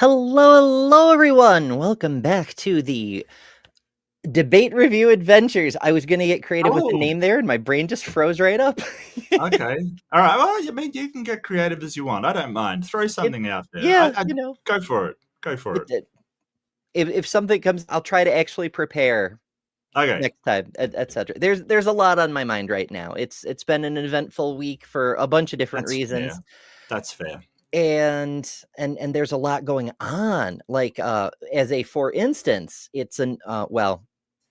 Hello, everyone. Welcome back to the Debate Review Adventures. I was going to get creative with the Oh, name there, and my brain just froze right up. okay. All right. Well, I mean, you can get creative as you want. I don't mind. Throw It, something out there. yeah, Go for it. Go for it, it. it- if something comes, I'll try to actually prepare Okay. next time, etc. There's a lot on my mind right now. It's been an eventful week for a bunch of different That's fair. reasons, That's fair. and there's a lot going on. Like for instance, it's an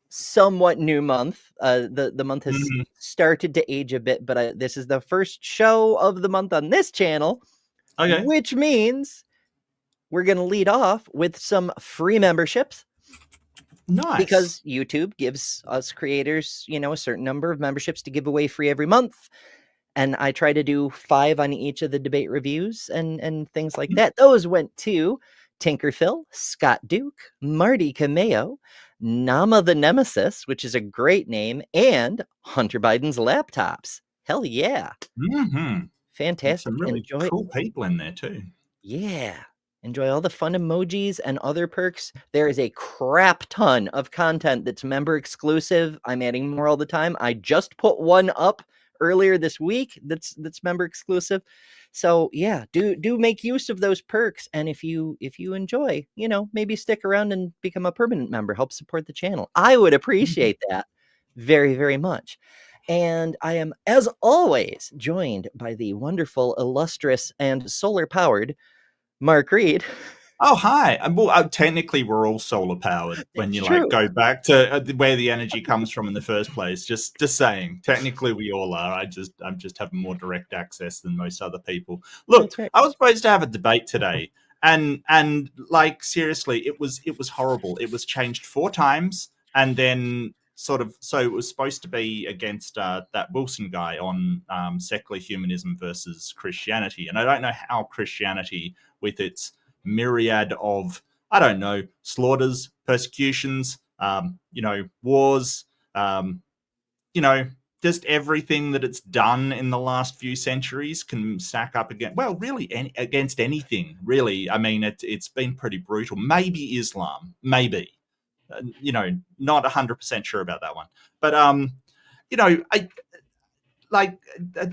somewhat new month. The month has Mhm. started to age a bit, but this is the first show of the month on this channel, Okay. which means we're going to lead off with some free memberships Nice. because YouTube gives us creators, a certain number of memberships to give away free every month. And I try to do 5 on each of the debate reviews and things like Mhm. that. Those went to Tinkerphil, Scott Duke, Marty Cameo, Nama the Nemesis, which is a great name, and Hunter Biden's laptops. Hell yeah. Mhm. Fantastic. Some really Enjoy. cool people in there too. Yeah. Enjoy all the fun emojis and other perks. There is a crap ton of content that's member exclusive. I'm adding more all the time. I just put one up earlier this week that's member exclusive. So yeah, do make use of those perks. And if you enjoy, maybe stick around and become a permanent member, help support the channel. I would Mhm. appreciate that very, very much. And I am, as always, joined by the wonderful, illustrious, and solar powered Mark Reed. Oh, hi. Well, technically, we're all solar powered when It's you true. go back to where the energy comes from in the first place. Just saying. Technically, we all are. I'm just having more direct access than most other people. Look, That's right. I was supposed to have a debate today, and like seriously, it was horrible. It was changed 4 times, and then so it was supposed to be against that Wilson guy on secular humanism versus Christianity, and I don't know how Christianity with its myriad of, I don't know, slaughters, persecutions, wars, um, you know, just everything that it's done in the last few centuries can stack up against, well, really against anything, really. I mean, it's been pretty brutal. Maybe Islam, maybe. Not 100% sure about that one. But, I like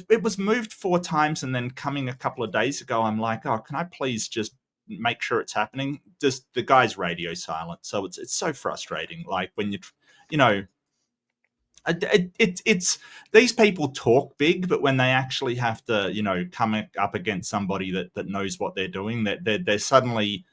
it was moved 4 times, and then coming a couple of days ago, I'm like, oh, can I please just make sure it's happening? Just the guy's radio silent, so it's so frustrating. Like when you know, it's these people talk big, but when they actually have to, come up against somebody that knows what they're doing, they're suddenly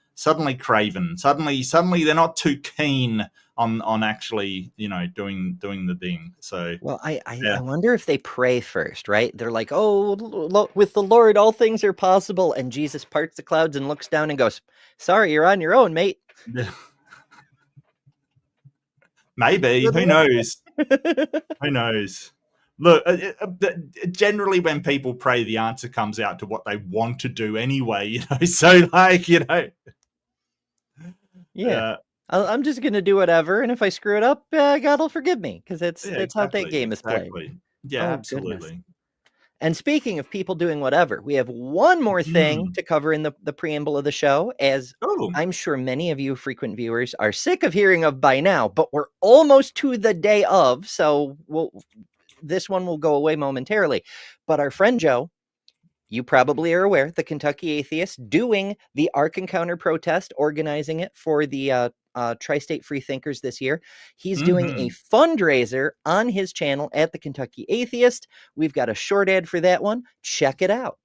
craven. Suddenly they're not too keen on actually, doing the thing. So Well, I yeah. wonder if they pray first, right? They're like, oh, with the Lord, all things are possible. And Jesus parts the clouds and looks down and goes, sorry, you're on your own, mate. Maybe. Good Who luck. knows? Who knows? Look, generally when people pray, the answer comes out to what they want to do anyway. So Yeah. uh, I'm just going to do whatever. And if I screw it up, God will forgive me because yeah, that's how that exactly, game is played. exactly. Yeah, Oh, goodness. absolutely. And speaking of people doing whatever, we have one more thing Mm. to cover in the preamble of the show, as Oh, I'm sure many of you frequent viewers are sick of hearing of by now, but we're almost to the day of, so this one will go away momentarily. But our friend Joe, you probably are aware, the Kentucky atheist, doing the Ark Encounter protest, organizing it for the Tri-State Free Thinkers this year. He's doing a mm-hmm. fundraiser on his channel at the Kentucky Atheist. We've got a short ad for that one. Check it out.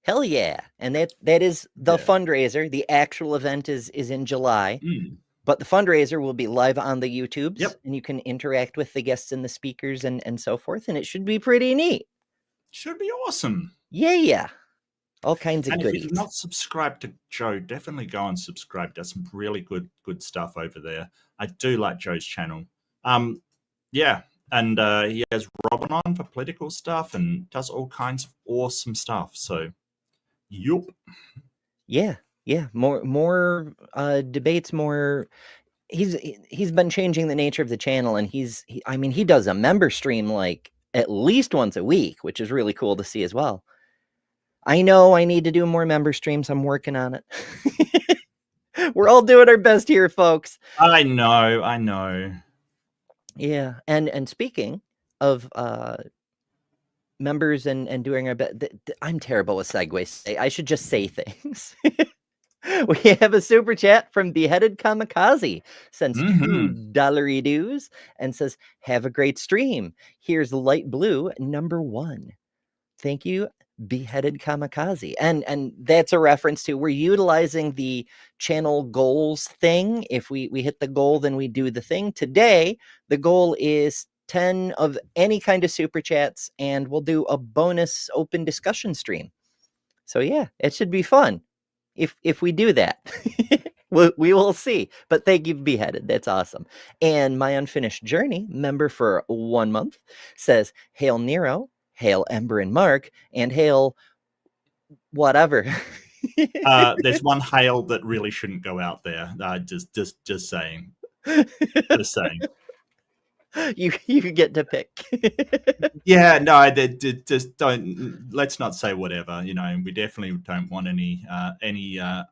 Hell yeah. And that is the Yeah. fundraiser. The actual event is in July. Mm. But the fundraiser will be live on the YouTubes, Yep. and you can interact with the guests and the speakers and so forth, and it should be pretty neat. Should be awesome. Yeah. All kinds of And if you're goodies. not subscribed to Joe, definitely go and subscribe. Does some really good stuff over there. I do like Joe's channel. Yeah, and he has Robin on for political stuff and does all kinds of awesome stuff. So, yup. Yeah, yeah. More debates. More. He's been changing the nature of the channel, and I mean, he does a member stream like at least once a week, which is really cool to see as well. I know I need to do more member streams. I'm working on it. We're all doing our best here, folks. I know. Yeah, and speaking of members and doing our best, I'm terrible with segues. I should just say things. We have a super chat from Beheaded Kamikaze, sends $2 dues and says, "Have a great stream. Here's light blue #1. Thank you, Beheaded Kamikaze." And that's a reference to, we're utilizing the channel goals thing. If we hit the goal, then we do the thing. Today, the goal is 10 of any kind of super chats, and we'll do a bonus open discussion stream. So yeah, it should be fun if we do that. We will see. But thank you, Beheaded. That's awesome. And My Unfinished Journey, member for 1 month, says, "Hail Nero, hail Ember and Mark, and hail whatever." There's one hail that really shouldn't go out there. Just saying. Just saying. You get to pick. Yeah, no, just don't. Let's not say whatever. We definitely don't want any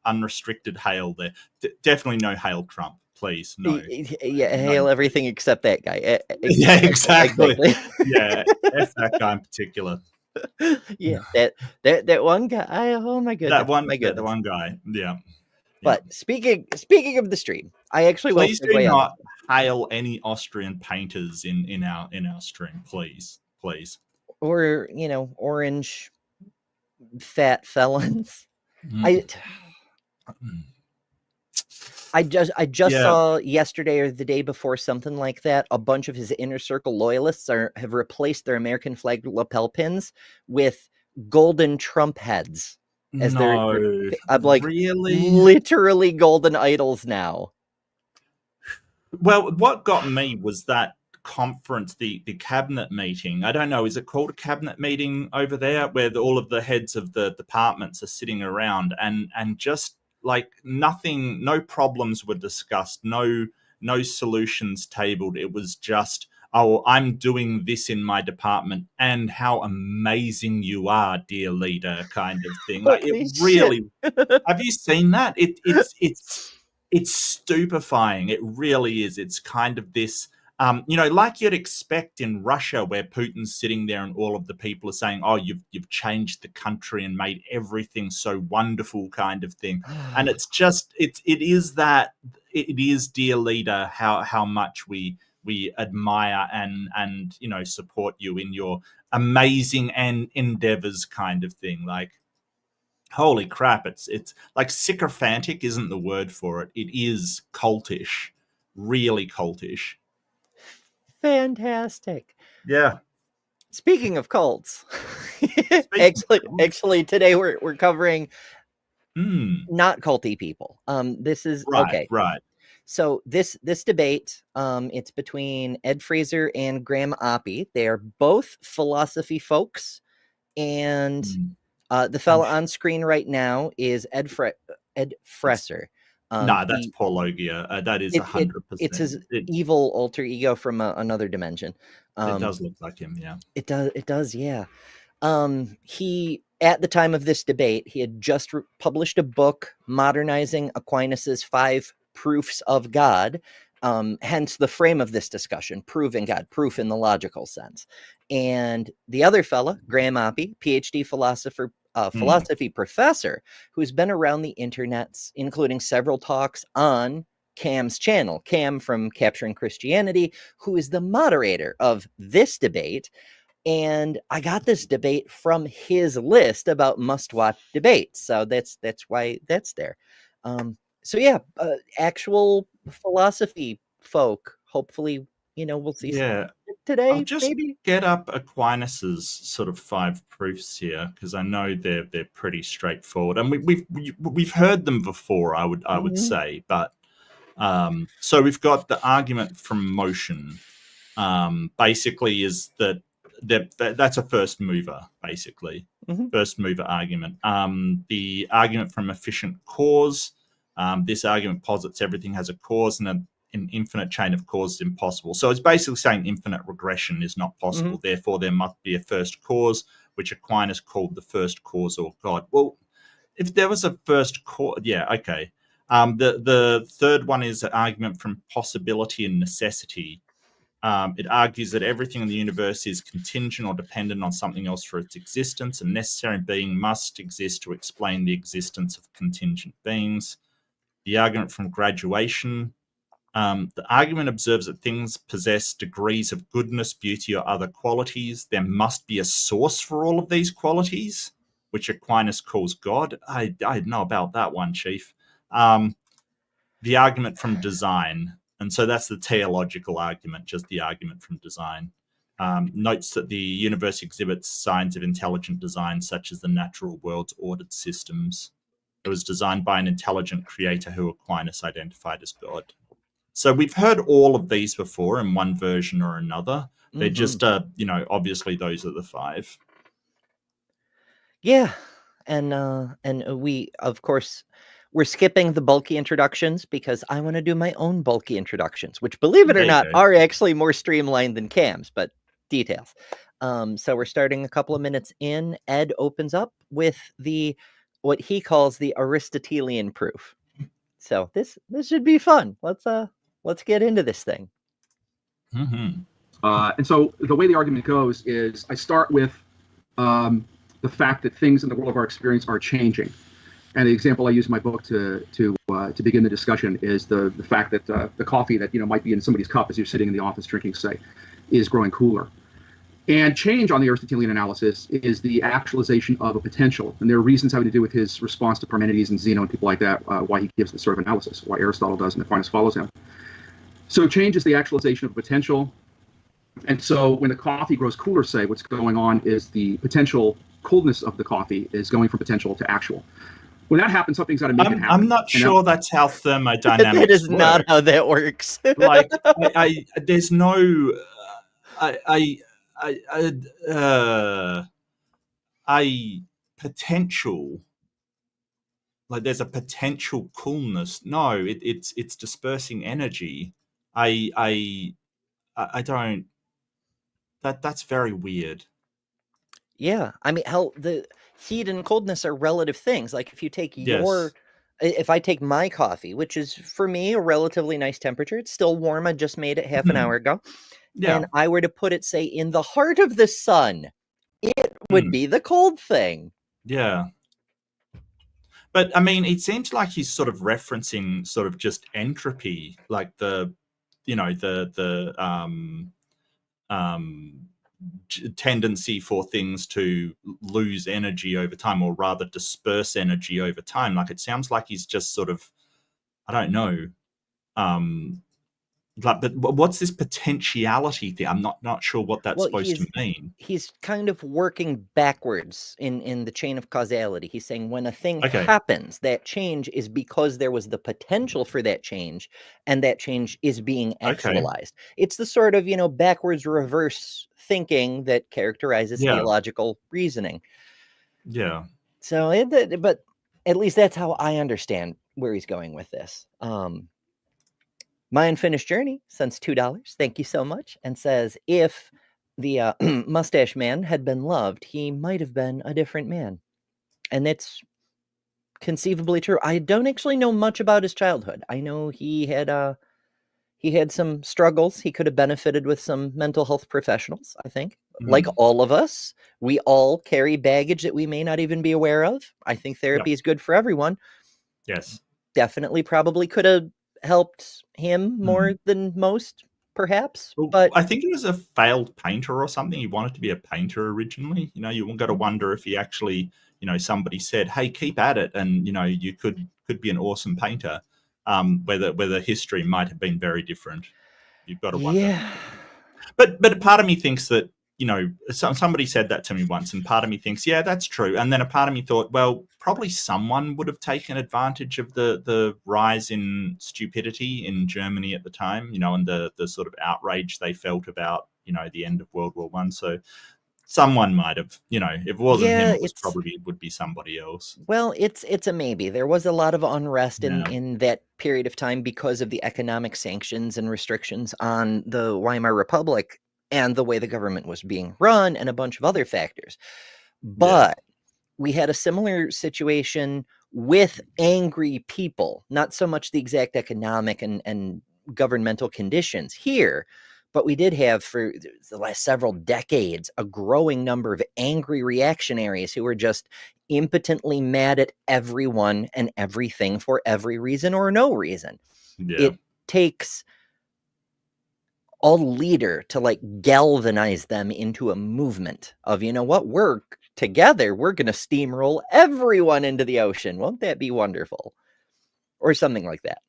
unrestricted hail there. Definitely no hail Trump, please. No. Yeah, hail everything except that guy. Yeah, exactly. Yeah, F that guy in particular. Yeah, that one guy. Oh my goodness. That one guy. Yeah. But speaking of the stream, I actually please will do not hail any Austrian painters in our stream, please. Or orange fat felons. I just saw yesterday or the day before, something like that, a bunch of his inner circle loyalists have replaced their American flag lapel pins with golden Trump heads. As I'm like, really? Literally golden idols now. Well, what got me was that conference, the cabinet meeting. I don't know, is it called a cabinet meeting over there, where all of the heads of the departments are sitting around and just like nothing, no problems were discussed, no solutions tabled. It was just, oh, I'm doing this in my department, and how amazing you are, dear leader, kind of thing. Like, it really. Have you seen that? It's stupefying. It really is. It's kind of this, like you'd expect in Russia, where Putin's sitting there and all of the people are saying, "Oh, you've changed the country and made everything so wonderful," kind of thing. And it's just, it is, dear leader, how much we admire and support you in your amazing endeavors, kind of thing. Like, holy crap, it's like sycophantic isn't the word for it. It is cultish, really cultish. Fantastic. Yeah. Speaking of cults, actually today we're covering not culty people. This is okay. Right. So this debate, it's between Ed Feser and Graham Oppy. They are both philosophy folks, and the fella on screen right now is Ed Feser. No, that's Paul Logia. That is 100%. It's his evil alter ego from another dimension. It does look like him, yeah. It does, yeah. He, at the time of this debate, he had just published a book modernizing Aquinas's 5 proofs of God. Hence the frame of this discussion, proving God, proof in the logical sense. And the other fella, Graham Oppy, PhD philosophy professor, who's been around the internets, including several talks on Cam's channel, Cam from Capturing Christianity, who is the moderator of this debate. And I got this debate from his list about must-watch debates, so that's why that's there. So yeah, actual philosophy folk. Hopefully, we'll see. Yeah, today, I'll just maybe? get up Aquinas's sort of 5 proofs here because I know they're pretty straightforward, and we've heard them before. I would say, but so we've got the argument from motion. Basically, is that's a first mover. Basically, first mover argument. The argument from efficient cause. This argument posits everything has a cause, and an infinite chain of cause is impossible. So it's basically saying infinite regression is not possible. Therefore, there must be a first cause, which Aquinas called the first cause or God. Well, if there was a first cause, yeah, okay. The third one is an argument from possibility and necessity. It argues that everything in the universe is contingent or dependent on something else for its existence, and necessary being must exist to explain the existence of contingent beings. The argument from graduation. The argument observes that things possess degrees of goodness, beauty, or other qualities. There must be a source for all of these qualities, which Aquinas calls God. I know about that one, Chief. The argument from design. And so that's the teleological argument, just the argument from design. Notes that the universe exhibits signs of intelligent design, such as the natural world's ordered systems. It was designed by an intelligent creator who Aquinas identified as God. So we've heard all of these before in one version or another. They're just, obviously those are the 5. Yeah, and we, of course, we're skipping the bulky introductions because I want to do my own bulky introductions, which, believe it or not, are actually more streamlined than Cam's, but details. So we're starting a couple of minutes in. Ed opens up with what he calls the Aristotelian proof. So this should be fun. Let's get into this thing. And so the way the argument goes is I start with the fact that things in the world of our experience are changing. And the example I use in my book to begin the discussion is the fact that the coffee that might be in somebody's cup as you're sitting in the office drinking, say, is growing cooler. And change on the Aristotelian analysis is the actualization of a potential. And there are reasons having to do with his response to Parmenides and Zeno and people like that, why he gives this sort of analysis, why Aristotle does and Aquinas follows him. So change is the actualization of a potential. And so when the coffee grows cooler, say, what's going on is the potential coldness of the coffee is going from potential to actual. When that happens, something's got to make it happen. I'm not sure that's how thermodynamics That is not how that works. Like, there's no... a potential, like there's a potential coolness. No, it's dispersing energy. I don't. That's very weird. Yeah, I mean, hell, the heat and coldness are relative things. Like if you take if I take my coffee, which is for me a relatively nice temperature, it's still warm. I just made it half an hour ago. Yeah. And I were to put it, say, in the heart of the sun, it would be the cold thing. Yeah. But I mean, it seems like he's sort of referencing sort of just entropy, like tendency for things to lose energy over time, or rather disperse energy over time. Like it sounds like he's just sort of, I don't know, but what's this potentiality thing? I'm not sure what that's supposed to mean. He's kind of working backwards in the chain of causality. He's saying when a thing happens, that change is because there was the potential for that change, and that change is being actualized. It's the sort of, backwards reverse thinking that characterizes theological reasoning. Yeah. So, but at least that's how I understand where he's going with this. My Unfinished Journey sends $2. Thank you so much. And says, if the mustache man had been loved, he might have been a different man. And that's conceivably true. I don't actually know much about his childhood. I know he had some struggles. He could have benefited with some mental health professionals, I think. Like all of us, we all carry baggage that we may not even be aware of. I think therapy is good for everyone. Yes. Definitely probably could have helped him more than most, perhaps. But I think he was a failed painter or something. He wanted to be a painter originally. You got to wonder if he actually, somebody said, "Hey, keep at it," and you could be an awesome painter. Whether history might have been very different. You've got to wonder. But a part of me thinks that, somebody said that to me once, and part of me thinks, yeah, that's true. And then a part of me thought, well, probably someone would have taken advantage of the rise in stupidity in Germany at the time, and the sort of outrage they felt about, the end of World War One. So someone might have, if it wasn't him, it would be somebody else. Well, it's a maybe. There was a lot of unrest Yeah. in that period of time because of the economic sanctions and restrictions on the Weimar Republic and the way the government was being run and a bunch of other factors. But we had a similar situation with angry people, not so much the exact economic and governmental conditions here, but we did have for the last several decades a growing number of angry reactionaries who were just impotently mad at everyone and everything for every reason or no reason. Yeah. It takes a leader to like galvanize them into a movement of, we're together, we're going to steamroll everyone into the ocean. Won't that be wonderful? Or something like that.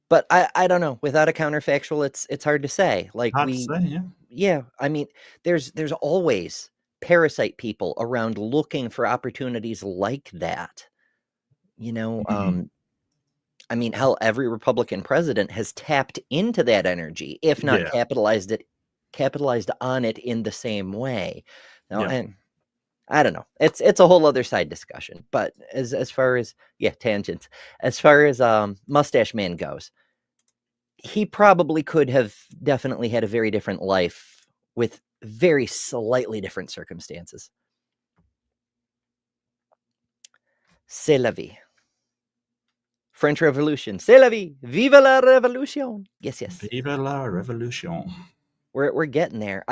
But I don't know. Without a counterfactual, it's hard to say. Like hard to say, yeah. I mean, there's always parasite people around looking for opportunities like that. I mean, hell, every Republican president has tapped into that energy, if not capitalized on it in the same way. And I don't know. It's a whole other side discussion. But as far as tangents, as far as Mustache Man goes, he probably could have definitely had a very different life with very slightly different circumstances. C'est la vie. French Revolution. C'est la vie. Vive la Révolution. Yes. Vive la Révolution. We're getting there.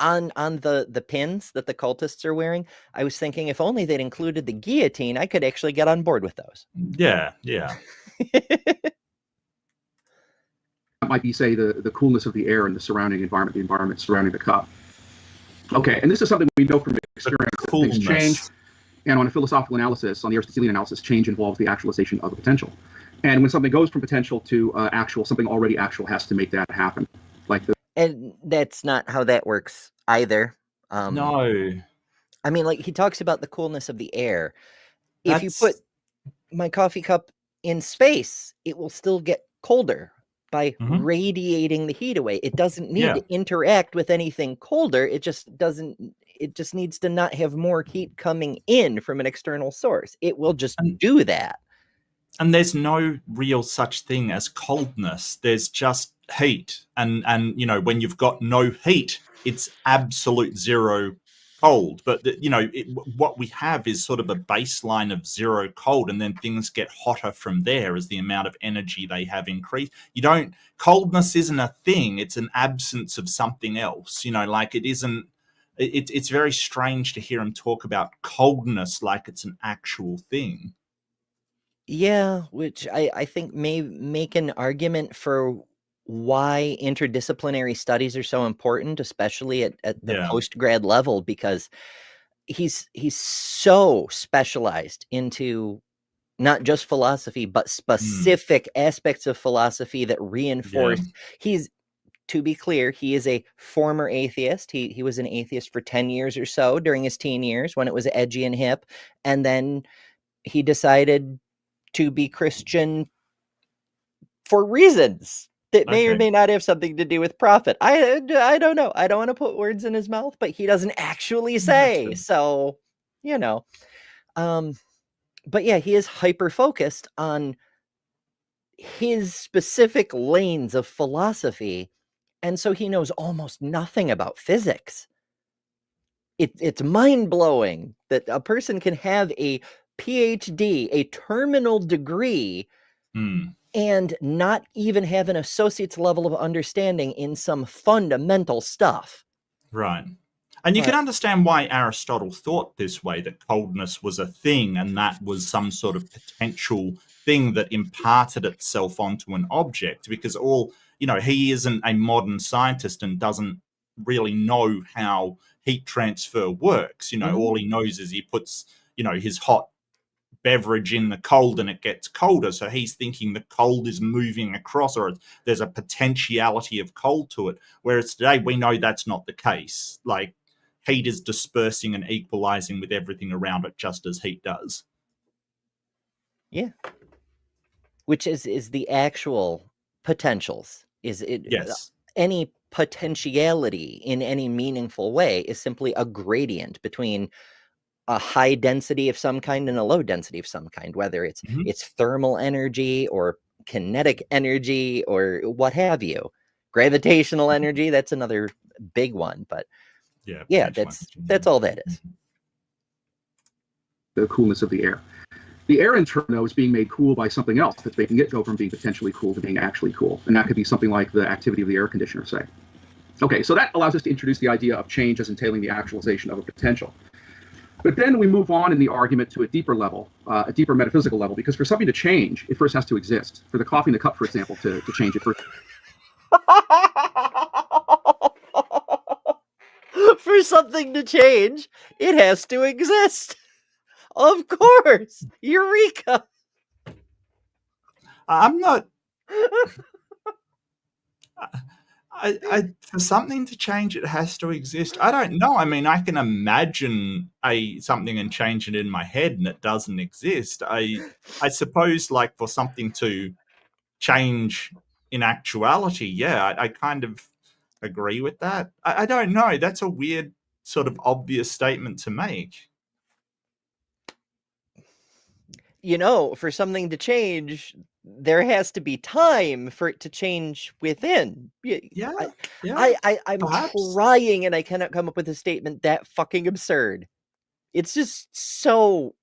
On the pins that the cultists are wearing, I was thinking if only they'd included the guillotine, I could actually get on board with those. Yeah. That might be, say, the coolness of the air and the surrounding environment, the environment surrounding the cup. Okay, and this is something we know from experience. Things change. And on a philosophical analysis, on the Aristotelian analysis, change involves the actualization of a potential. And when something goes from potential to actual, something already actual has to make that happen. And that's not how that works either. No. I mean, like, he talks about the coolness of the air. If you put my coffee cup in space, it will still get colder by radiating the heat away. It doesn't need to interact with anything colder. It just needs to not have more heat coming in from an external source. It will just do that. And there's no real such thing as coldness. There's just heat. And when you've got no heat, it's absolute zero cold. But, what we have is sort of a baseline of zero cold, and then things get hotter from there as the amount of energy they have increased. Coldness isn't a thing. It's an absence of something else. Like it isn't. It's very strange to hear him talk about coldness like it's an actual thing. Yeah, which I think may make an argument for why interdisciplinary studies are so important, especially at the post-grad level, because he's so specialized into not just philosophy, but specific aspects of philosophy that reinforce. To be clear, he is a former atheist. He was an atheist for 10 years or so during his teen years when it was edgy and hip. And then he decided to be Christian for reasons that may or may not have something to do with profit. I don't know. I don't want to put words in his mouth, but he doesn't actually say. So, but yeah, he is hyper-focused on his specific lanes of philosophy. And so he knows almost nothing about physics. It's mind-blowing that a person can have a PhD, a terminal degree, and not even have an associate's level of understanding in some fundamental stuff. Right. And you can understand why Aristotle thought this way, that coldness was a thing and that was some sort of potential thing that imparted itself onto an object, because he isn't a modern scientist and doesn't really know how heat transfer works. All he knows is he puts, his hot beverage in the cold and it gets colder. So he's thinking the cold is moving across, or there's a potentiality of cold to it. Whereas today we know that's not the case. Like, heat is dispersing and equalizing with everything around it, just as heat does. Yeah. Which is the actual potentials. Is it? Yes. Any potentiality in any meaningful way is simply a gradient between a high density of some kind and a low density of some kind, whether it's thermal energy or kinetic energy or what have you. Gravitational energy, that's another big one, but yeah, that's all that is. The coolness of the air. The air, in turn, though, is being made cool by something else that's making it go from being potentially cool to being actually cool. And that could be something like the activity of the air conditioner, say. Okay, so that allows us to introduce the idea of change as entailing the actualization of a potential. But then we move on in the argument to a deeper level, a deeper metaphysical level, because for something to change, it first has to exist. For the coffee in the cup, for example, to change it first. For something to change, it has to exist. Of course. Eureka. I'm not... for something to change, it has to exist. I don't know. I mean, I can imagine something and change it in my head, and it doesn't exist. I suppose, like, for something to change in actuality, yeah, I kind of agree with that. I don't know. That's a weird, sort of obvious statement to make. You know, for something to change, there has to be time for it to change within. Yeah. I'm perhaps. trying, and I cannot come up with a statement that fucking absurd. It's just so...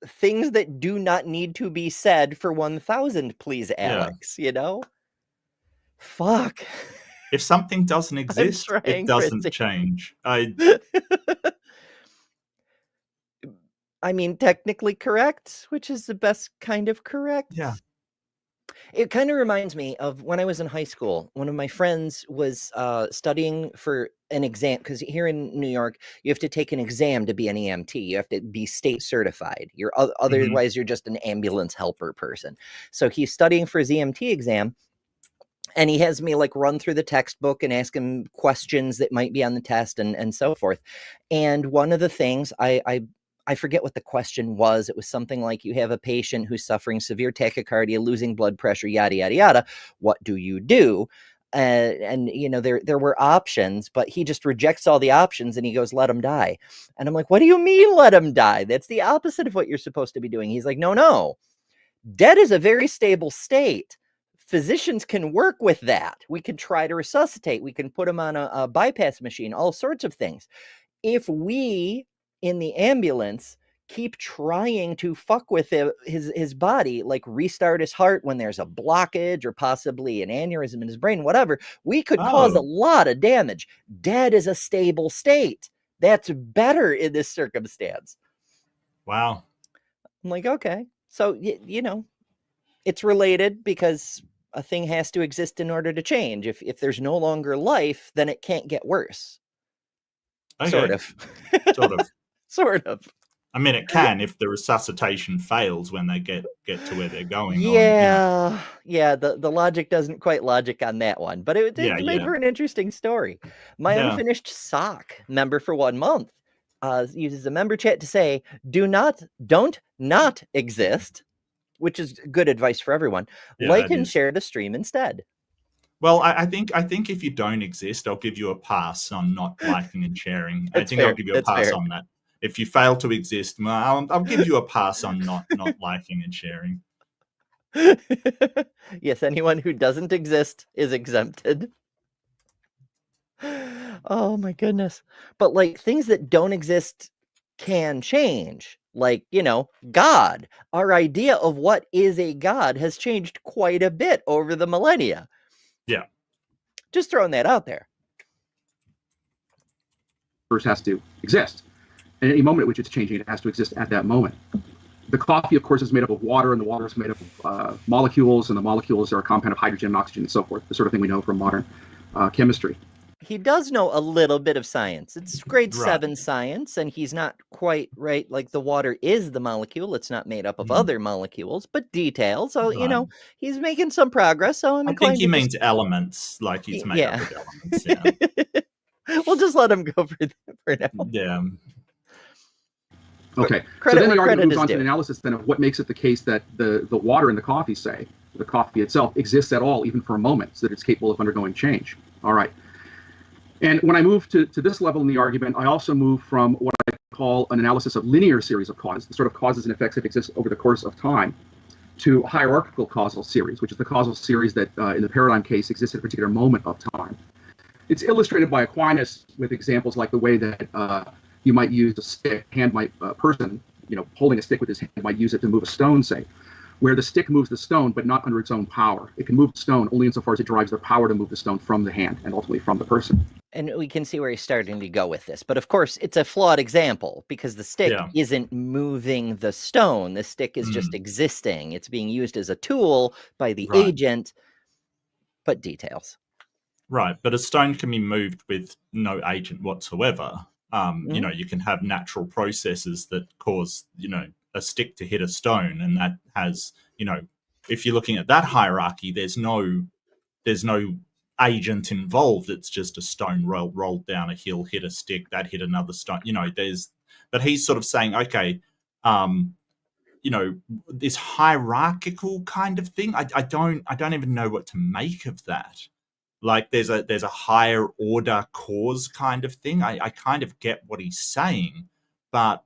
things that do not need to be said for 1,000, please, Alex, you know? Fuck. If something doesn't exist, it doesn't change. I mean, technically correct, which is the best kind of correct. Yeah. It kind of reminds me of when I was in high school. One of my friends was studying for an exam, because here in New York, you have to take an exam to be an EMT. You have to be state certified. Otherwise, you're just an ambulance helper person. So he's studying for his EMT exam. And he has me like run through the textbook and ask him questions that might be on the test and so forth. And one of the things I forget what the question was. It was something like, you have a patient who's suffering severe tachycardia, losing blood pressure, yada, yada, yada. What do you do? And you know, there were options, but he just rejects all the options and he goes, let him die. And I'm like, what do you mean let him die? That's the opposite of what you're supposed to be doing. He's like, no. Dead is a very stable state. Physicians can work with that. We can try to resuscitate. We can put him on a bypass machine, all sorts of things. If we in the ambulance keep trying to fuck with his body, like restart his heart when there's a blockage or possibly an aneurysm in his brain, whatever, we could cause a lot of damage. Dead is a stable state. That's better in this circumstance. Wow. I'm like, okay. So, you know, it's related because a thing has to exist in order to change. If there's no longer life, then it can't get worse. Okay. Sort of. Sort of. I mean, it can if the resuscitation fails when they get to where they're going. Yeah. The logic doesn't quite logic on that one, but it made for an interesting story. My unfinished sock member for 1 month uses a member chat to say, don't not exist, which is good advice for everyone. Like and share the stream instead. Well, I think if you don't exist, I'll give you a pass on not liking and sharing. I think I'll give you a pass on that. If you fail to exist, well, I'll give you a pass on not liking and sharing. Yes, anyone who doesn't exist is exempted. Oh my goodness. But like things that don't exist can change. Like, you know, God. Our idea of what is a God has changed quite a bit over the millennia. Yeah. Just throwing that out there. First has to exist. And any moment at which it's changing, it has to exist at that moment. The coffee, of course, is made up of water, and the water is made up of molecules, and the molecules are a compound of hydrogen and oxygen and so forth, the sort of thing we know from modern chemistry. he does know a little bit of science. It's grade Right. 7 science, and he's not quite right. Like the water is the molecule; it's not made up of other molecules, but details. So you Right. know, he's making some progress. So I'm I inclined think he to means elements, like he's made yeah. up of elements. Yeah. We'll just let him go for now. Yeah. Okay. Credit so then where the argument credit moves is on to due. an analysis then of what makes it the case that the water in the coffee, say, the coffee itself, exists at all, even for a moment, so that it's capable of undergoing change. All right. And when I move to this level in the argument, I also move from what I call an analysis of linear series of causes, the sort of causes and effects that exist over the course of time, to hierarchical causal series, which is the causal series that in the paradigm case exists at a particular moment of time. It's illustrated by Aquinas with examples like the way that you might use a stick, person, holding a stick with his hand might use it to move a stone, say, where the stick moves the stone, but not under its own power. It can move the stone only insofar as it derives the power to move the stone from the hand and ultimately from the person. And we can see where he's starting to go with this. But of course, it's a flawed example because the stick isn't moving the stone. The stick is just existing. It's being used as a tool by the agent, but details. Right. But a stone can be moved with no agent whatsoever. You can have natural processes that cause, a stick to hit a stone. And that has, if you're looking at that hierarchy, there's no agent involved. It's just a stone rolled down a hill, hit a stick, that hit another stone. But he's sort of saying, okay, this hierarchical kind of thing. I don't even know what to make of that. Like there's a higher order cause kind of thing. I kind of get what he's saying, but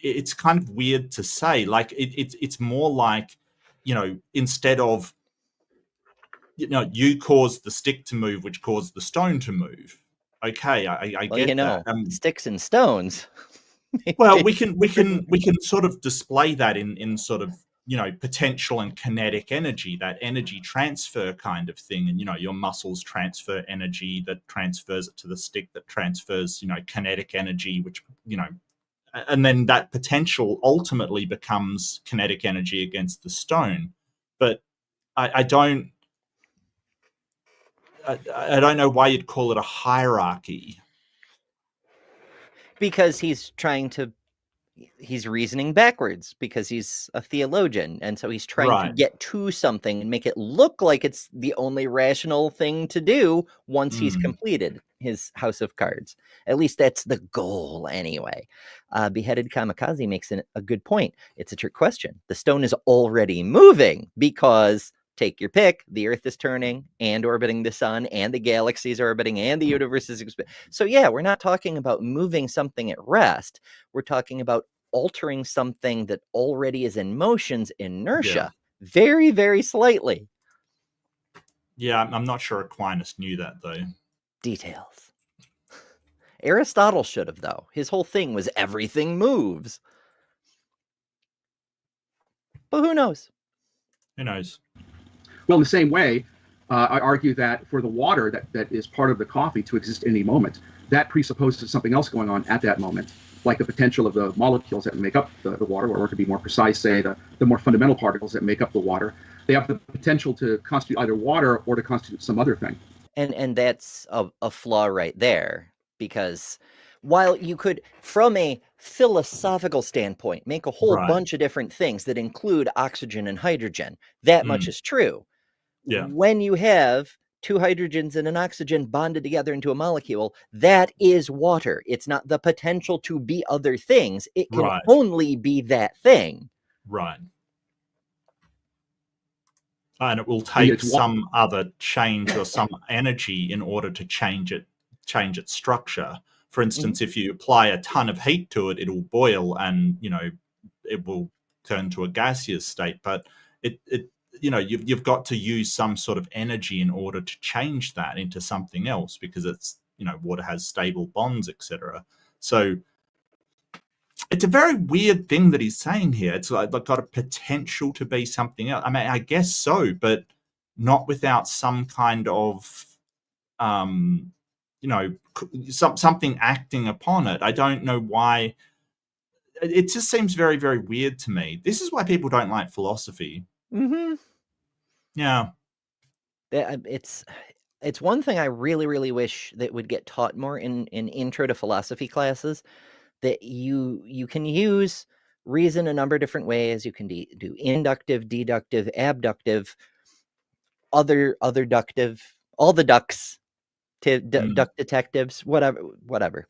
it's kind of weird to say. Like it's more like, instead of you caused the stick to move, which caused the stone to move. Okay, I get that. Sticks and stones. Well, we can sort of display that in sort of potential and kinetic energy, that energy transfer kind of thing, and your muscles transfer energy that transfers it to the stick, that transfers kinetic energy, which and then that potential ultimately becomes kinetic energy against the stone. But I don't know why you'd call it a hierarchy. Because he's reasoning backwards because he's a theologian. And so he's trying to get to something and make it look like it's the only rational thing to do once he's completed his house of cards. At least that's the goal anyway. Beheaded Kamikaze makes a good point. It's a trick question. The stone is already moving because... take your pick. The Earth is turning and orbiting the sun, and the galaxies are orbiting, and the universe is expanding. So yeah, we're not talking about moving something at rest. We're talking about altering something that already is in motion's inertia very, very slightly. Yeah, I'm not sure Aquinas knew that, though. Details. Aristotle should have, though. His whole thing was everything moves. But who knows? Who knows? Well, in the same way, I argue that for the water that is part of the coffee to exist at any moment, that presupposes something else going on at that moment, like the potential of the molecules that make up the water, or to be more precise, say the more fundamental particles that make up the water. They have the potential to constitute either water or to constitute some other thing. And that's a flaw right there, because while you could, from a philosophical standpoint, make a whole bunch of different things that include oxygen and hydrogen, that much is true. Yeah. When you have two hydrogens and an oxygen bonded together into a molecule, that is water. It's not the potential to be other things. It can only be that thing. Right. And it will take some other change or some energy in order to change its structure. For instance, if you apply a ton of heat to it, it'll boil and, it will turn to a gaseous state. But you've got to use some sort of energy in order to change that into something else, because it's, water has stable bonds, etc. So it's a very weird thing that he's saying here. It's like got a potential to be something else. I mean, I guess so, but not without some kind of, something acting upon it. I don't know why. It just seems very, very weird to me. This is why people don't like philosophy. Mm-hmm. Yeah. It's it's one thing I really, really wish that would get taught more in intro to philosophy classes, that you can use reason a number of different ways. You can do inductive, deductive, abductive, other ductive, all the ducks, duck detectives, whatever.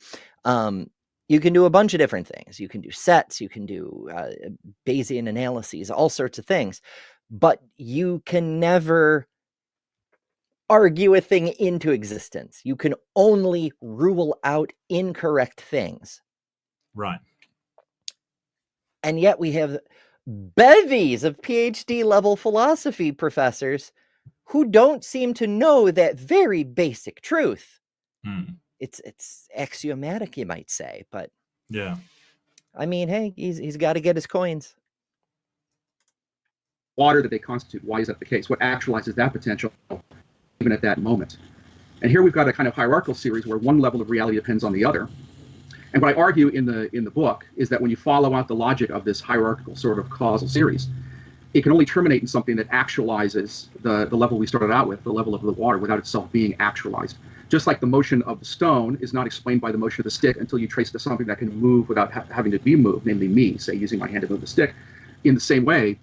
You can do a bunch of different things. You can do sets, you can do Bayesian analyses, all sorts of things, but you can never argue a thing into existence. You can only rule out incorrect things. Right. And yet we have bevies of PhD level philosophy professors who don't seem to know that very basic truth. It's axiomatic, you might say, but yeah. I mean, hey, he's got to get his coins. Water that they constitute. Why is that the case? What actualizes that potential even at that moment? And here we've got a kind of hierarchical series where one level of reality depends on the other. And what I argue in the book is that when you follow out the logic of this hierarchical sort of causal series, it can only terminate in something that actualizes the level we started out with, the level of the water, without itself being actualized. Just like the motion of the stone is not explained by the motion of the stick until you trace to something that can move without having to be moved, namely me, say, using my hand to move the stick. In the same way,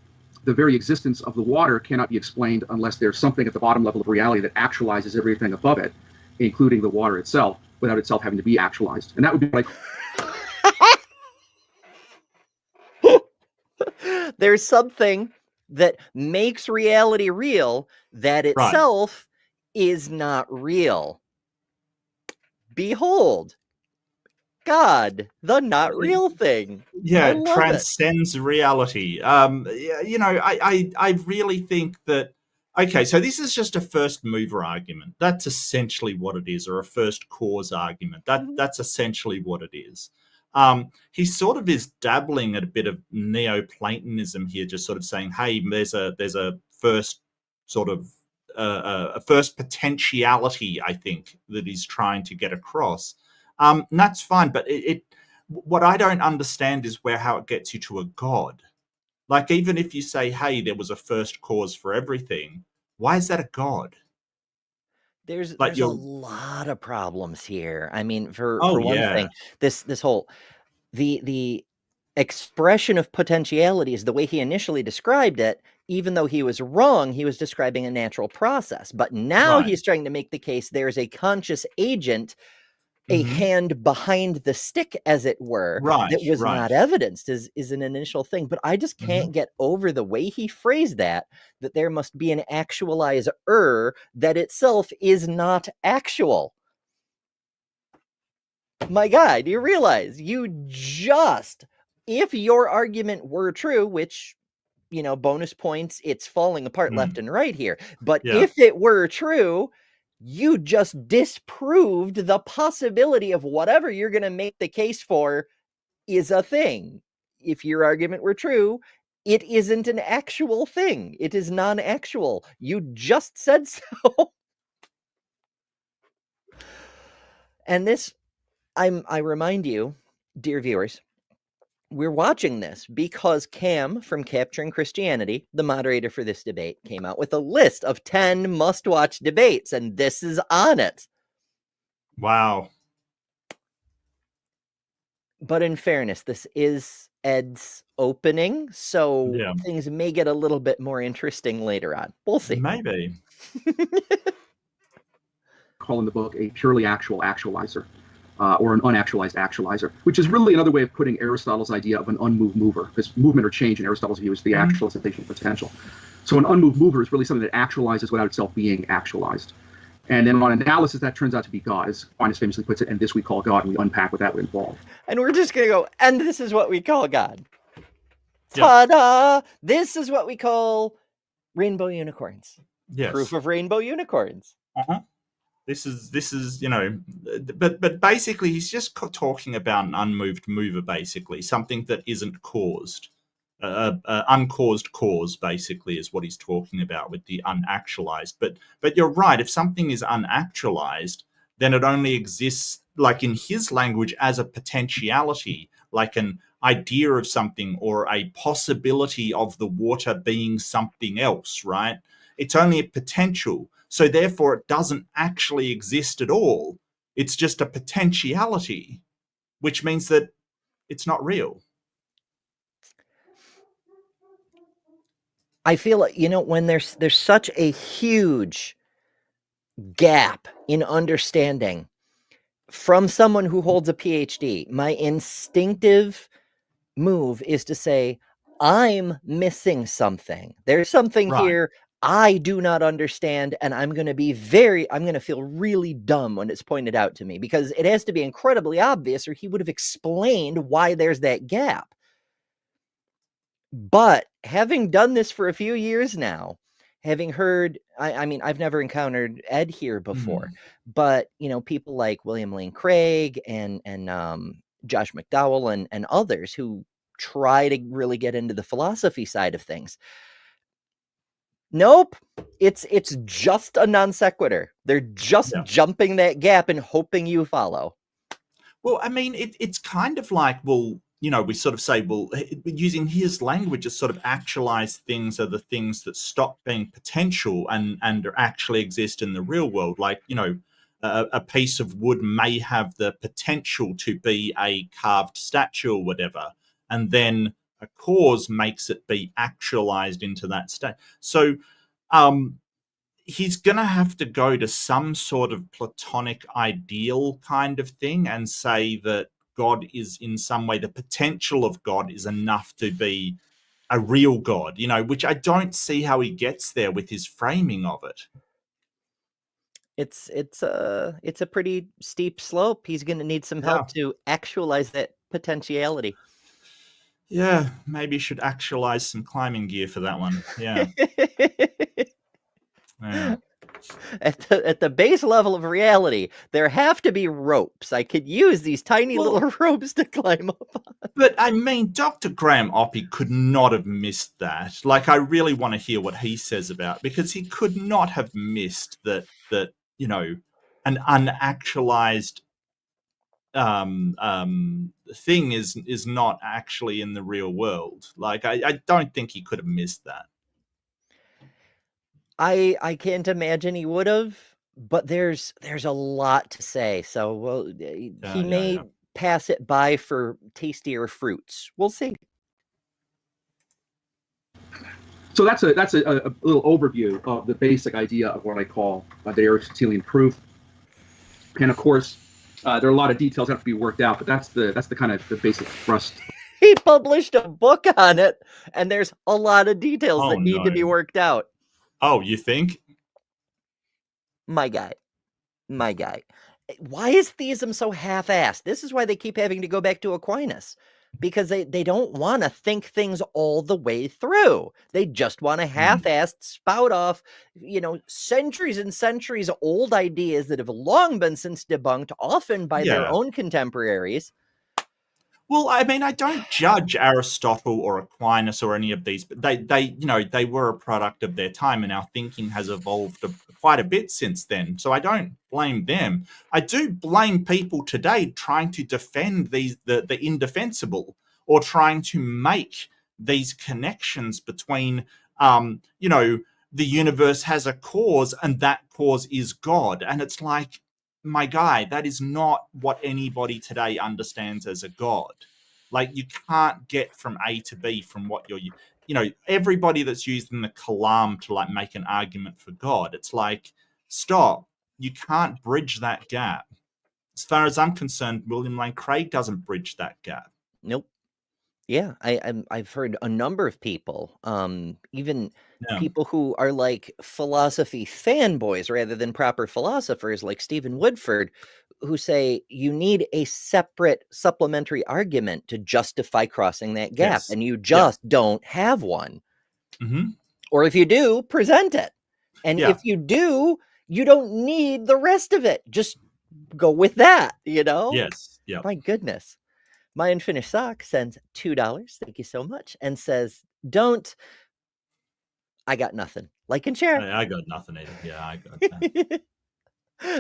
the very existence of the water cannot be explained unless there's something at the bottom level of reality that actualizes everything above it, including the water itself, without itself having to be actualized. And that would be like... There's something that makes reality real that itself is not real. Behold, God, the not real thing. Yeah, transcends reality. You know, I really think that, okay, so this is just a first mover argument. That's essentially what it is, or a first cause argument. That's essentially what it is. He sort of is dabbling at a bit of Neoplatonism here, just sort of saying, hey, there's a first sort of a first potentiality, I think, that he's trying to get across. And that's fine, but what I don't understand is how it gets you to a God. Like, even if you say, hey, there was a first cause for everything, why is that a God? There's a lot of problems here. I mean, for one thing, this whole the expression of potentiality is the way he initially described it. Even though he was wrong, he was describing a natural process. But now he's trying to make the case there's a conscious agent, a hand behind the stick, as it were, that was not evidenced is an initial thing. But I just can't get over the way he phrased that there must be an actualizer that itself is not actual. My guy, do you realize if your argument were true, which, you know, bonus points, it's falling apart left and right here. But if it were true, you just disproved the possibility of whatever you're going to make the case for is a thing. If your argument were true, it isn't an actual thing. It is non-actual. You just said so. And this, I remind you, dear viewers, we're watching this because Cam from Capturing Christianity, the moderator for this debate, came out with a list of 10 must-watch debates, and this is on it. Wow. But in fairness, this is Ed's opening, so things may get a little bit more interesting later on. We'll see. Maybe. Call in the book a purely actual actualizer. Or an unactualized actualizer, which is really another way of putting Aristotle's idea of an unmoved mover, because movement or change in Aristotle's view is the actualization of potential. So an unmoved mover is really something that actualizes without itself being actualized. And then on analysis, that turns out to be God, as Aquinas famously puts it, and this we call God, and we unpack what that would involve. And we're just going to go, and this is what we call God. Ta-da! This is what we call rainbow unicorns. Yes. Proof of rainbow unicorns. This is, you know, but basically he's just talking about an unmoved mover, basically, something that isn't caused. Uncaused cause, basically, is what he's talking about with the unactualized. But you're right, if something is unactualized, then it only exists, like in his language, as a potentiality, like an idea of something or a possibility of the water being something else, right? It's only a potential. So therefore, it doesn't actually exist at all. It's just a potentiality, which means that it's not real. I feel like, when there's such a huge gap in understanding from someone who holds a PhD, my instinctive move is to say, I'm missing something. There's something Right. here I do not understand, and I'm going to feel really dumb when it's pointed out to me, because it has to be incredibly obvious, or he would have explained why there's that gap. But having done this for a few years now, having heard, I mean, I've never encountered Ed here before, but people like William Lane Craig and Josh McDowell and others who try to really get into the philosophy side of things. Nope, it's just a non sequitur. They're just jumping that gap and hoping you follow. Well, I mean, it's kind of like, well, we sort of say, well, using his language, it's sort of actualized things are the things that stop being potential and actually exist in the real world. Like, a piece of wood may have the potential to be a carved statue or whatever, and then a cause makes it be actualized into that state. So he's going to have to go to some sort of Platonic ideal kind of thing and say that God is in some way, the potential of God is enough to be a real God, which I don't see how he gets there with his framing of it. It's a pretty steep slope. He's going to need some help to actualize that potentiality. Yeah, maybe you should actualize some climbing gear for that one. Yeah. Yeah. At the base level of reality, there have to be ropes. I could use these tiny little ropes to climb up on. But I mean, Dr. Graham Oppy could not have missed that. Like, I really want to hear what he says about it, because he could not have missed that an unactualized thing is not actually in the real world. Like, I don't think he could have missed that. I can't imagine he would have, but there's a lot to say. So he may pass it by for tastier fruits. We'll see. So that's a little overview of the basic idea of what I call the Aristotelian proof. And of course, there are a lot of details that have to be worked out, but that's the kind of the basic thrust. He published a book on it, and there's a lot of details that need to be worked out. Oh, you think? My guy. Why is theism so half-assed? This is why they keep having to go back to Aquinas, because they don't want to think things all the way through. They just want to half-assed spout off, centuries and centuries old ideas that have long been since debunked, often by their own contemporaries. Well, I mean, I don't judge Aristotle or Aquinas or any of these, but they were a product of their time, and our thinking has evolved quite a bit since then. So I don't blame them. I do blame people today trying to defend the indefensible, or trying to make these connections between, the universe has a cause and that cause is God. And it's like, my guy, that is not what anybody today understands as a God. Like, you can't get from A to B from what everybody that's using the Kalam to like make an argument for God. It's like, stop. You can't bridge that gap. As far as I'm concerned, William Lane Craig doesn't bridge that gap. Nope. Yeah, I've heard a number of people, even people who are like philosophy fanboys rather than proper philosophers, like Stephen Woodford, who say you need a separate supplementary argument to justify crossing that gap, and you just don't have one. Or if you do, present it. And if you do, you don't need the rest of it. Just go with that, Yes. Yeah. My goodness. My Unfinished Sock sends $2. Thank you so much. And says, I got nothing. Like and share. I got nothing either. Yeah, I got that.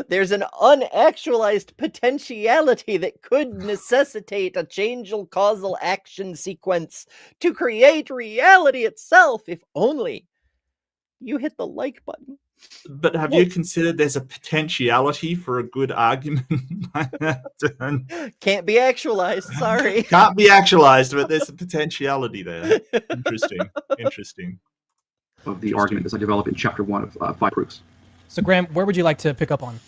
There's an unactualized potentiality that could necessitate a changeable causal action sequence to create reality itself, if only you hit the like button. But have you considered there's a potentiality for a good argument like that? Can't be actualized. Sorry. Can't be actualized, but there's a potentiality there. Interesting. Of the argument as I develop in chapter 1 of 5 proofs. So, Graham, where would you like to pick up on?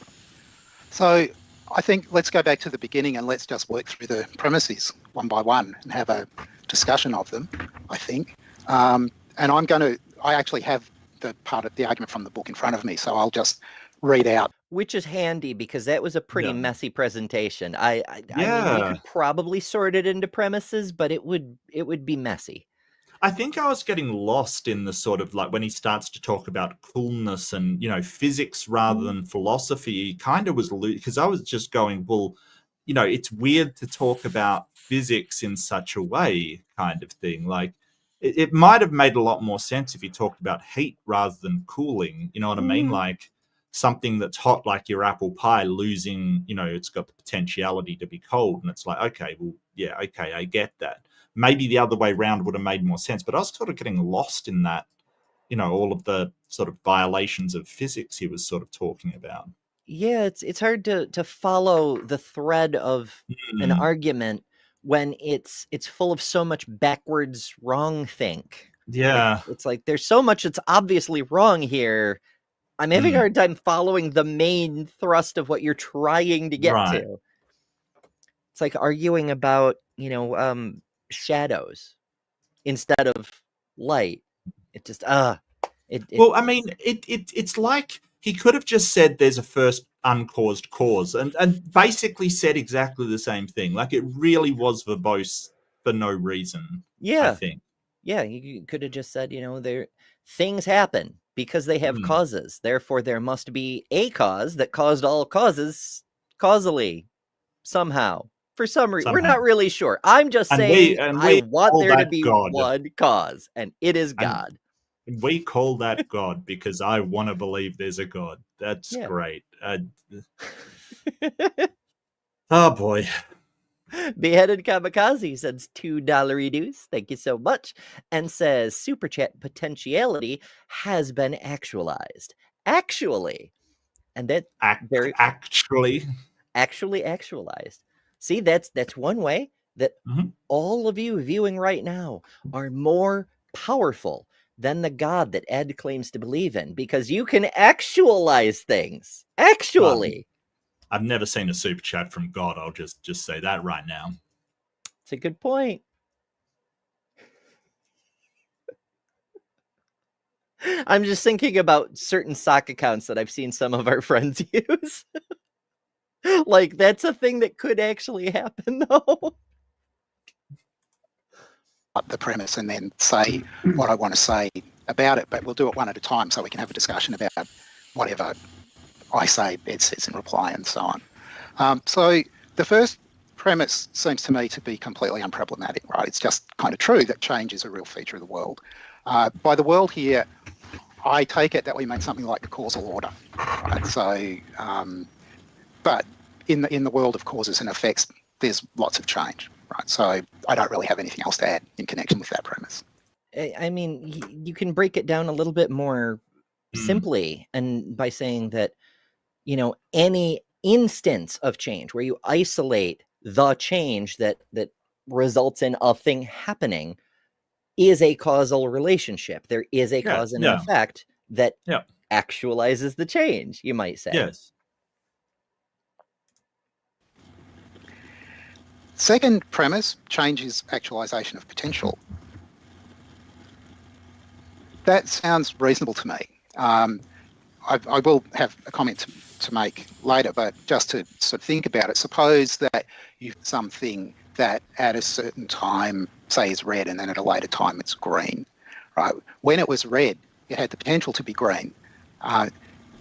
So I think let's go back to the beginning and let's just work through the premises one by one and have a discussion of them, I think. And I actually have the part of the argument from the book in front of me, so I'll just read out. Which is handy because that was a pretty messy presentation. I mean, you could probably sort it into premises, but it would be messy. I think I was getting lost in the sort of like when he starts to talk about coolness and, physics rather than philosophy, he kind of was, because I was just going, well, it's weird to talk about physics in such a way kind of thing. Like it might have made a lot more sense if he talked about heat rather than cooling. You know what I mean? Like something that's hot, like your apple pie losing, it's got the potentiality to be cold. And it's like, okay, well, yeah, okay, I get that. Maybe the other way around would have made more sense, but I was sort of getting lost in that, all of the sort of violations of physics he was sort of talking about. Yeah, it's hard to follow the thread of an argument when it's full of so much backwards wrong think. Yeah. It's like there's so much that's obviously wrong here. I'm having a hard time following the main thrust of what you're trying to get to. It's like arguing about, shadows instead of light. It just well, I mean, it's like he could have just said there's a first uncaused cause and basically said exactly the same thing. Like it really was verbose for no reason. Yeah, I think. Yeah, you could have just said, there things happen because they have causes. Therefore, there must be a cause that caused all causes causally somehow. For some reason, we're not really sure. I'm just saying I want there to be one cause, and it is God. And we call that God because I want to believe there's a God. That's great. Oh, boy. Beheaded Kamikaze sends $2 reduce. Thank you so much. And says, Super Chat potentiality has been actualized. Actually. And that actually actualized. See, that's one way that all of you viewing right now are more powerful than the God that Ed claims to believe in, because you can actualize things. Actually. I've never seen a super chat from God. I'll just say that right now. It's a good point. I'm just thinking about certain sock accounts that I've seen some of our friends use. Like, that's a thing that could actually happen, though. The premise and then say what I want to say about it, but we'll do it one at a time so we can have a discussion about whatever I say, Ed says in reply, and so on. So the first premise seems to me to be completely unproblematic, right? It's just kind of true that change is a real feature of the world. By the world here, I take it that we mean something like the causal order, right? So, but in the world of causes and effects, there's lots of change, right? So I don't really have anything else to add in connection with that premise. I mean, you can break it down a little bit more simply, and by saying that, any instance of change where you isolate the change that results in a thing happening is a causal relationship. There is a cause and effect that actualizes the change, you might say. Yes. Second premise, change is actualization of potential. That sounds reasonable to me. I will have a comment to make later, but just to sort of think about it, suppose that you've something that at a certain time, say, is red, and then at a later time it's green, right? When it was red, it had the potential to be green.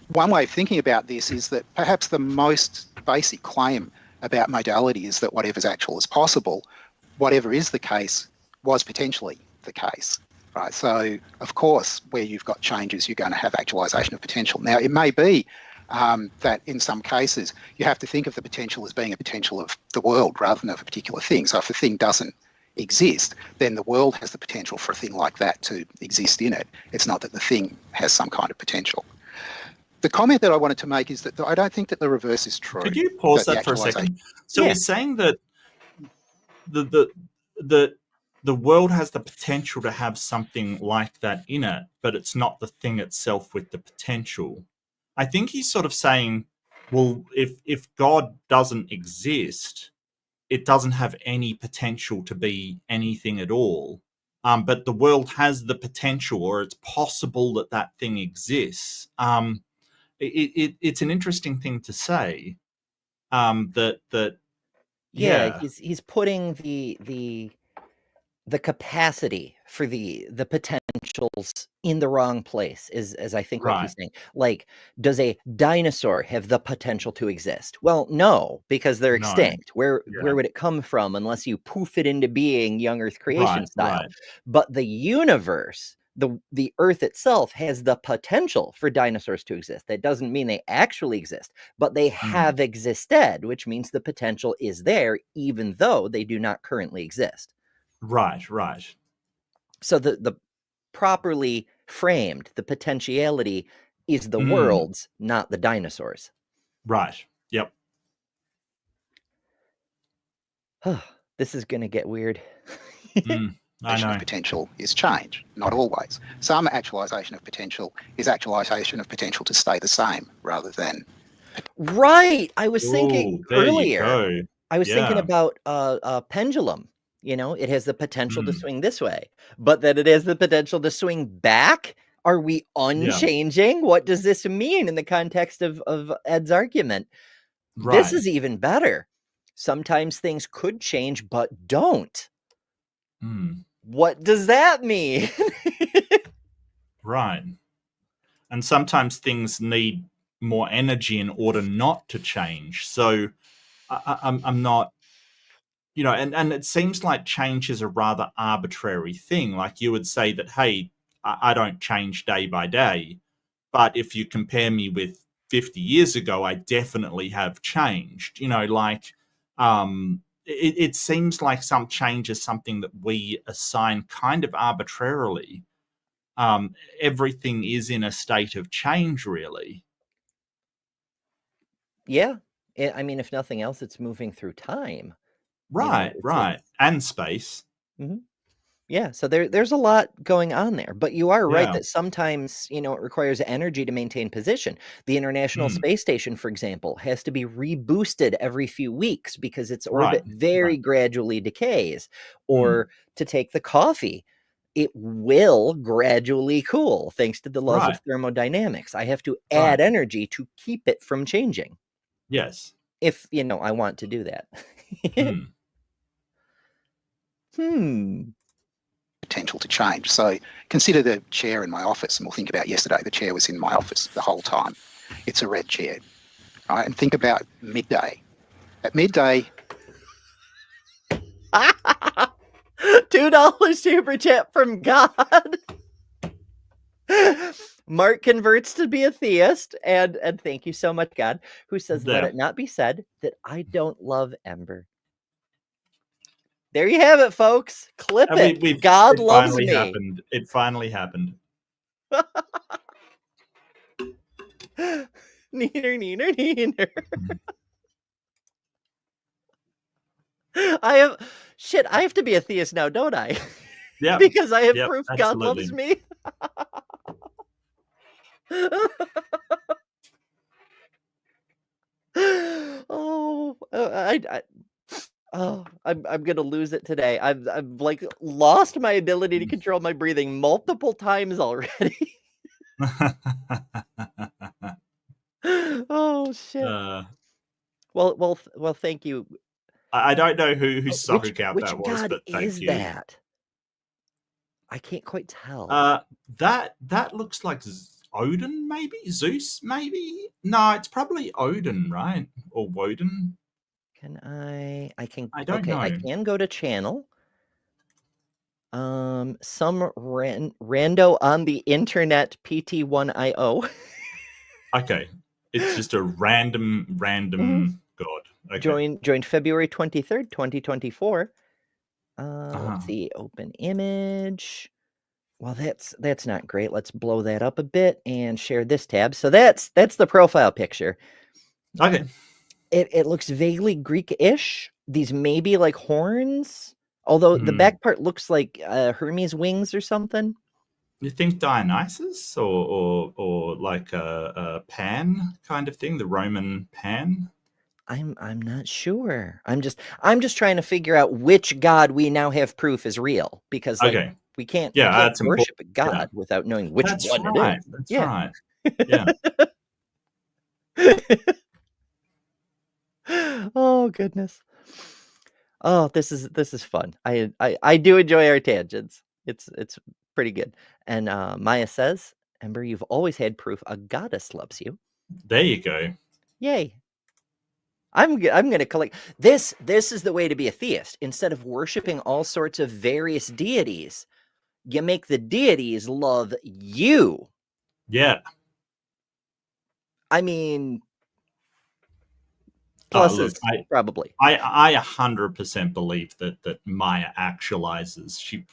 One way of thinking about this is that perhaps the most basic claim about modality is that whatever's actual is possible. Whatever is the case was potentially the case, right? So, of course, where you've got changes, you're going to have actualization of potential. Now, it may be that in some cases, you have to think of the potential as being a potential of the world rather than of a particular thing. So if a thing doesn't exist, then the world has the potential for a thing like that to exist in it. It's not that the thing has some kind of potential. the comment that I wanted to make is that I don't think that the reverse is true. Could you pause the that for a second? So Yeah. we're saying that the world has the potential to have something like that in it, but it's not the thing itself with the potential. I think he's sort of saying, well, if God doesn't exist, it doesn't have any potential to be anything at all. But the world has the potential, or it's possible that that thing exists. It's an interesting thing to say. Yeah, Yeah, he's putting the capacity for the potentials in the wrong place is as I think what right, he's saying. Like, does a dinosaur have the potential to exist? Well, no, because they're no, extinct. Where yeah, would it come from unless you poof it into being young Earth creation right, style? right, But the universe, the Earth itself has the potential for dinosaurs to exist. That doesn't mean they actually exist, but they have existed, which means the potential is there, even though they do not currently exist. right, right. So the properly framed, the potentiality is the Mm, worlds, not the dinosaurs. right. Yep. This is gonna get weird. I know. Of potential is change, not always. Some actualization of potential is actualization of potential to stay the same rather than. Right. I was thinking Oh, there you earlier. go. I was thinking Yeah. about a pendulum. You know, it has the potential to Mm, swing this way, but that it has the potential to swing back. Are we yeah. unchanging? What does this mean in the context of Ed's argument? This Right. is even better. Sometimes things could change, but don't. Mm, What does that mean? right. And sometimes things need more energy in order not to change. So I'm not, and it seems like change is a rather arbitrary thing. Like you would say that, hey, I don't change day by day. But if you compare me with 50 years ago, I definitely have changed. It seems like some change is something that we assign kind of arbitrarily. Everything is in a state of change, really. Yeah. I mean, if nothing else, it's moving through time. Right, right. And space. Mhm. Yeah, so there's a lot going on there, but you are right Yeah. that sometimes, it requires energy to maintain position. The International Mm, Space Station, for example, has to be reboosted every few weeks because its right, orbit very right. gradually decays. Mm, Or to take the coffee, it will gradually cool thanks to the laws of right, thermodynamics. I have to right. add energy to keep it from changing Yes. if, I want to do that. Mm, Potential to change. So consider the chair in my office, and we'll think about yesterday. The chair was in my office the whole time. It's a red chair, right? And think about midday. At midday, $2 super chat from God. Mark converts to be a theist, and thank you so much, God, who says, "Let yeah. it not be said that I don't love Ember." There you have it, folks. Clip And it. God it loves finally me. happened. It finally happened. Neener, neener, neener. Mhm. I have to be a theist now, don't I? Yeah. Because I have Yep. proof God Absolutely. loves me. Oh, I'm gonna lose it today. I've like lost my ability to control my breathing multiple times already. Oh shit. uh, Well, thank you. I don't know whose soccer Which cap that was, god but thank is you. that? I can't quite tell. That looks like Odin, maybe Zeus, maybe. No, it's probably Odin, right? Or Woden. Can I can I don't okay, I know. can go to channel. Some rando on the internet PT1IO. Okay, it's just a random Mhm. god. Okay. Joined February 23rd, 2024. Uh-huh. Let's see, open image. Well, that's not great. Let's blow that up a bit and share this tab. So that's the profile picture. Okay. It looks vaguely Greek-ish. These may be like horns, although the back part looks like Hermes wings or something. You think Dionysus or like a Pan kind of thing, the Roman Pan? I'm not sure. I'm just trying to figure out which god we now have proof is real, because like Okay. we can't that's worship a important. god without knowing which That's one right. it is. That's Yeah. right. Yeah. Oh goodness. Oh, this is fun. I do enjoy our tangents. It's pretty good. And Maya says, Ember, you've always had proof a goddess loves you. There you go. Yay. I'm gonna collect this. This is the way to be a theist. Instead of worshiping all sorts of various deities, you make the deities love you. Yeah. I mean, Look, pluses, probably. I 100% believe that Maya actualizes. She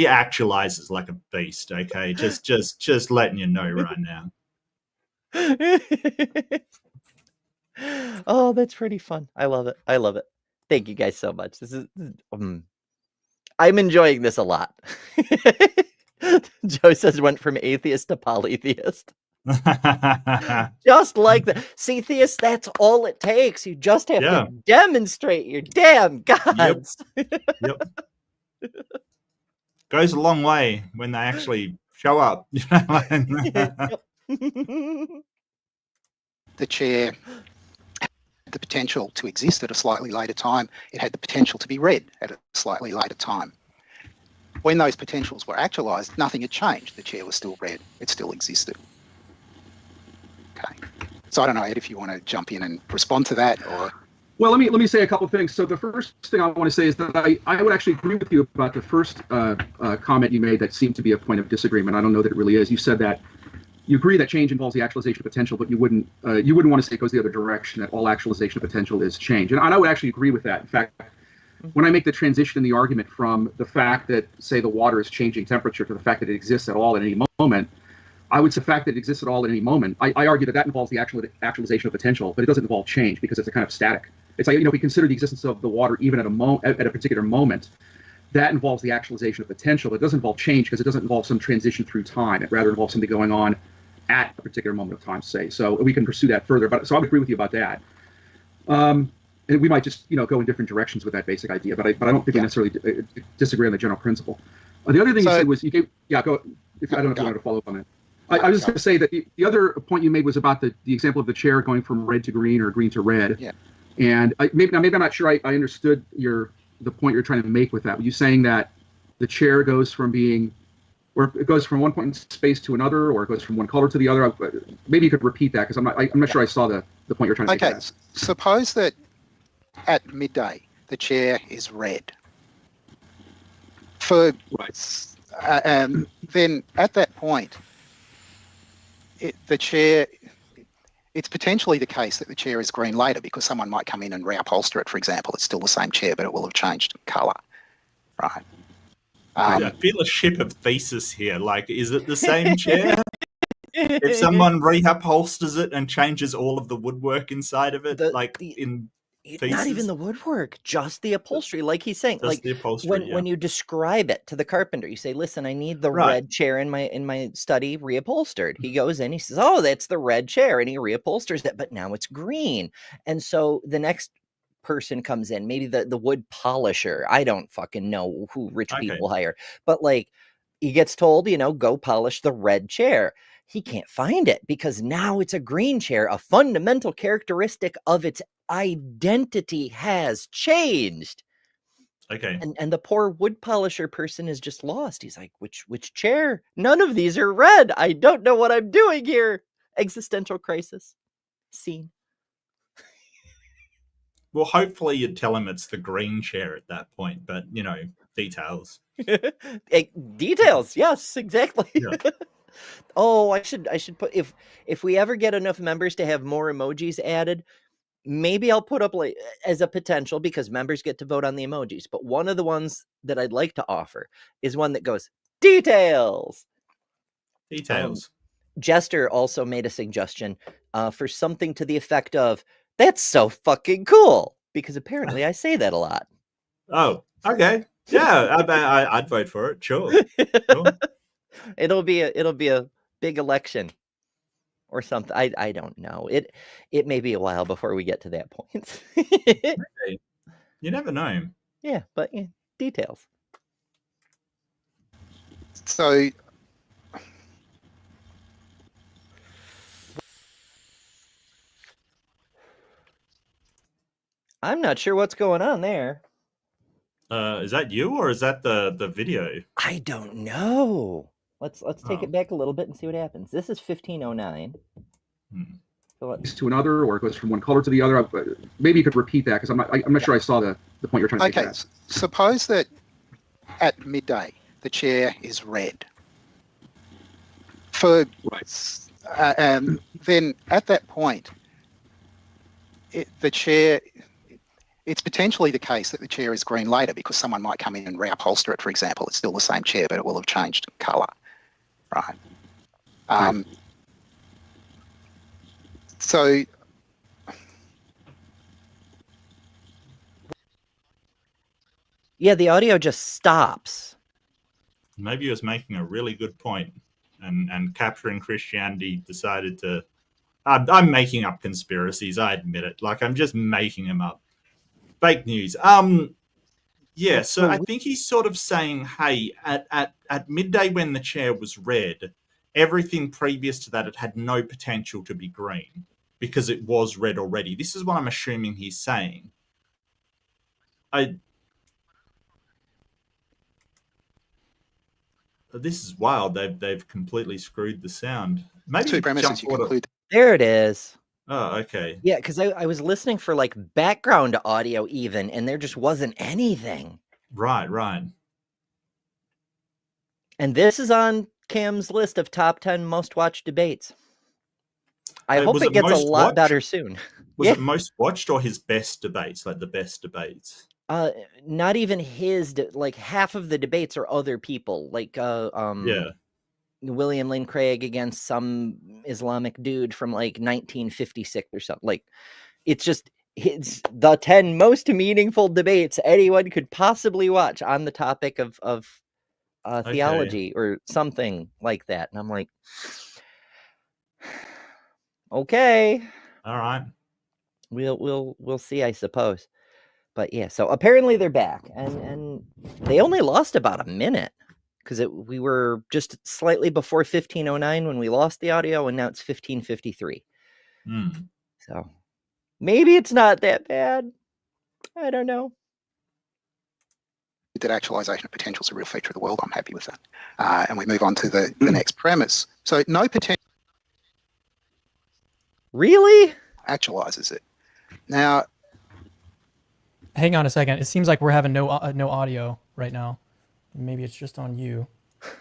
actualizes like a beast. Okay, just letting you know right now. Oh, that's pretty fun. I love it. I love it. Thank you guys so much. This is I'm enjoying this a lot. Joe says went from atheist to polytheist. Just like that. See, theists, that's all it takes. You just have to demonstrate your damn gods. Yep. Goes a long way when they actually show up. The chair had the potential to exist at a slightly later time. It had the potential to be read at a slightly later time. When those potentials were actualized, nothing had changed. The chair was still read. It still existed. Okay. So I don't know, Ed, if you want to jump in and respond to that, or... Well, let me say a couple of things. So the first thing I want to say is that I would actually agree with you about the first comment you made that seemed to be a point of disagreement. I don't know that it really is. You said that you agree that change involves the actualization of potential, but you wouldn't want to say it goes the other direction, that all actualization of potential is change. And I would actually agree with that. In fact, when I make the transition in the argument from the fact that, say, the water is changing temperature to the fact that it exists at all at any moment, I would say the fact that it exists at all at any moment, I argue that involves the actualization of potential, but it doesn't involve change because it's a kind of static. It's like, if we consider the existence of the water even at a particular moment, that involves the actualization of potential. It doesn't involve change because it doesn't involve some transition through time. It rather involves something going on at a particular moment of time, say. So we can pursue that further. So I would agree with you about that. And we might just, go in different directions with that basic idea. But I don't think we necessarily disagree on the general principle. The other thing you said was go. I don't know if you wanted to follow up on that. I was just going to say that the other point you made was about the example of the chair going from red to green or green to red. Yeah. And maybe I'm not sure I understood the point you're trying to make with that. Were you saying that the chair goes from being, or it goes from one point in space to another, or it goes from one color to the other? Maybe you could repeat that, because I'm not sure I saw the point you're trying to make. Okay, suppose that at midday the chair is red. Then at that point, the chair. It's potentially the case that the chair is green later because someone might come in and reupholster it, for example. It's still the same chair, but it will have changed colour, right? I feel a ship of thesis here. Like, is it the same chair? If someone reupholsters it and changes all of the woodwork inside of it, not even the woodwork, just the upholstery, like he's saying. Just the upholstery, when you describe it to the carpenter, you say, "Listen, I need the red chair in my study reupholstered." He goes in, he says, "Oh, that's the red chair," and he reupholsters it, but now it's green. And so the next person comes in, maybe the wood polisher. I don't fucking know who rich people hire, but like he gets told, go polish the red chair. He can't find it because now it's a green chair. A fundamental characteristic of its identity has changed. Okay. And the poor wood polisher person is just lost. He's like, which chair? None of these are red. I don't know what I'm doing here. Existential crisis. Scene. Well, hopefully you'd tell him it's the green chair at that point, but details. Details, yes, exactly. Yeah. Oh, I should put, if we ever get enough members to have more emojis added, maybe I'll put up like as a potential, because members get to vote on the emojis. But one of the ones that I'd like to offer is one that goes, Details. Details. Jester also made a suggestion for something to the effect of, "That's so fucking cool," because apparently I say that a lot. Oh, okay. Yeah, I'd vote for it. Sure. It'll be a big election or something. I don't know. It may be a while before we get to that point. Okay. You never know. Yeah, but details. So I'm not sure what's going on there. Is that you or is that the video? I don't know. Let's take Oh. it back a little bit and see what happens. This is 1509. So To another, or it goes from one color to the other. Maybe you could repeat that because I'm not sure I saw the point you're trying to okay, get at. suppose that at midday the chair is red. Then at that point, the chair. It's potentially the case that the chair is green later because someone might come in and reupholster it, for example. It's still the same chair, but it will have changed colour, right? So yeah, the audio just stops. Maybe he was making a really good point, and Capturing Christianity decided to. I'm making up conspiracies. I admit it. Like I'm just making them up. Fake news. Yeah. So I think he's sort of saying, hey, at midday when the chair was red, everything previous to that it had no potential to be green because it was red already. This is what I'm assuming he's saying. This is wild. They've completely screwed the sound. Maybe two premises you conclude. There it is. Oh, okay. Yeah, because I was listening for like background audio even, and there just wasn't anything. Right. And this is on Cam's list of top 10 most watched debates. I hope it gets a lot better soon. Was it most watched or his best debates, like the best debates? Not even his, like half of the debates are other people, like William Lane Craig against some Islamic dude from like 1956 or something. Like it's the 10 most meaningful debates anyone could possibly watch on the topic of theology or something like that. And I'm like, okay, all right, we'll see, I suppose. But yeah, so apparently they're back, and they only lost about a minute because we were just slightly before 1509 when we lost the audio, and now it's 1553. So maybe it's not that bad. I don't know. That actualization of potential is a real feature of the world. I'm happy with that. And we move on to the next premise. So no potential really actualizes it. Now, hang on a second. It seems like we're having no audio right now. Maybe it's just on you.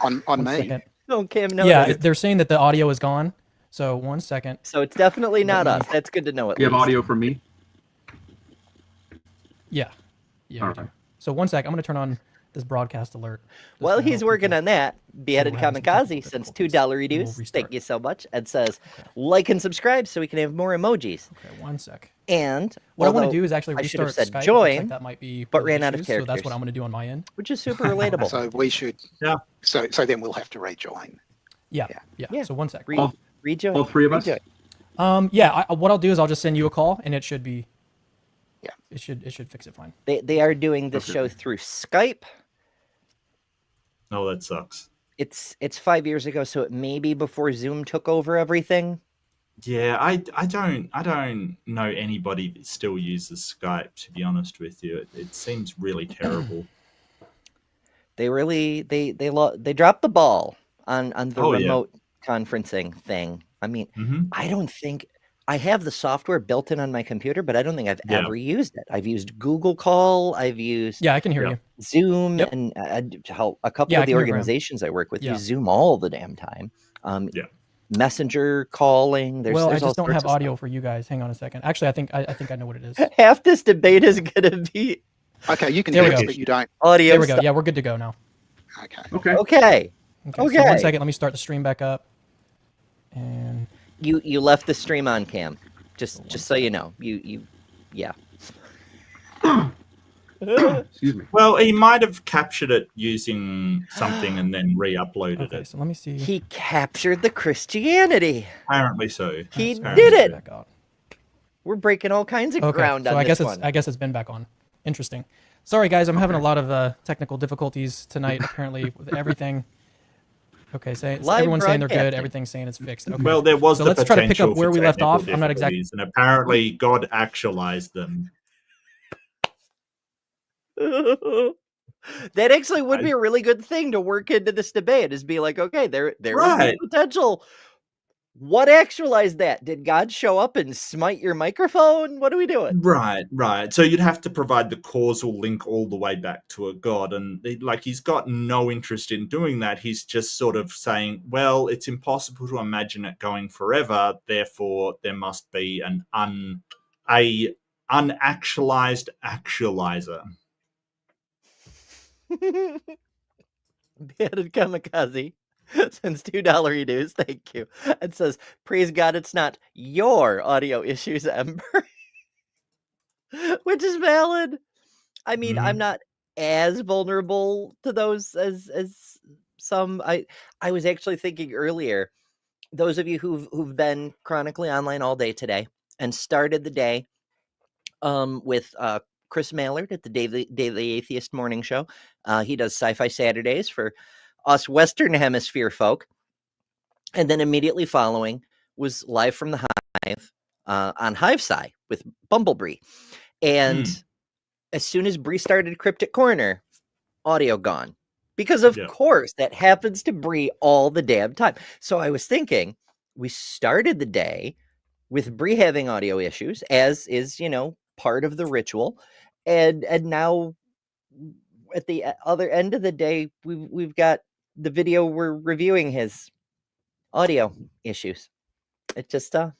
On me. Second. No, Cam, no. Yeah, they're saying that the audio is gone. So 1 second. So it's definitely not us. That's good to know. You have audio from me? Yeah. All right. So 1 sec. I'm going to turn on this broadcast alert. While he's working on that, Beheaded Kamikaze sends $2 reduce. Thank you so much. And says, like and subscribe so we can have more emojis. Okay, 1 sec. And what I want to do is actually restart said Skype. join, like that might be but ran out of characters. So that's what I'm going to do on my end. Which is super relatable. So we should. Yeah. So then we'll have to rejoin. Yeah. So 1 sec. Rejoin. All three of us? Yeah. What I'll do is I'll just send you a call, and it should be. Yeah. It should fix it fine. They are doing this show through Skype. Oh, that sucks. It's 5 years ago, so it may be before Zoom took over everything. Yeah, I don't know anybody that still uses Skype, to be honest with you. It seems really terrible. They dropped the ball on the remote conferencing thing. I mean, I don't think I have the software built in on my computer, but I don't think I've ever used it. I've used Google Call. I've used I can hear you. Zoom, and a couple of the organizations I work with use Zoom all the damn time. Messenger calling. There's I just don't have audio for you guys. Hang on a second. Actually, I think I know what it is. Half this debate is gonna be okay. You can hear us, but you don't. Audio. There we go. Yeah, we're good to go now. Okay. Okay. Okay. So 1 second, let me start the stream back up. And you left the stream on cam. Just so you know. Yeah. Excuse me. Well, he might have captured it using something and then re-uploaded okay, it. so let me see. He captured the Christianity. Apparently so. He Sorry, did let me it. back out. We're breaking all kinds of Okay, ground so on I this guess one. I guess it's been back on. Interesting. Sorry guys, I'm having a lot of technical difficulties tonight. Apparently with everything. Okay, Live everyone's saying they're good. broadcasting. Everything's saying it's fixed. Okay. Well, there was So the let's try to pick up potential where for we left technical off. I'm not exactly. difficulties, and apparently God actualized them. That actually would be a really good thing to work into this debate, is be like, okay, there was Right. the potential. What actualized that? Did God show up and smite your microphone? What are we doing? Right. So you'd have to provide the causal link all the way back to a god, and he's got no interest in doing that. He's just sort of saying, well, it's impossible to imagine it going forever, therefore there must be an unactualized actualizer. Beheaded Kamikaze sends $2 reduce. Thank you. It says, praise God, it's not your audio issues, Ember. Which is valid. I mean, I'm not as vulnerable to those as some. I was actually thinking earlier, those of you who've been chronically online all day today and started the day with Chris Mallard at the Daily Atheist Morning Show. He does Sci-Fi Saturdays for us Western Hemisphere folk. And then immediately following was Live from the Hive on Hive Sci with Bumblebee. And as soon as Bree started Cryptic Corner, audio gone. Because of course, that happens to Bree all the damn time. So I was thinking, we started the day with Bree having audio issues, as is, part of the ritual. And now at the other end of the day, we've got the video we're reviewing his audio issues. It just I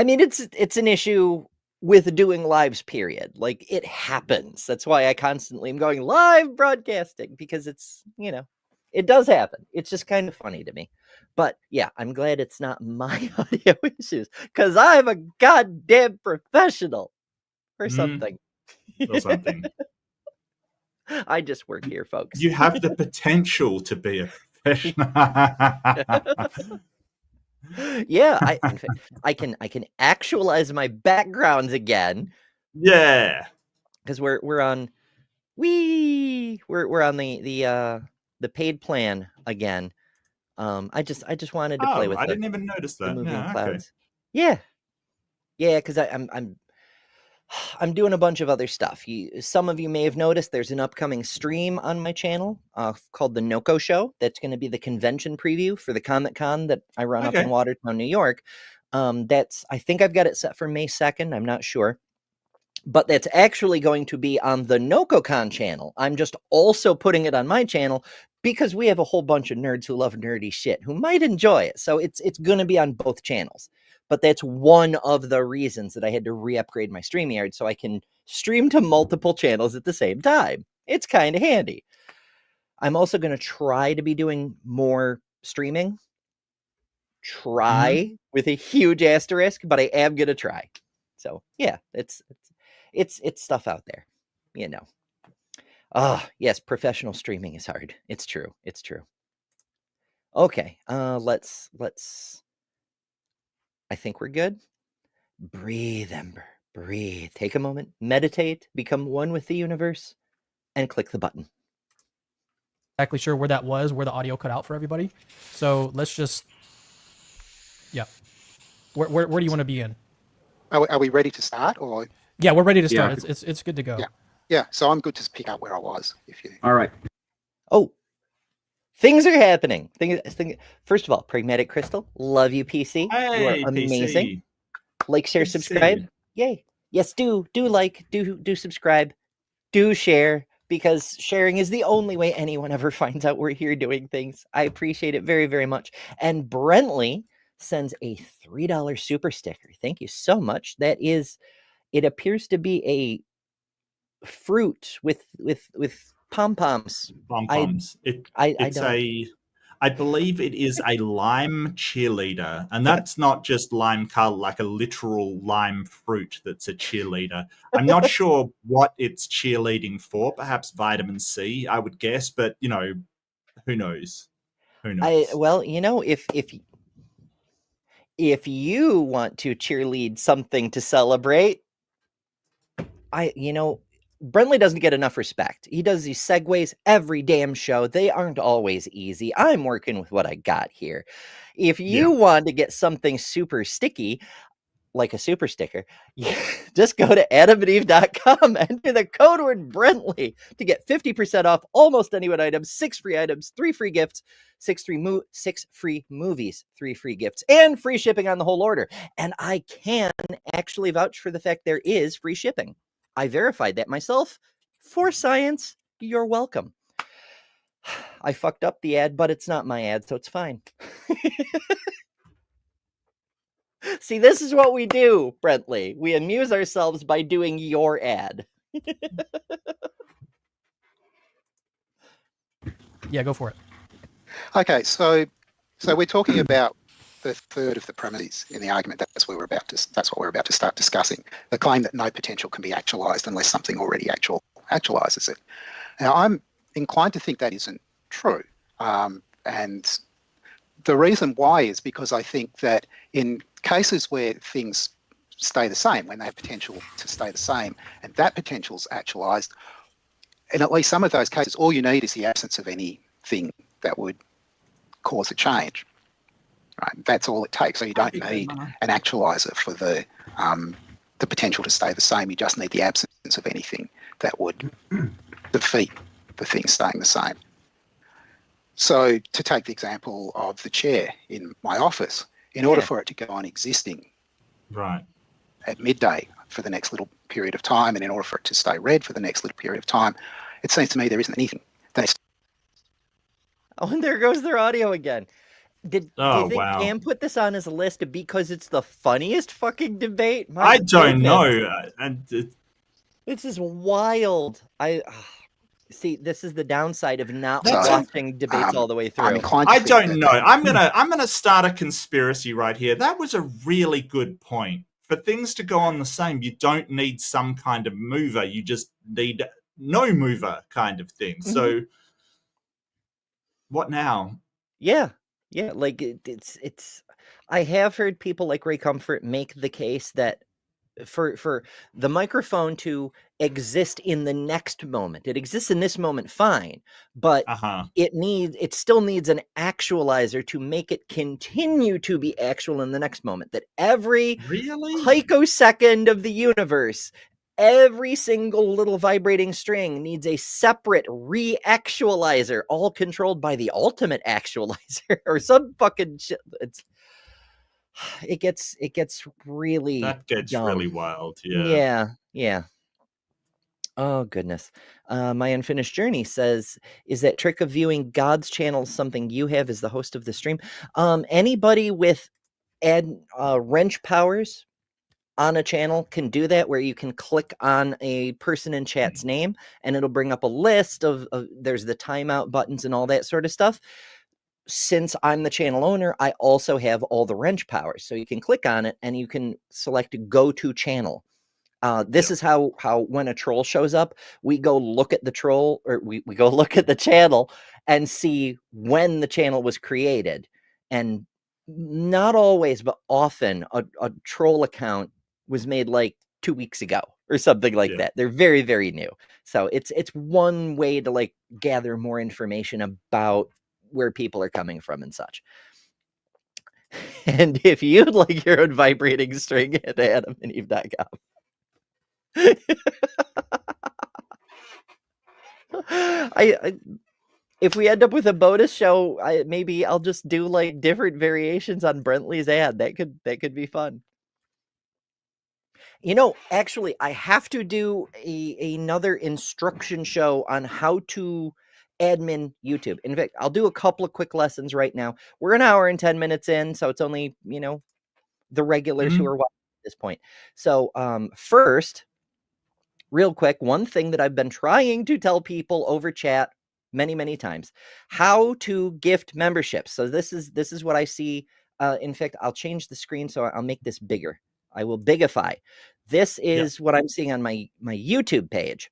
mean, it's an issue with doing lives, period. Like, it happens. That's why I constantly am going live broadcasting, because it's, it does happen. It's just kind of funny to me. But yeah, I'm glad it's not my audio issues, because I'm a goddamn professional or something. Or something. I just work here, folks. You have the potential to be a professional. Yeah, I can actualize my backgrounds again. Yeah, because we're on we're on the paid plan again. I just wanted to play with. I didn't even notice that. Moving No, clouds. Okay. Yeah, because I'm doing a bunch of other stuff. Some of you may have noticed there's an upcoming stream on my channel called The NOCO Show. That's going to be the convention preview for the Comic-Con that I run up in Watertown, New York. I think I've got it set for May 2nd. I'm not sure. But that's actually going to be on the NocoCon channel. I'm just also putting it on my channel because we have a whole bunch of nerds who love nerdy shit who might enjoy it. So it's going to be on both channels. But that's one of the reasons that I had to re-upgrade my StreamYard so I can stream to multiple channels at the same time. It's kind of handy. I'm also going to try to be doing more streaming. Try with a huge asterisk, but I am going to try. So yeah, it's stuff out there, yes, professional streaming is hard. It's true. Okay, let's I think we're good. Breathe, Ember. Breathe. Take a moment, meditate, become one with the universe, and click the button. Exactly sure where that was, where the audio cut out for everybody. So let's just, where do you want to be in? Are we ready to start, or? Yeah, we're ready to start. Yeah. It's good to go. Yeah. So I'm good to pick up where I was. All right. Oh, things are happening. First of all, Pragmatic Crystal, love you, PC. Hey, you are amazing. PC. Like, share, subscribe. Yay. Yes, do like, do subscribe, do share, because sharing is the only way anyone ever finds out we're here doing things. I appreciate it very, very much. And Brentley sends a $3 super sticker. Thank you so much. That is, it appears to be a fruit with pom-poms. Pom-poms. I believe it is a lime cheerleader, and that's not just lime color, like a literal lime fruit that's a cheerleader. I'm not sure what it's cheerleading for. Perhaps vitamin C, I would guess, but you know, who knows? Who knows? Well, you know, if you want to cheerlead something to celebrate, Brentley doesn't get enough respect. He does these segues every damn show. They aren't always easy. I'm working with what I got here. If you want to get something super sticky, like a super sticker, just go to adamandeve.com, enter the code word Brentley to get 50% off almost any one item, 6 free items, 3 free gifts, 6 free movies, 3 free gifts, and free shipping on the whole order. And I can actually vouch for the fact there is free shipping. I verified that myself. For science, you're welcome. I fucked up the ad, but it's not my ad, so it's fine. See, this is what we do, Brentley. We amuse ourselves by doing your ad. Yeah, go for it. Okay, so we're talking about the third of the premises in the argument. That's what we're about to start discussing. The claim that no potential can be actualized unless something already actualizes it. Now, I'm inclined to think that isn't true, and the reason why is because I think that in cases where things stay the same, when they have potential to stay the same, and that potential's actualized, in at least some of those cases, all you need is the absence of anything that would cause a change. Right? That's all it takes. So you don't need an actualizer for the potential to stay the same. You just need the absence of anything that would defeat the thing staying the same. So to take the example of the chair in my office, in order for it to go on existing at midday for the next little period of time, and in order for it to stay red for the next little period of time, it seems to me there isn't anything. Oh, and there goes their audio again. Do you think wow. Cam put this on his list because it's the funniest fucking debate? I don't know. This is wild. See, this is the downside of not watching debates all the way through. I don't know. I'm gonna start a conspiracy right here. That was a really good point. For things to go on the same, you don't need some kind of mover. You just need no mover kind of thing. Mm-hmm. So what now? Yeah. Like it's. I have heard people like Ray Comfort make the case that for the microphone to exist in the next moment, it exists in this moment fine, but it still needs an actualizer to make it continue to be actual in the next moment. That every picosecond of the universe, every single little vibrating string needs a separate re-actualizer, all controlled by the ultimate actualizer or some fucking shit. It gets really dumb. Really wild. Yeah. Oh goodness. My Unfinished Journey says, is that trick of viewing God's channel something you have as the host of the stream? Anybody with wrench powers on a channel can do that, where you can click on a person in chat's name and it'll bring up a list of there's the timeout buttons and all that sort of stuff. Since I'm the channel owner, I also have all the wrench powers. So you can click on it and you can select go to channel. This is how when a troll shows up, we go look at the troll, or we go look at the channel and see when the channel was created. And not always, but often a troll account was made like 2 weeks ago or something like that. They're very, very new. So it's one way to like gather more information about where people are coming from and such. And if you'd like your own vibrating string, at adamandeve.com. If we end up with a bonus show, maybe I'll just do like different variations on Brentley's ad. That could be fun. Actually, I have to do another instruction show on how to admin YouTube. In fact, I'll do a couple of quick lessons right now. We're an hour and 10 minutes in, so it's only, the regulars who are watching at this point. So first, real quick, one thing that I've been trying to tell people over chat many times. How to gift memberships. So this is what I see. In fact, I'll change the screen so I'll make this bigger. I will bigify. This is what I'm seeing on my YouTube page.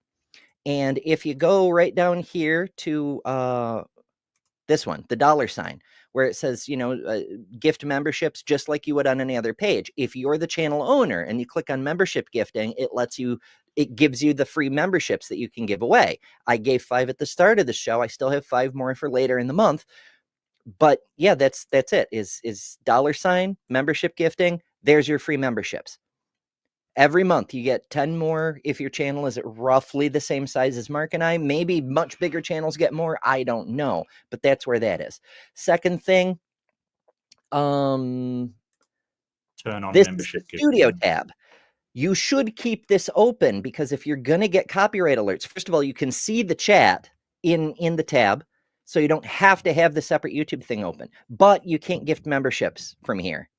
And if you go right down here to this one, the $, where it says, gift memberships, just like you would on any other page. If you're the channel owner and you click on membership gifting, it gives you the free memberships that you can give away. I gave 5 at the start of the show. I still have 5 more for later in the month. But yeah, that's it. Is $ membership gifting. There's your free memberships. Every month you get 10 more if your channel is at roughly the same size as Mark and I. Maybe much bigger channels get more. I don't know, but that's where that is. Second thing, turn on this membership studio gifting. tab. You should keep this open because if you're going to get copyright alerts, first of all, you can see the chat in the tab. So you don't have to have the separate YouTube thing open, but you can't gift memberships from here.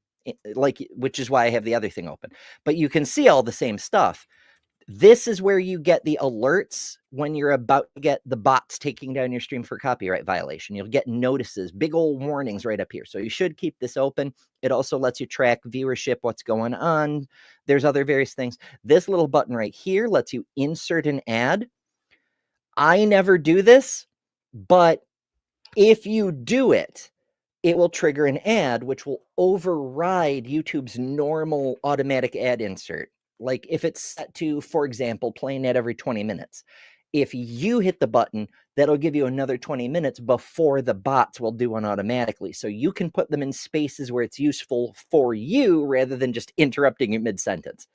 Which is why I have the other thing open, but you can see all the same stuff. This is where you get the alerts when you're about to get the bots taking down your stream for copyright violation. You'll get notices, big old warnings right up here. So you should keep this open. It also lets you track viewership, what's going on. There's other various things. This little button right here lets you insert an ad. I never do this, but if you do it, it will trigger an ad, which will override YouTube's normal automatic ad insert. Like if it's set to, for example, play an ad every 20 minutes. If you hit the button, that'll give you another 20 minutes before the bots will do one automatically. So you can put them in spaces where it's useful for you rather than just interrupting it mid-sentence.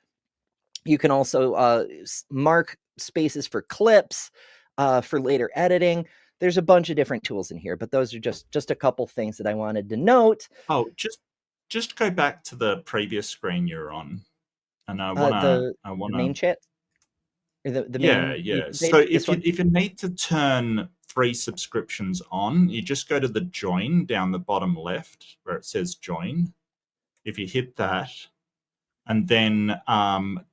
You can also mark spaces for clips for later editing. There's a bunch of different tools in here, but those are just a couple things that I wanted to note. Oh, just go back to the previous screen you're on, and I want the main chat. Or the main yeah. page, So if you need to turn free subscriptions on, you just go to the join down the bottom left where it says join. If you hit that, and then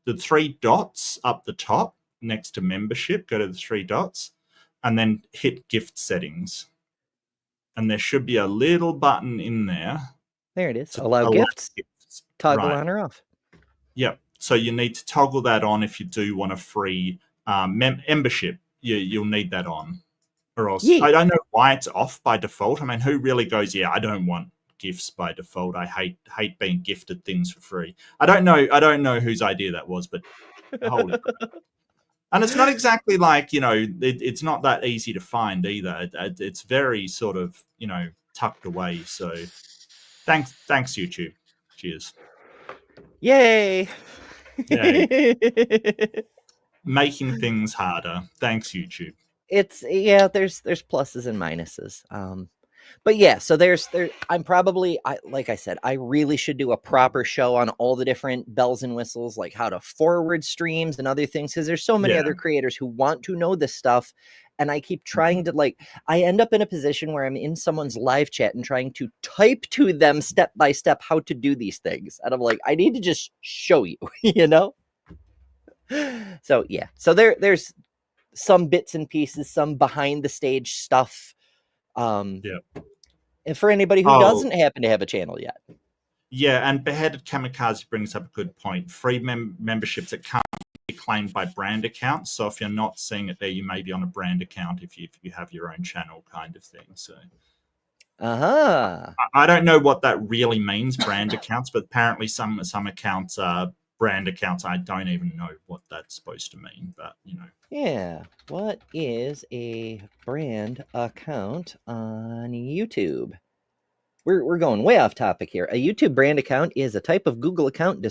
the 3 dots up the top next to membership, go to the 3 dots. And then hit gift settings. And there should be a little button in there. There it is. Allow gifts. Toggle on or off. Yep. So you need to toggle that on if you do want a free membership. You'll need that on. Or else I don't know why it's off by default. I mean, who really goes, yeah, I don't want gifts by default. I hate being gifted things for free. I don't know whose idea that was, but holy crap. And it's not exactly like, it's not that easy to find either. It's very sort of, tucked away. So thanks, YouTube. Cheers. Yay. Making things harder. Thanks, YouTube. There's pluses and minuses. But yeah, so I'm probably, like I said, I really should do a proper show on all the different bells and whistles, like how to forward streams and other things, because there's so many other creators who want to know this stuff. And I keep trying to I end up in a position where I'm in someone's live chat and trying to type to them step by step how to do these things. And I'm like, I need to just show you, So yeah, so there's some bits and pieces, some behind the stage stuff. And for anybody who doesn't happen to have a channel yet. Yeah, and Beheaded Kamikaze brings up a good point. Free memberships that can't be claimed by brand accounts. So if you're not seeing it there, you may be on a brand account if you have your own channel kind of thing. So I don't know what that really means, brand accounts, but apparently some accounts are brand accounts. I don't even know what that's supposed to mean, but Yeah. What is a brand account on YouTube? We're going way off topic here. A YouTube brand account is a type of Google account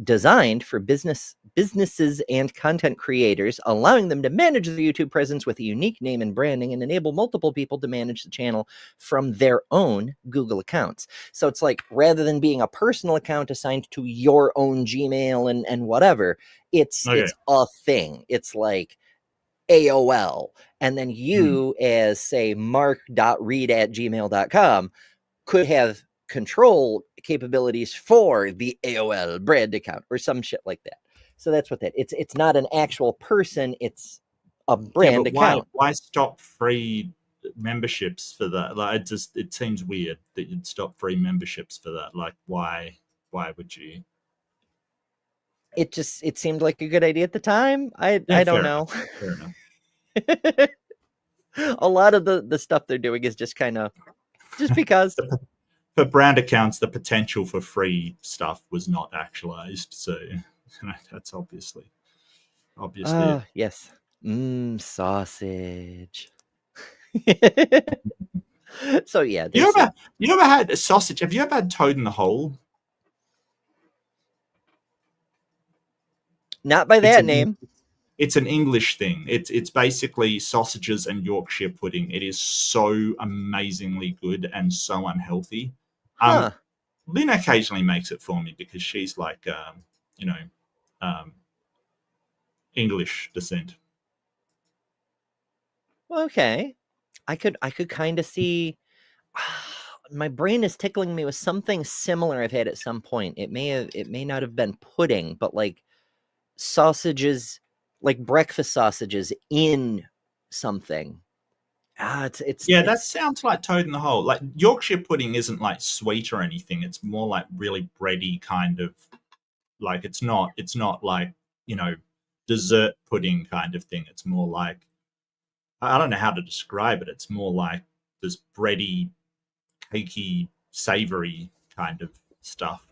designed for businesses and content creators, allowing them to manage their YouTube presence with a unique name and branding and enable multiple people to manage the channel from their own Google accounts. So it's like, rather than being a personal account assigned to your own Gmail and whatever, it's a thing. It's like AOL. And then you, as say, mark.read@gmail.com, could have control capabilities for the AOL brand account or some shit like that. So that's what that it's not an actual person, it's brand but account. why stop free memberships for that? Like, it seems weird that you'd stop free memberships for that. Like, why would you? It seemed like a good idea at the time. I don't know. Fair enough. A lot of the stuff they're doing is just kind of just because. For brand accounts, the potential for free stuff was not actualized, so that's obviously it. Yes. Sausage. So yeah, You ever had a sausage? Have you ever had Toad in the Hole? Not by that name. It's an English thing. It's basically sausages and Yorkshire pudding. It is so amazingly good and so unhealthy. Lynn occasionally makes it for me because she's like, English descent. Okay, I could kind of see. My brain is tickling me with something similar I've had at some point. It may not have been pudding, but like sausages, like breakfast sausages in something. That sounds like Toad in the Hole. Like Yorkshire pudding isn't like sweet or anything. It's more like really bready kind of, like it's not like, dessert pudding kind of thing. It's more like, I don't know how to describe it. It's more like this bready, cakey, savory kind of stuff.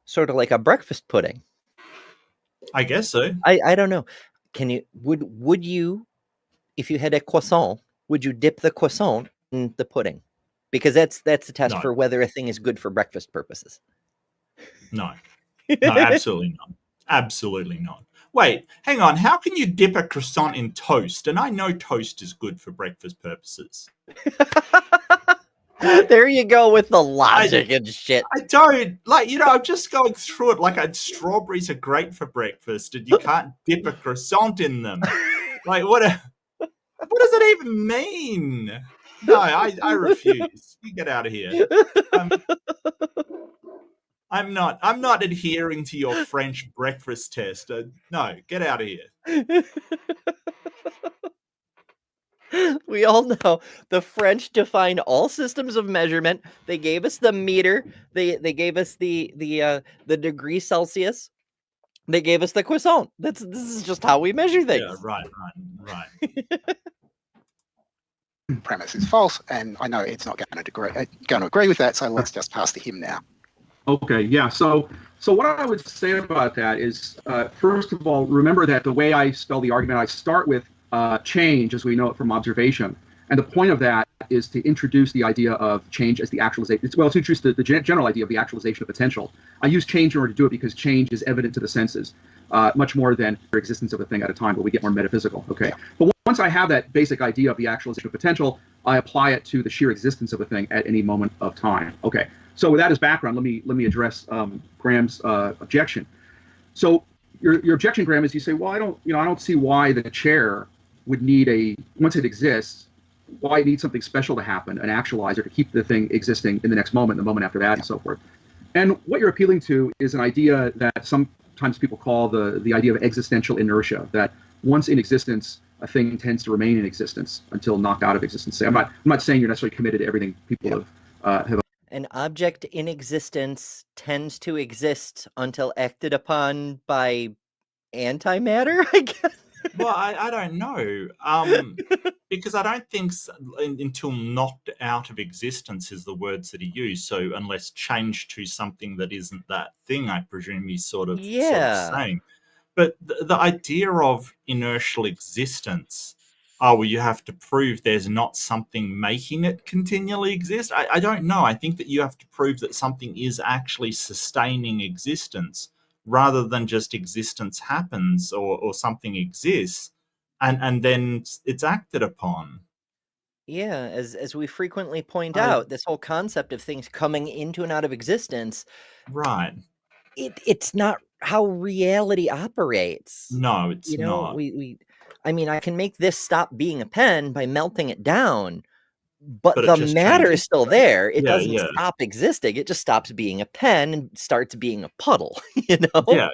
Sort of like a breakfast pudding. I guess so. I don't know. Would you, if you had a croissant, would you dip the croissant in the pudding? Because that's the test for whether a thing is good for breakfast purposes. No, absolutely not. Absolutely not. Wait, hang on. How can you dip a croissant in toast? And I know toast is good for breakfast purposes. There you go with the logic and shit. I don't I'm just going through it like strawberries are great for breakfast and you can't dip a croissant in them. Like what does it even mean? No, I refuse. You get out of here. I'm not adhering to your French breakfast test. No, get out of here. We all know the French defined all systems of measurement. They gave us the meter. They gave us the degree Celsius. They gave us the croissant. This is just how we measure things. Yeah, right. Premise is false, and I know Ed's not going to agree with that. So let's just pass to him now. Okay, yeah. So what I would say about that is, first of all, remember that the way I spell the argument, I start with change as we know it from observation. And the point of that is to introduce the idea of change as the actualization. Well, to introduce the general idea of the actualization of potential. I use change in order to do it because change is evident to the senses, much more than the existence of a thing at a time, but we get more metaphysical. Okay. But once I have that basic idea of the actualization of potential, I apply it to the sheer existence of a thing at any moment of time. Okay. So with that as background, let me address Graham's objection. So your objection, Graham, is you say, well, I don't see why the chair would need once it exists, why it needs something special to happen, an actualizer to keep the thing existing in the next moment, the moment after that, and so forth. And what you're appealing to is an idea that sometimes people call the idea of existential inertia, that once in existence, a thing tends to remain in existence until knocked out of existence. I'm not saying you're necessarily committed to everything people have. An object in existence tends to exist until acted upon by antimatter, I guess. Well, I don't know, because I don't think until knocked out of existence is the words that he used. So unless changed to something that isn't that thing, I presume he's sort of saying. But the idea of inertial existence, well, you have to prove there's not something making it continually exist. I don't know. I think that you have to prove that something is actually sustaining existence, rather than just existence happens or something exists and then it's acted upon. Yeah, as we frequently point out, this whole concept of things coming into and out of existence, right? It's not how reality operates. No, it's not. I mean, I can make this stop being a pen by melting it down, but the matter is still there. It doesn't stop existing. It just stops being a pen and starts being a puddle,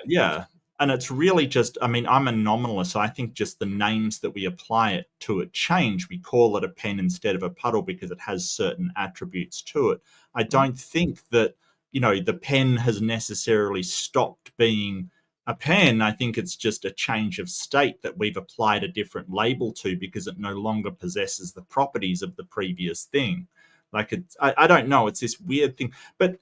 Yeah. And it's really just, I mean, I'm a nominalist, so I think just the names that we apply it to it change. We call it a pen instead of a puddle because it has certain attributes to it. I don't think that, you know, the pen has necessarily stopped being a pen. I think it's just a change of state that we've applied a different label to because it no longer possesses the properties of the previous thing. Like, it's, I don't know, it's this weird thing. But,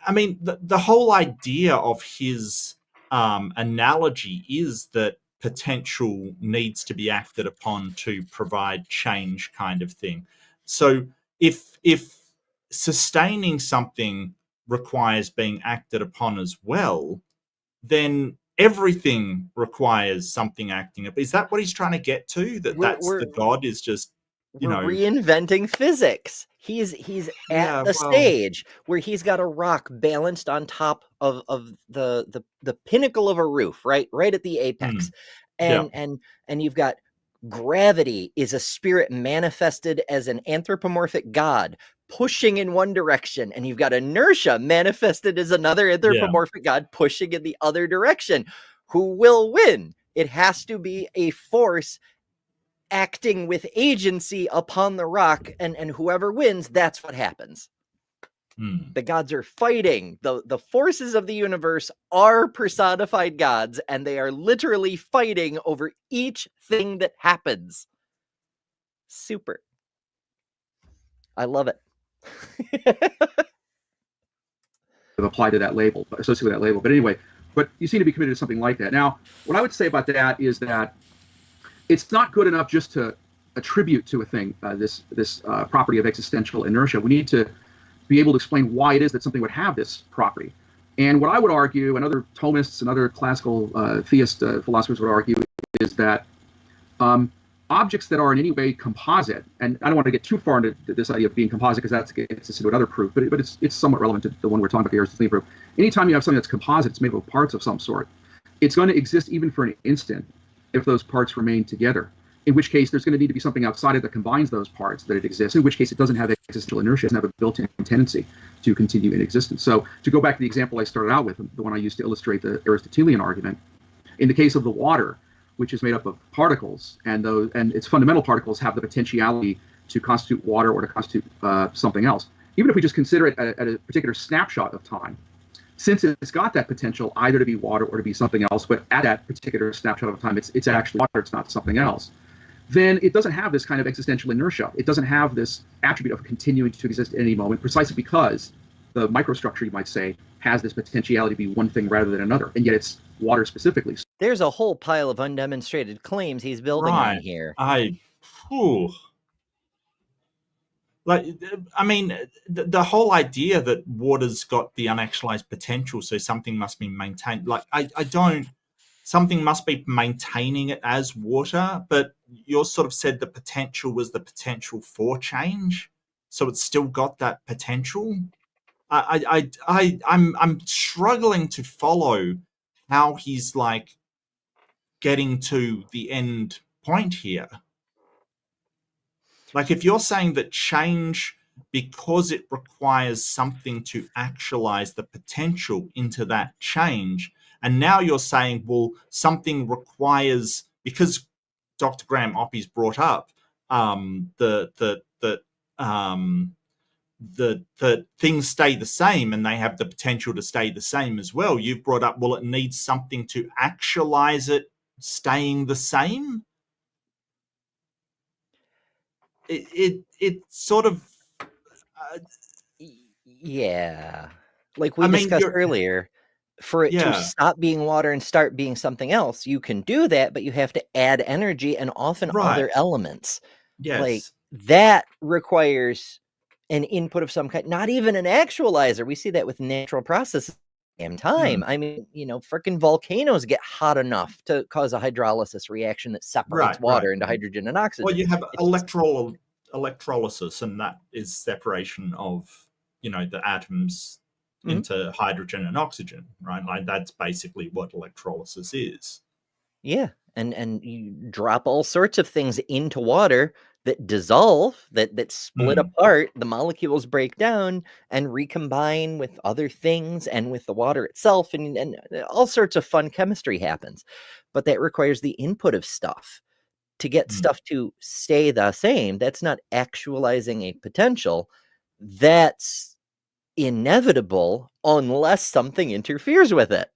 I mean, the whole idea of his analogy is that potential needs to be acted upon to provide change, kind of thing. So if sustaining something requires being acted upon as well, then everything requires something acting up. Is that what he's trying to get to? That's the God is just, you know, reinventing physics. He's at the stage where he's got a rock balanced on top of the pinnacle of a roof, right at the apex, and you've got gravity is a spirit manifested as an anthropomorphic god pushing in one direction, and you've got inertia manifested as another anthropomorphic god pushing in the other direction. Who will win? It has to be a force acting with agency upon the rock, and whoever wins, that's what happens. The gods are fighting. The forces of the universe are personified gods, and they are literally fighting over each thing that happens. Super. I love it. Apply to that label, associated with that label. But anyway, but you seem to be committed to something like that. Now, what I would say about that is that it's not good enough just to attribute to a thing this property of existential inertia. We need to be able to explain why it is that something would have this property. And what I would argue, and other Thomists and other classical theist philosophers would argue, is that objects that are in any way composite, and I don't want to get too far into this idea of being composite because that gets us into another proof, but it's somewhat relevant to the one we're talking about, the Aristotelian proof. Anytime you have something that's composite, it's made of parts of some sort, it's going to exist even for an instant if those parts remain together, in which case there's going to need to be something outside it that combines those parts that it exists, in which case it doesn't have existential inertia, it doesn't have a built-in tendency to continue in existence. So to go back to the example I started out with, the one I used to illustrate the Aristotelian argument, in the case of the water, which is made up of particles, and its fundamental particles have the potentiality to constitute water or to constitute something else. Even if we just consider it at a particular snapshot of time, since it's got that potential either to be water or to be something else, but at that particular snapshot of time, it's actually water, it's not something else, then it doesn't have this kind of existential inertia. It doesn't have this attribute of continuing to exist at any moment, precisely because the microstructure, you might say, has this potentiality to be one thing rather than another, and yet it's water specifically. There's a whole pile of undemonstrated claims he's building on here. Like, I mean, the whole idea that water's got the unactualized potential, so something must be maintained. Like, I don't, something must be maintaining it as water, but you sort of said the potential was the potential for change, so it's still got that potential. I'm struggling to follow how he's like getting to the end point here. Like, if you're saying that change, because it requires something to actualize the potential into that change, and now you're saying, well, something requires, because Dr. Graham Oppy's brought up the things stay the same and they have the potential to stay the same as well. You've brought up, well, it needs something to actualize it staying the same. It sort of yeah, like we discussed earlier, for it to stop being water and start being something else, you can do that, but you have to add energy and often other elements. Like that requires an input of some kind, not even an actualizer. We see that with natural processes in time. I mean, you know, freaking volcanoes get hot enough to cause a hydrolysis reaction that separates water into hydrogen and oxygen. Well, you have electrolysis, and that is separation of, you know, the atoms into hydrogen and oxygen, right? Like, that's basically what electrolysis is. Yeah, and you drop all sorts of things into water that dissolve, that split Mm. apart, the molecules break down and recombine with other things and with the water itself, and all sorts of fun chemistry happens. But that requires the input of stuff to get Mm. stuff to stay the same. That's not actualizing a potential. That's inevitable unless something interferes with it.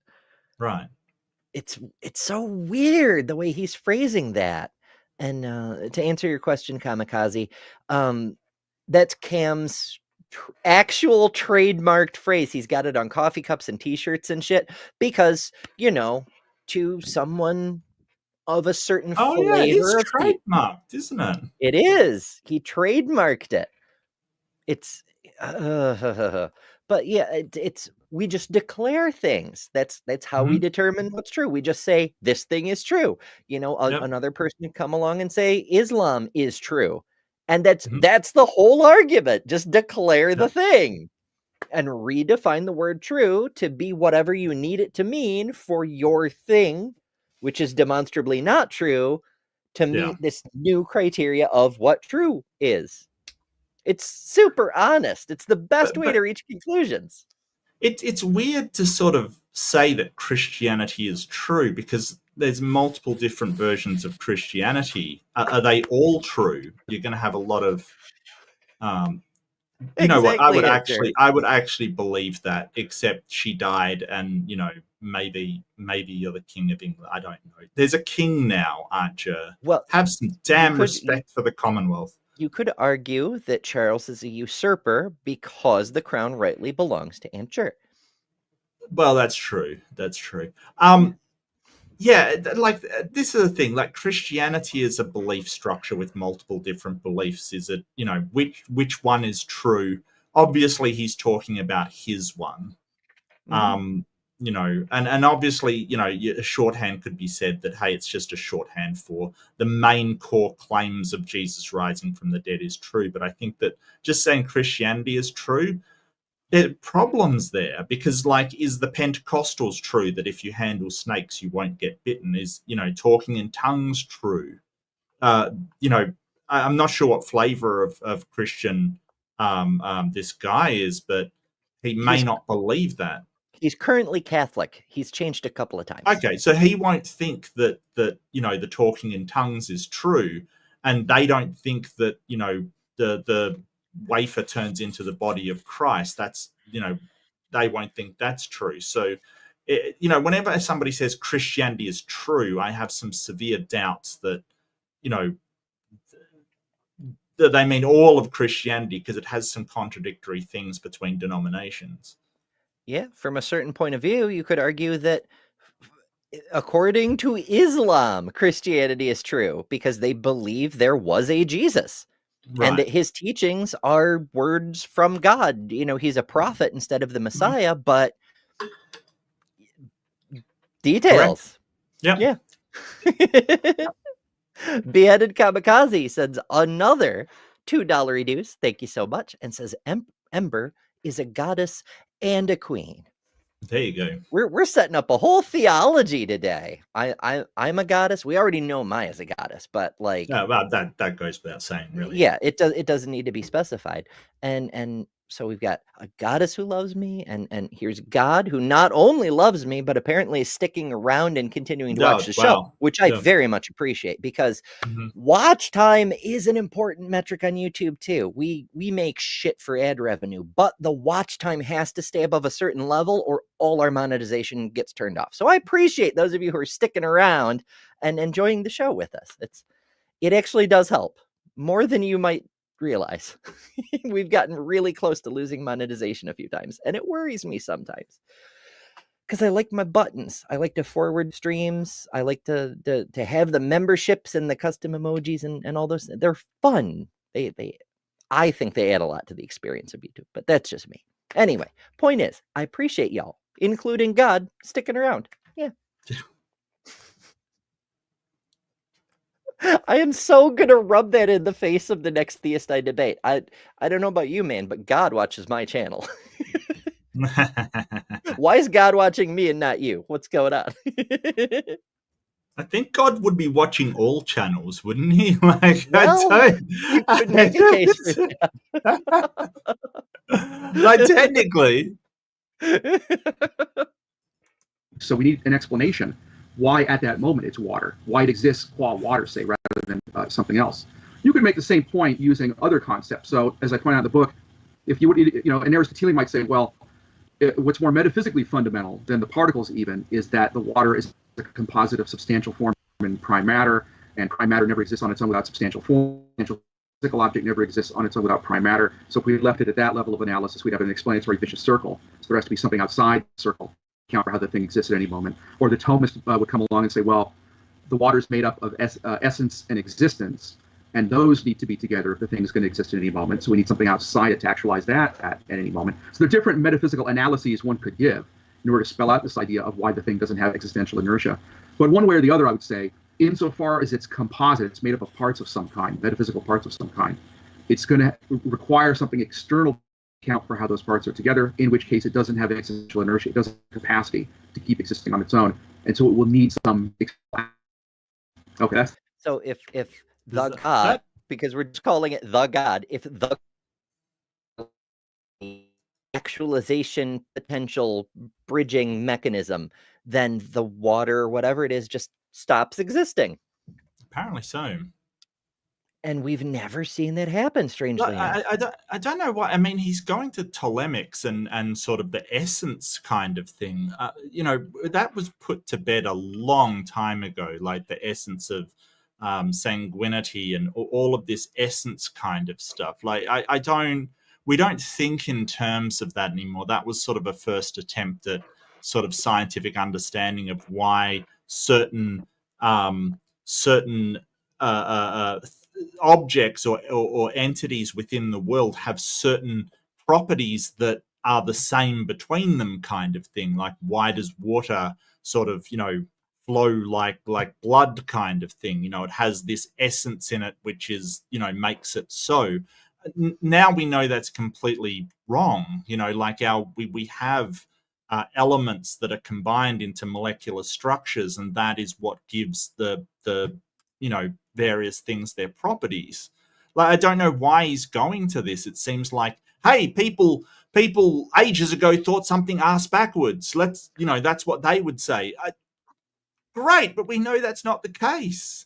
Right. It's so weird the way he's phrasing that. And to answer your question, Kamikaze, that's Cam's actual trademarked phrase. He's got it on coffee cups and t-shirts and shit because, to someone of a certain Oh yeah, it is flavor of trademarked, isn't it? it is. He trademarked it. It's but yeah, it's we just declare things. That's how we Mhm. determine what's true. We just say this thing is true. Yep. Another person can come along and say Islam is true. And that's Mhm. that's the whole argument. Just declare the Yep. thing and redefine the word true to be whatever you need it to mean for your thing, which is demonstrably not true, to Yeah. meet this new criteria of what true is. It's super honest. It's the best way But to reach conclusions. it's weird to sort of say that Christianity is true because there's multiple different versions of Christianity. Are they all true? You're going to have a lot of, you know what? Exactly, Hector. I would actually believe that. Except she died, and maybe you're the king of England. I don't know. There's a king now, aren't you? Well, Have some damn could- respect for the Commonwealth. you could argue that Charles is a usurper because the crown rightly belongs to Aunt Ger. Well, that's true. That's true. Yeah, like this is the thing. Like Christianity is a belief structure with multiple different beliefs. Is it which one is true? Obviously, he's talking about his one. Mhm. And obviously, a shorthand could be said that, hey, it's just a shorthand for the main core claims of Jesus rising from the dead is true. But I think that just saying Christianity is true, there are problems there because, like, is the Pentecostals true that if you handle snakes you won't get bitten? Is talking in tongues true? I'm not sure what flavor of Christian this guy is, but he may He's- not believe that. He's currently Catholic. He's changed a couple of times. Okay, so he won't think that the talking in tongues is true, and they don't think that the wafer turns into the body of Christ. That's they won't think that's true. So whenever somebody says Christianity is true, I have some severe doubts that that they mean all of Christianity, because it has some contradictory things between denominations. Yeah, from a certain point of view, you could argue that according to Islam, Christianity is true because they believe there was a Jesus. Right. And that his teachings are words from God. He's a prophet instead of the Messiah, but details. Yep. Yeah. Beheaded Kamikaze sends another $2 reduce. Thank you so much. And says Ember is a goddess and a queen. There you go. We're setting up a whole theology today. I'm a goddess. We already know Maya's a goddess, but like, well, that goes without saying, really. yeah, it doesn't need to be specified. And so we've got a goddess who loves me, and here's God who not only loves me, but apparently is sticking around and continuing to watch the show, which I very much appreciate, because watch time is an important metric on YouTube too. We make shit for ad revenue, but the watch time has to stay above a certain level or all our monetization gets turned off. So I appreciate those of you who are sticking around and enjoying the show with us. It actually does help more than you might realize. We've gotten really close to losing monetization a few times, and it worries me sometimes because I like my buttons. I like to forward streams. I like to have the memberships and the custom emojis and all those. They're fun. I think they add a lot to the experience of YouTube, but that's just me. Anyway, point is, I appreciate y'all, including God, sticking around. Yeah. I am so gonna rub that in the face of the next theist I debate. I don't know about you, man, but God watches my channel. Why is God watching me and not you? What's going on? I think God would be watching all channels, wouldn't he? Like, Well, you could make a case for that. like, technically. So we need an explanation why at that moment it's water, why it exists qua water, say, rather than something else. You could make the same point using other concepts. So as I point out in the book, if you would, an Aristotelian might say, well, what's more metaphysically fundamental than the particles even is that the water is a composite of substantial form and prime matter, and prime matter never exists on its own without substantial form. Substantial physical object never exists on its own without prime matter. So if we left it at that level of analysis, we'd have an explanatory vicious circle. So there has to be something outside the circle to account for how the thing exists at any moment. Or the Thomist would come along and say, well, the water is made up of essence and existence, and those need to be together if the thing is going to exist at any moment. So we need something outside it to actualize that at any moment. So there are different metaphysical analyses one could give in order to spell out this idea of why the thing doesn't have existential inertia. But one way or the other, I would say, insofar as it's composite, it's made up of parts of some kind, metaphysical parts of some kind, it's going to require something external to account for how those parts are together, in which case it doesn't have existential inertia. It doesn't have capacity to keep existing on its own. And so it will need some... Okay, that's... So if the God, because we're just calling it the God, if the actualization potential bridging mechanism, then the water, whatever it is, just stops existing. Apparently so. And we've never seen that happen, strangely enough. I don't know why. I mean, he's going to Tolemics and sort of the essence kind of thing. That was put to bed a long time ago, like the essence of sanguinity and all of this essence kind of stuff. Like, we don't think in terms of that anymore. That was sort of a first attempt at sort of scientific understanding of why certain objects or entities within the world have certain properties that are the same between them, kind of thing. Like, why does water sort of, flow like blood, kind of thing? It has this essence in it which is, makes it so. Now we know that's completely wrong. Like we have elements that are combined into molecular structures, and that is what gives the various things their properties. Like, I don't know why he's going to this. It seems like, hey, people ages ago thought something ass backwards. Let's, that's what they would say. Great, but we know that's not the case.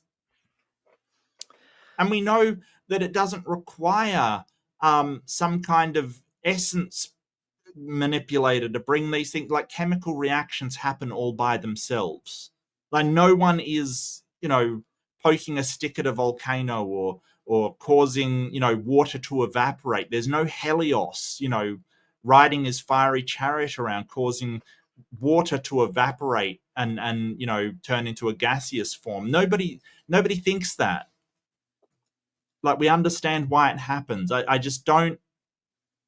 And we know that it doesn't require some kind of essence manipulator to bring these things. Like, chemical reactions happen all by themselves. Like, no one is, poking a stick at a volcano or causing, water to evaporate. There's no Helios, riding his fiery chariot around, causing water to evaporate and turn into a gaseous form. Nobody thinks that. Like, we understand why it happens. I just don't,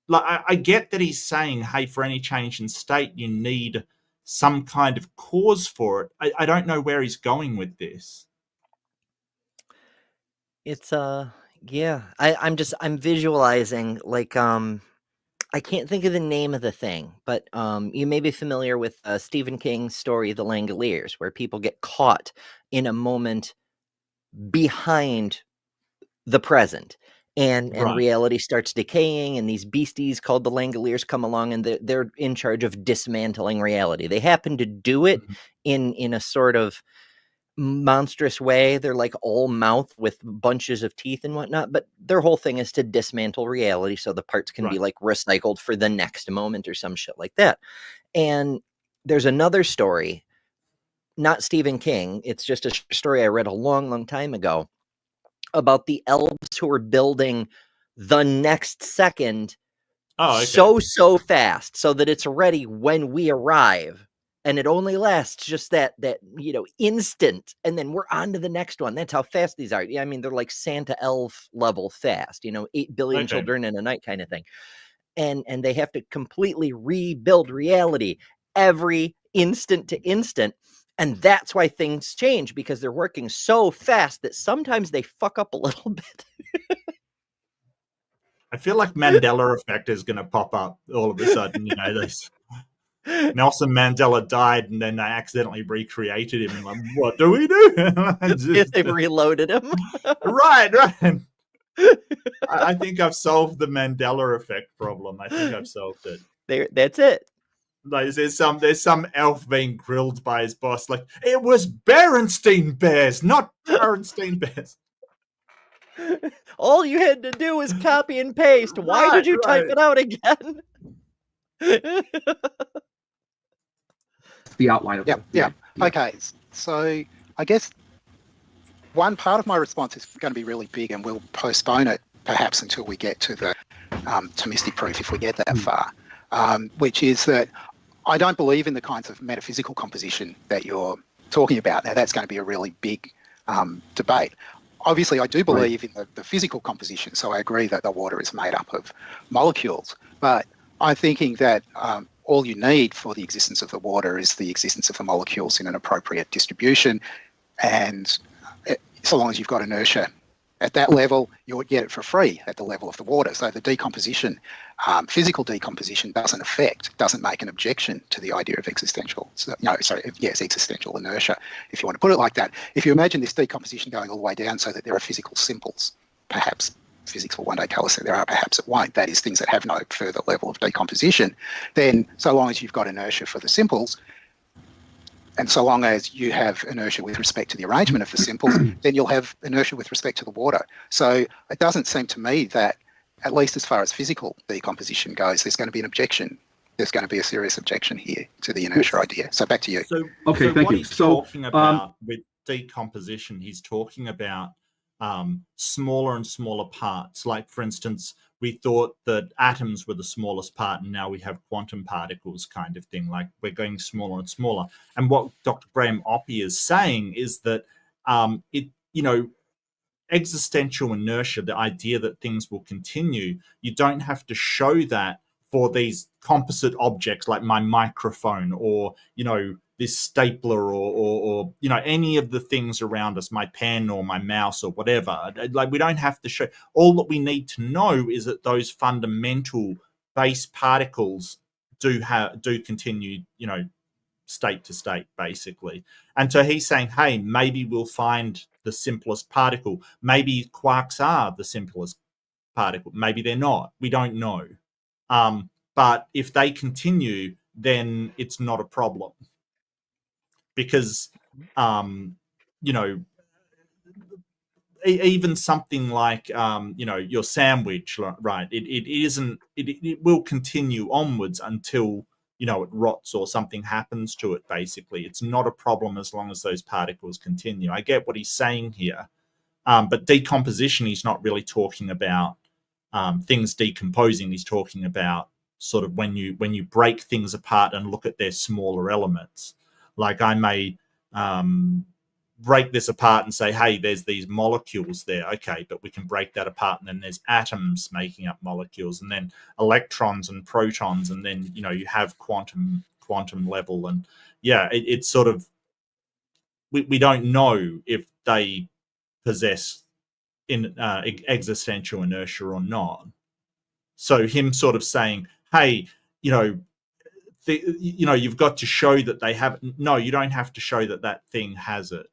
like, I get that he's saying, hey, for any change in state, you need some kind of cause for it. I don't know where he's going with this. It's yeah. I'm visualizing, like, I can't think of the name of the thing, but you may be familiar with Stephen King's story, The Langoliers, where people get caught in a moment behind the present, and Right. reality starts decaying, and these beasties called the Langoliers come along, and they're in charge of dismantling reality. They happen to do it in a sort of monstrous way. They're like all mouth with bunches of teeth and whatnot, but their whole thing is to dismantle reality so the parts can be like recycled for the next moment or some shit like that. And there's another story, not Stephen King, it's just a story I read a long time ago, about the elves who are building the next second so fast so that it's ready when we arrive. And it only lasts just that instant, and then we're on to the next one. That's how fast these are. Yeah, I mean, they're like Santa elf level fast, 8 billion children in a night kind of thing. And they have to completely rebuild reality every instant to instant. And that's why things change, because they're working so fast that sometimes they fuck up a little bit. I feel like Mandela effect is going to pop up all of a sudden, this. Nelson Mandela died, and then they accidentally recreated him. And like, what do we do? If they've reloaded him. Right. I think I've solved the Mandela effect problem. I think I've solved it. That's it. Like, there's some elf being grilled by his boss. Like, it was Berenstein Bears, not Berenstein Bears. All you had to do was copy and paste. Why did you type it out again? The outline of Yeah. Okay, so I guess one part of my response is going to be really big, and we'll postpone it perhaps until we get to the Thomistic proof, if we get that far, which is that I don't believe in the kinds of metaphysical composition that you're talking about. Now, that's going to be a really big debate. Obviously, I do believe in the physical composition, so I agree that the water is made up of molecules, but I'm thinking that all you need for the existence of the water is the existence of the molecules in an appropriate distribution, and so long as you've got inertia at that level, you'll get it for free at the level of the water. So the decomposition, physical decomposition doesn't make an objection to the idea of existential inertia, if you want to put it like that. If you imagine this decomposition going all the way down so that there are physical simples, perhaps physics will one day tell us that there are, perhaps it won't, that is, things that have no further level of decomposition, then so long as you've got inertia for the simples, and so long as you have inertia with respect to the arrangement of the simples, then you'll have inertia with respect to the water. So it doesn't seem to me that, at least as far as physical decomposition goes, there's going to be an objection. There's going to be a serious objection here to the inertia idea. So back to you. So, okay, thank what you. he's talking about with decomposition, he's talking about smaller and smaller parts. Like, for instance, we thought that atoms were the smallest part, and now we have quantum particles kind of thing. Like, we're going smaller and smaller. And what Dr. Graham Oppy is saying is that existential inertia, the idea that things will continue, you don't have to show that for these composite objects like my microphone or, this stapler or any of the things around us, my pen or my mouse or whatever. Like, we don't have to show. All that we need to know is that those fundamental base particles do continue, state to state, basically. And so he's saying, hey, maybe we'll find the simplest particle. Maybe quarks are the simplest particle. Maybe they're not. We don't know. But if they continue, then it's not a problem. Because, even something like, your sandwich, right? It will continue onwards until, it rots or something happens to it, basically. It's not a problem as long as those particles continue. I get what he's saying here. But decomposition, he's not really talking about things decomposing. He's talking about sort of when you break things apart and look at their smaller elements. Like, I may break this apart and say, hey, there's these molecules there. Okay, but we can break that apart, and then there's atoms making up molecules, and then electrons and protons, and then, you have quantum level. And it's sort of, we don't know if they possess in existential inertia or not. So him sort of saying, hey, you've got to show that they have. No, you don't have to show that thing has it.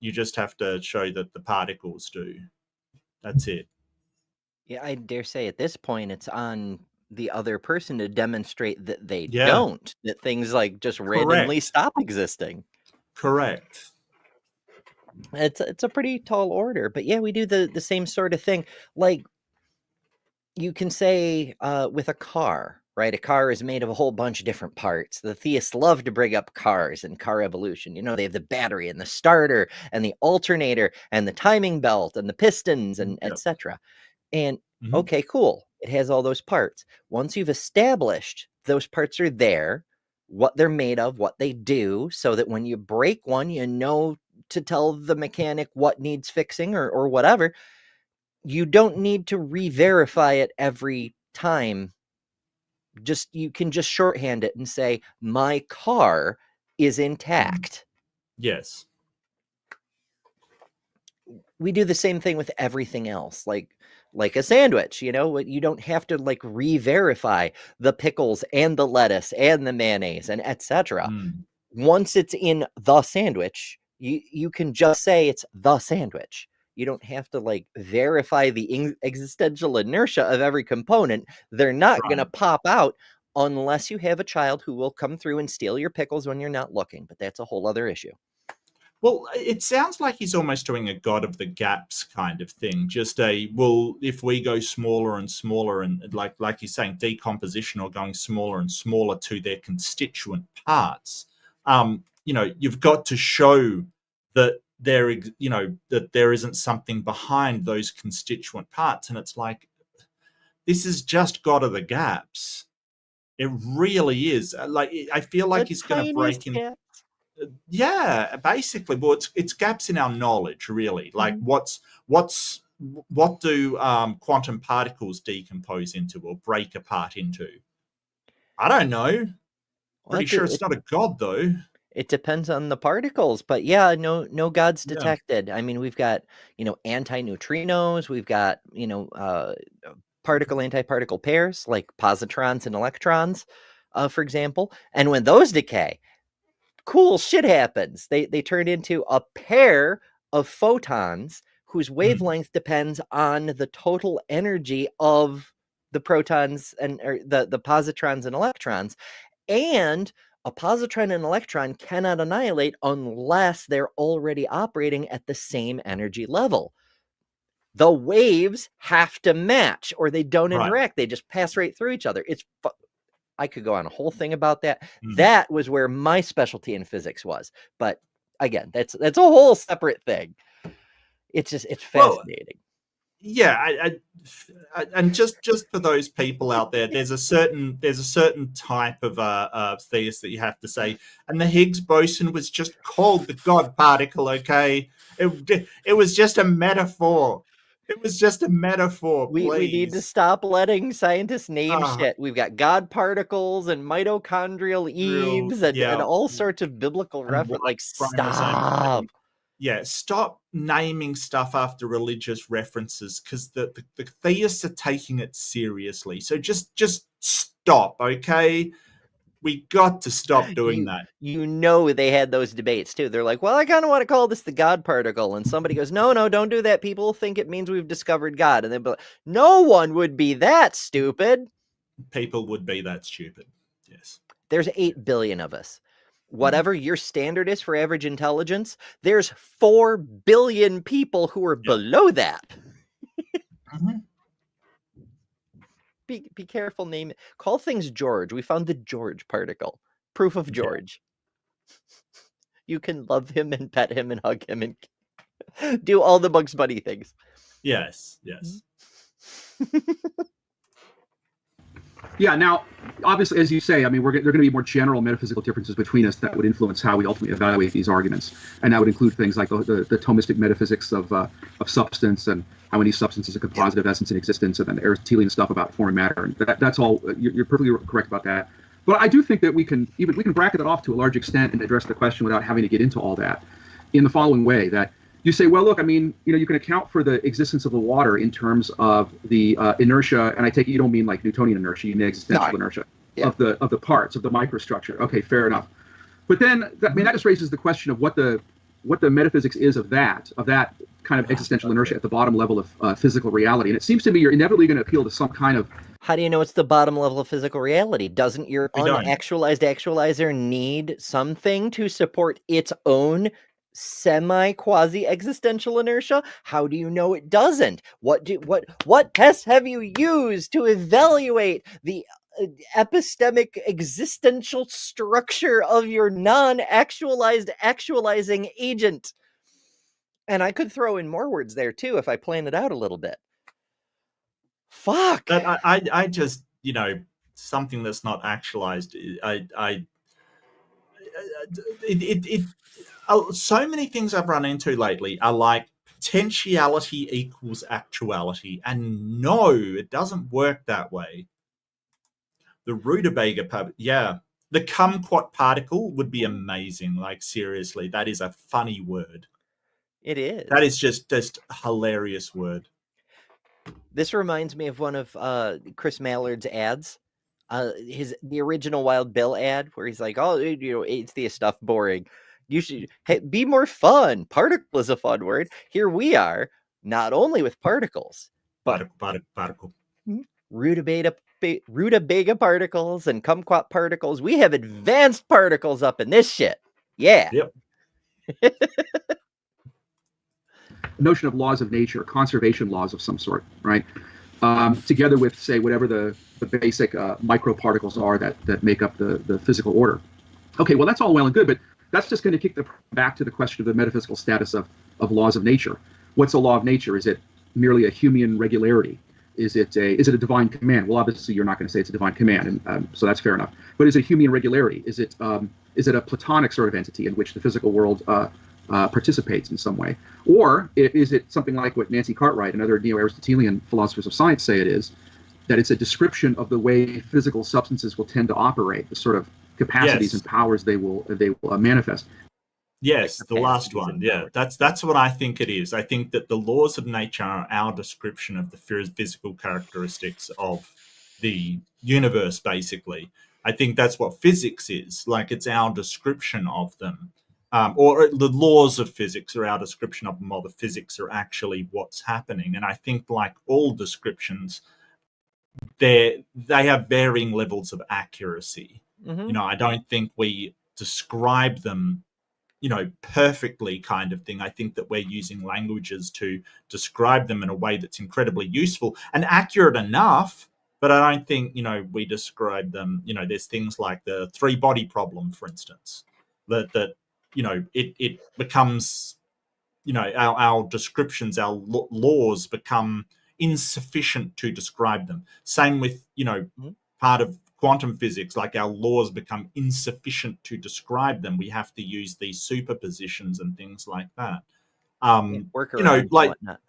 You just have to show that the particles do. That's it. Yeah, I dare say at this point it's on the other person to demonstrate that they don't, that things like just randomly stop existing. Correct. It's a pretty tall order, but yeah, we do the same sort of thing. Like, you can say with a car, right? A car is made of a whole bunch of different parts. The theists love to bring up cars and car evolution. They have the battery and the starter and the alternator and the timing belt and the pistons and etc. And okay, cool. It has all those parts. Once you've established those parts are there, what they're made of, what they do, so that when you break one, to tell the mechanic what needs fixing or whatever, you don't need to re-verify it every time. You can just shorthand it and say, my car is intact. Yes. we do the same thing with everything else, like a sandwich. You know, you don't have to like re-verify the pickles and the lettuce and the mayonnaise and etc. Once it's in the sandwich, you can just say it's the sandwich. You don't have to like verify the existential inertia of every component. They're not going to pop out unless you have a child who will come through and steal your pickles when you're not looking. But that's a whole other issue. Well, it sounds like he's almost doing a God of the gaps kind of thing. Just if we go smaller and smaller, and like you're saying, decomposition, or going smaller and smaller to their constituent parts, you've got to show that that there isn't something behind those constituent parts. And it's like, this is just God of the gaps. It really is. Like, I feel like he's going to break in. Gaps. Yeah, basically. Well, it's gaps in our knowledge, really. Like, what do quantum particles decompose into or break apart into? I don't know. Pretty sure it's not a god, though. It depends on the particles, but yeah, no gods detected. I mean, we've got, anti-neutrinos, we've got, particle antiparticle pairs like positrons and electrons, for example. And when those decay, cool shit happens. They turn into a pair of photons whose wavelength depends on the total energy of the protons or the positrons and electrons. And a positron and electron cannot annihilate unless they're already operating at the same energy level. The waves have to match or they don't interact. They just pass right through each other. I could go on a whole thing about that. That was where my specialty in physics was. But again, that's a whole separate thing. It's fascinating. And just for those people out there, there's a certain type of theist that you have to say, and the Higgs boson was just called the God particle. Okay, it was just a metaphor. It was just a metaphor. We need to stop letting scientists name shit. We've got God particles and mitochondrial Eves and all sorts of biblical reference. Like, stop. Yeah, stop naming stuff after religious references, because the theists are taking it seriously. So just stop, okay? We got to stop doing that. They had those debates too. They're like, well, I kind of want to call this the God particle. And somebody goes, no, don't do that. People think it means we've discovered God. And they'll be like, no one would be that stupid. People would be that stupid. Yes. There's 8 billion of us. Whatever your standard is for average intelligence, there's 4 billion people who are below that. Be careful, name it. Call things George. We found the George particle. Proof of George. You can love him and pet him and hug him and do all the Bugs Bunny things. Yes. Yeah, now, obviously, as you say, I mean, there are going to be more general metaphysical differences between us that would influence how we ultimately evaluate these arguments. And that would include things like the Thomistic metaphysics of substance, and how many substances are composite of essence and existence, and then Aristotelian stuff about form and matter. And that's all, you're perfectly correct about that. But I do think that we can bracket that off to a large extent and address the question without having to get into all that in the following way, that you say, well, look, I mean, you can account for the existence of the water in terms of the inertia, and I take it you don't mean like Newtonian inertia, you mean existential inertia of the parts, of the microstructure. Okay, fair enough. But then, that just raises the question of what the metaphysics is of that kind of existential inertia at the bottom level of physical reality. And it seems to me you're inevitably going to appeal to some kind of... How do you know it's the bottom level of physical reality? Doesn't your unactualized actualizer need something to support its own semi-quasi-existential inertia? How do you know it doesn't? What tests have you used to evaluate the epistemic existential structure of your non-actualized actualizing agent? And I could throw in more words there too if I plan it out a little bit. Fuck. But I just, something that's not actualized, so many things I've run into lately are like potentiality equals actuality. And no, it doesn't work that way. The rutabaga the kumquat particle would be amazing. Like, seriously, that is a funny word. It is. That is just hilarious word. This reminds me of one of Chris Mallard's ads. The original Wild Bill ad where he's like, "Oh, atheist stuff boring. You should be more fun. Particle is a fun word. Here we are, not only with particles, but Particle. rutabaga particles and kumquat particles. We have advanced particles up in this shit. Yeah." Yep. Notion of laws of nature, conservation laws of some sort, right? Together with, say, whatever the basic microparticles are that make up the physical order. Okay, well, that's all well and good, but that's just going to kick back to the question of the metaphysical status of laws of nature. What's a law of nature? Is it merely a human regularity? Is it a divine command? Well, obviously, you're not going to say it's a divine command, and so that's fair enough. But is it human regularity? Is it a platonic sort of entity in which the physical world participates in some way? Or is it something like what Nancy Cartwright and other neo-Aristotelian philosophers of science say it is, that it's a description of the way physical substances will tend to operate, the sort of capacities and powers they will manifest? Yes, the last one. Yeah, that's what I think it is. I think that the laws of nature are our description of the physical characteristics of the universe, basically. I think that's what physics is. Like, it's our description of them. Or the laws of physics are our description of them, while the physics are actually what's happening. And I think, like all descriptions, they have varying levels of accuracy. Mm-hmm. I don't think we describe them, perfectly, kind of thing. I think that we're using languages to describe them in a way that's incredibly useful and accurate enough. But I don't think, we describe them, there's things like the three-body problem, for instance, that it becomes, our descriptions, our laws become insufficient to describe them. Same with, part of quantum physics, like our laws become insufficient to describe them. We have to use these superpositions and things like that. Workarounds, like, whatnot.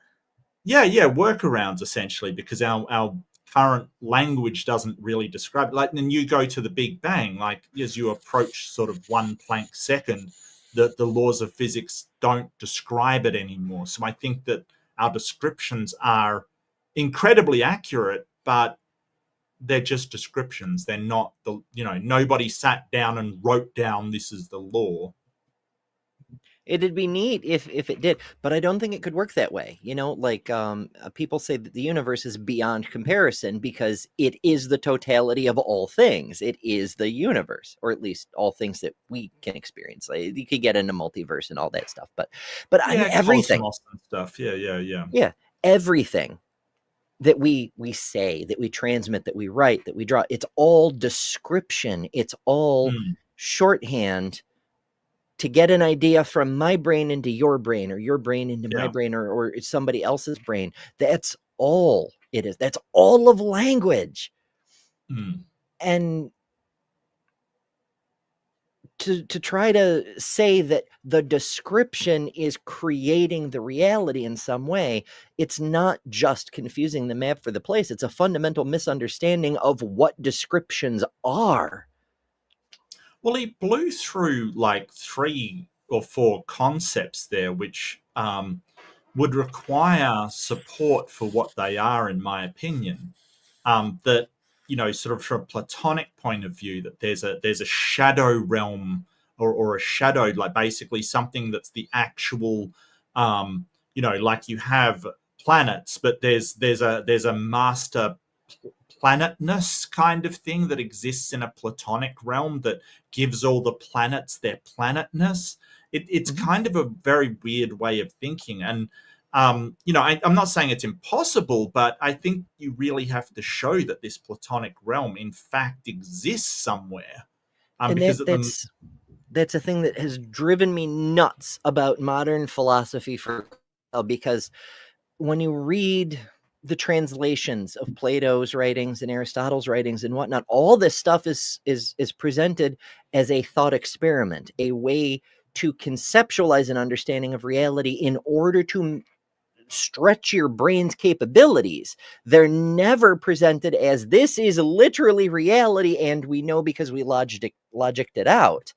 Yeah, workarounds, essentially, because our current language doesn't really describe it. Like, then you go to the Big Bang, like, as you approach sort of 1 Planck second, the laws of physics don't describe it anymore. So I think that our descriptions are incredibly accurate, but they're just descriptions. They're not nobody sat down and wrote down this is the law. It'd be neat if it did, but I don't think it could work that way. People say that the universe is beyond comparison because it is the totality of all things. It is the universe, or at least all things that we can experience. Like, you could get into multiverse and all that stuff, but everything and stuff. Yeah, everything that we say, that we transmit, that we write, that we draw, it's all description. It's all shorthand to get an idea from my brain into your brain, or your brain into my brain, or somebody else's brain. That's all it is. That's all of language. And to try to say that the description is creating the reality in some way, it's not just confusing the map for the place. It's a fundamental misunderstanding of what descriptions are. Well, he blew through like 3 or 4 concepts there, which would require support for what they are, in my opinion. That, sort of from a Platonic point of view, that there's a shadow realm or a shadow, like basically something that's the actual, like you have planets, but there's a master planetness kind of thing that exists in a Platonic realm that gives all the planets their planetness. It's kind of a very weird way of thinking. And, I'm not saying it's impossible, but I think you really have to show that this Platonic realm, in fact, exists somewhere. And that's a thing that has driven me nuts about modern philosophy because when you read the translations of Plato's writings and Aristotle's writings and whatnot, all this stuff is presented as a thought experiment, a way to conceptualize an understanding of reality in order to stretch your brain's capabilities. They're never presented as this is literally reality, and we know because we logicked it out.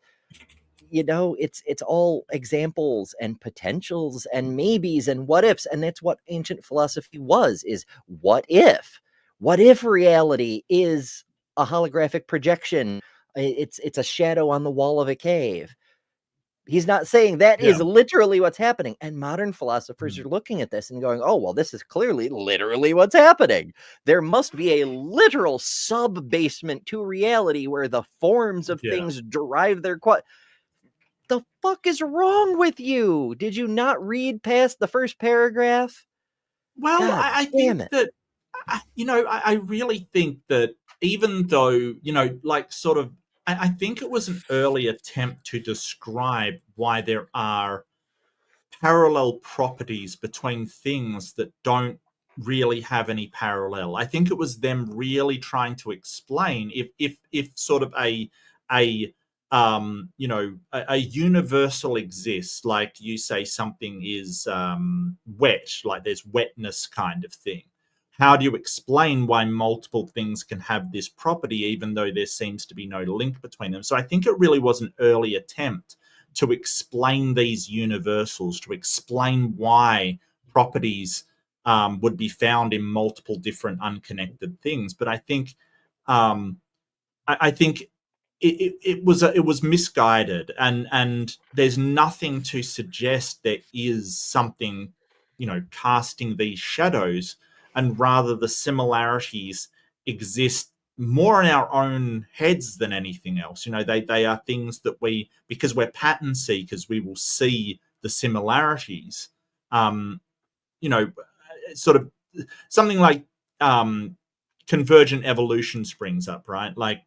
you know, it's all examples and potentials and maybes and what ifs, and that's what ancient philosophy was, is what if reality is a holographic projection, it's a shadow on the wall of a cave. He's not saying that is literally what's happening. And modern philosophers are looking at this and going, oh, well, this is clearly literally what's happening. There must be a literal sub-basement to reality where the forms of things derive their... The fuck is wrong with you? Did you not read past the first paragraph? Well, God I damn think it. that, you know, I really think that even though, you know, like sort of, I think it was an early attempt to describe why there are parallel properties between things that don't really have any parallel. I think it was them really trying to explain if sort of a you know, a universal exists, like you say something is wet, like there's wetness kind of thing. How do you explain why multiple things can have this property even though there seems to be no link between them? So I think it really was an early attempt to explain these universals, to explain why properties would be found in multiple different unconnected things. But I think I think it was misguided, and there's nothing to suggest there is something, you know, casting these shadows, and rather the similarities exist more in our own heads than anything else. You know, they are things that we, because we're pattern seekers, we will see the similarities. You know, sort of something like convergent evolution springs up, right? Like,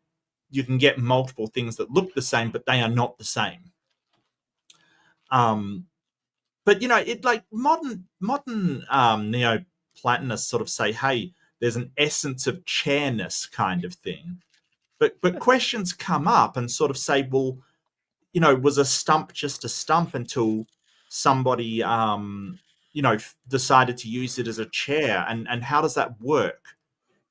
you can get multiple things that look the same, but they are not the same. But you know, it like modern Neoplatonists sort of say, hey, there's an essence of chairness kind of thing. But questions come up and sort of say, well, you know, was a stump just a stump until somebody you know, decided to use it as a chair, and how does that work?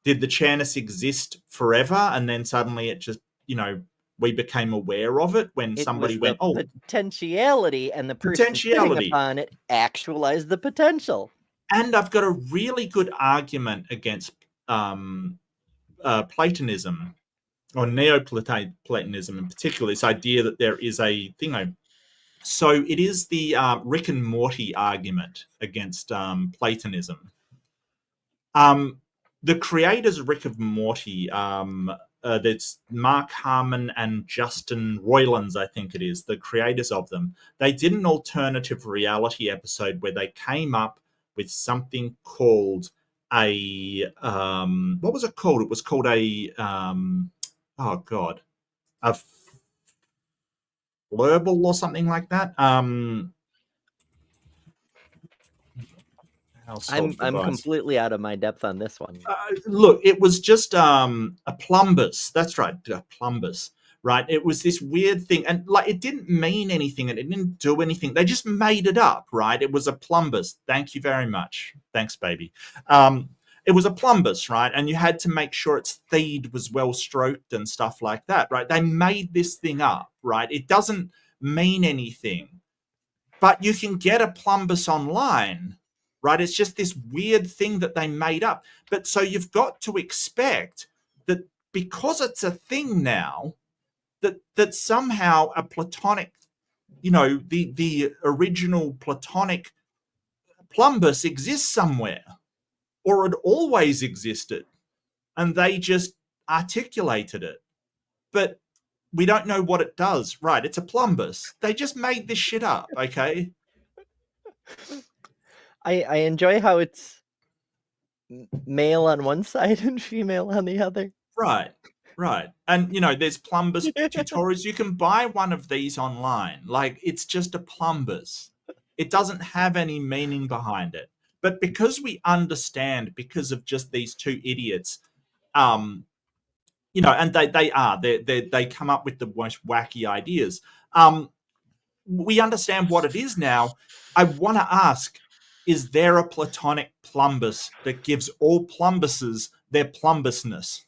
Did the chairness exist forever, and then suddenly it just, you know, we became aware of it when somebody went, oh, potentiality, and the person sitting upon it actualized the potential. And I've got a really good argument against Platonism, or Neoplatonism in particular, this idea that there is a thing. So it is the Rick and Morty argument against Platonism. The creators of Rick and Morty, that's Mark Harmon and Justin Roiland, I think it is, the creators of them. They did an alternative reality episode where they came up with something called a what was it called? It was called a oh god, a flurble or something like that. I'm completely out of my depth on this one. Look, it was just a plumbus. That's right, a plumbus. Right? It was this weird thing, and like it didn't mean anything, and it didn't do anything. They just made it up, right? It was a plumbus. Thank you very much. Thanks, baby. It was a plumbus, right? And you had to make sure its feed was well stroked and stuff like that, right? They made this thing up, right? It doesn't mean anything, but you can get a plumbus online. Right? It's just this weird thing that they made up. But so you've got to expect that because it's a thing now, that somehow a Platonic, you know, the original Platonic plumbus exists somewhere, or it always existed, and they just articulated it. But we don't know what it does. Right? It's a plumbus. They just made this shit up. Okay. I enjoy how it's male on one side and female on the other. Right. And, you know, there's plumbus tutorials. You can buy one of these online. Like, it's just a plumbus. It doesn't have any meaning behind it. But because we understand, because of just these two idiots, you know, and they come up with the most wacky ideas. We understand what it is now. I want to ask, is there a Platonic plumbus that gives all plumbuses their plumbusness?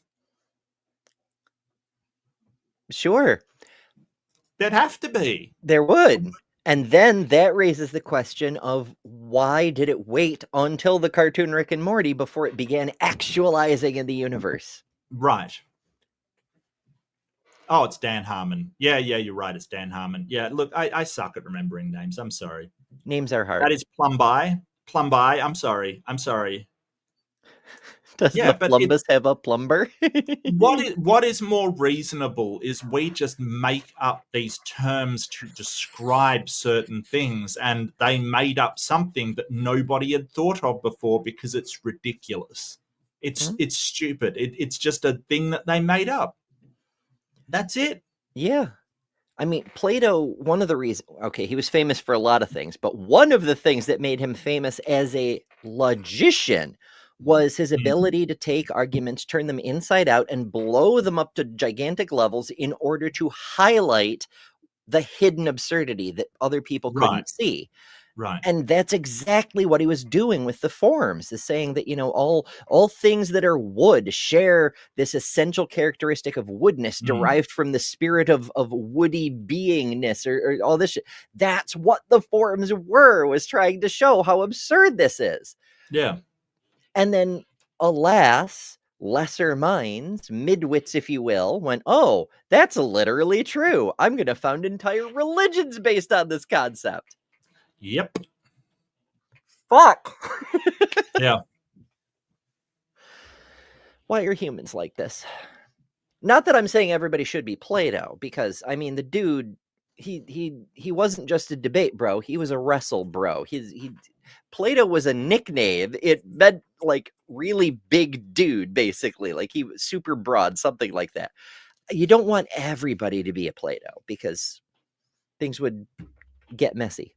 Sure. There'd have to be. There would. And then that raises the question of why did it wait until the cartoon Rick and Morty before it began actualizing in the universe? Right. Oh, it's Dan Harmon. Yeah, you're right. It's Dan Harmon. Yeah, look, I suck at remembering names. I'm sorry. Names are hard. That is Plumby. I'm sorry. Does the Plumbus have a plumber? What is more reasonable is we just make up these terms to describe certain things, and they made up something that nobody had thought of before because it's ridiculous. It's stupid. It's just a thing that they made up. That's it. Yeah. I mean, Plato, one of the reasons, okay, he was famous for a lot of things, but one of the things that made him famous as a logician was his ability to take arguments, turn them inside out, and blow them up to gigantic levels in order to highlight the hidden absurdity that other people couldn't see. Right. And that's exactly what he was doing with the forms, is saying that, all things that are wood share this essential characteristic of woodness derived from the spirit of woody beingness or all this shit. That's what the forms was trying to show how absurd this is. Yeah. And then, alas, lesser minds, midwits, if you will, went, oh, that's literally true. I'm going to found entire religions based on this concept. Yep. Fuck. Yeah. Why are humans like this? Not that I'm saying everybody should be Plato, because, I mean, the dude, he wasn't just a debate bro. He was a wrestle bro. Plato was a nickname. It meant like really big dude, basically. Like he was super broad, something like that. You don't want everybody to be a Plato because things would get messy.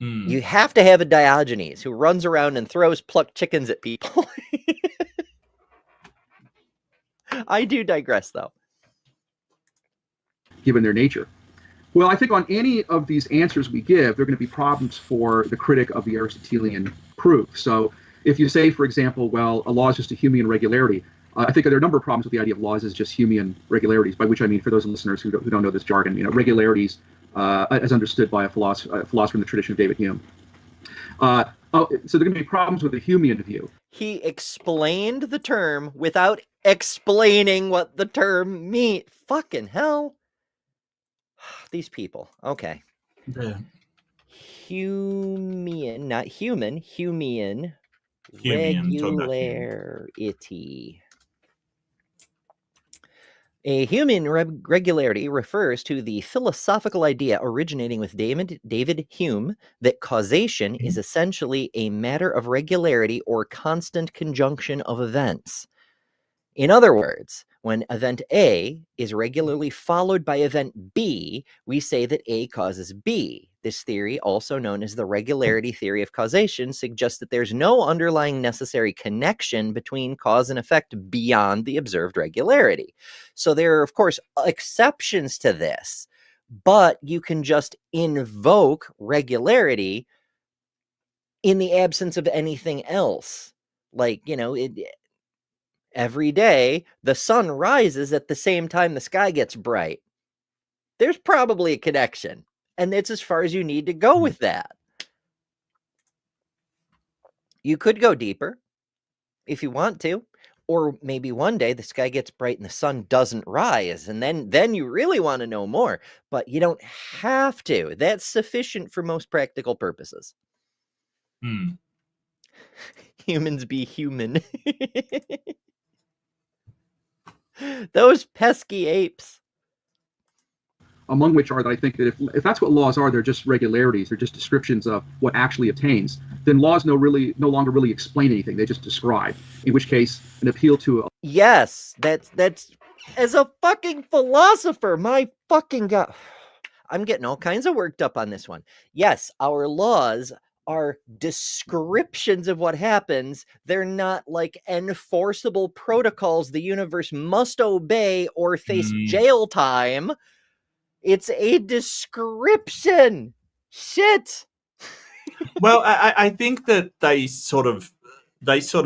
You have to have a Diogenes who runs around and throws plucked chickens at people. I do digress, though. Given their nature. Well, I think on any of these answers we give, there are going to be problems for the critic of the Aristotelian proof. So if you say, for example, well, a law is just a Humean regularity, I think there are a number of problems with the idea of laws as just Humean regularities, by which I mean, for those listeners who don't know this jargon, regularities as understood by a philosopher in the tradition of David Hume. So there are going to be problems with the Humean view. He explained the term without explaining what the term means. Fucking hell. These people. Okay. Yeah. Humean, not human, Humean regularity. A Humean regularity refers to the philosophical idea originating with David Hume that causation is essentially a matter of regularity or constant conjunction of events. In other words, when event A is regularly followed by event B, we say that A causes B. This theory, also known as the regularity theory of causation, suggests that there's no underlying necessary connection between cause and effect beyond the observed regularity. So there are, of course, exceptions to this, but you can just invoke regularity in the absence of anything else. Like, every day, the sun rises at the same time the sky gets bright. There's probably a connection, and it's as far as you need to go with that. You could go deeper if you want to, or maybe one day the sky gets bright and the sun doesn't rise, and then you really want to know more, but you don't have to. That's sufficient for most practical purposes. Humans be human. Those pesky apes. Among which are that I think that if that's what laws are, they're just regularities, they're just descriptions of what actually obtains, then laws no longer really explain anything, they just describe. In which case, an appeal to yes, that's as a fucking philosopher, my fucking God. I'm getting all kinds of worked up on this one. Yes, our laws are descriptions of what happens. They're not like enforceable protocols the universe must obey or face jail time. It's a description. Shit. Well, I think that they sort of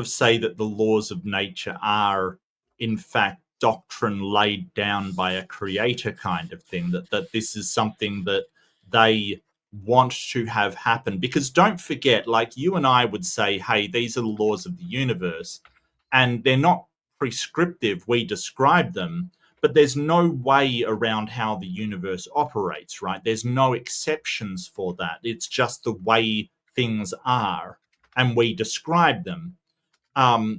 say that the laws of nature are, in fact, doctrine laid down by a creator kind of thing, that this is something that they want to have happen. Because don't forget, like you and I would say, hey, these are the laws of the universe, and they're not prescriptive. We describe them, but there's no way around how the universe operates, right? There's no exceptions for that. It's just the way things are, and we describe them.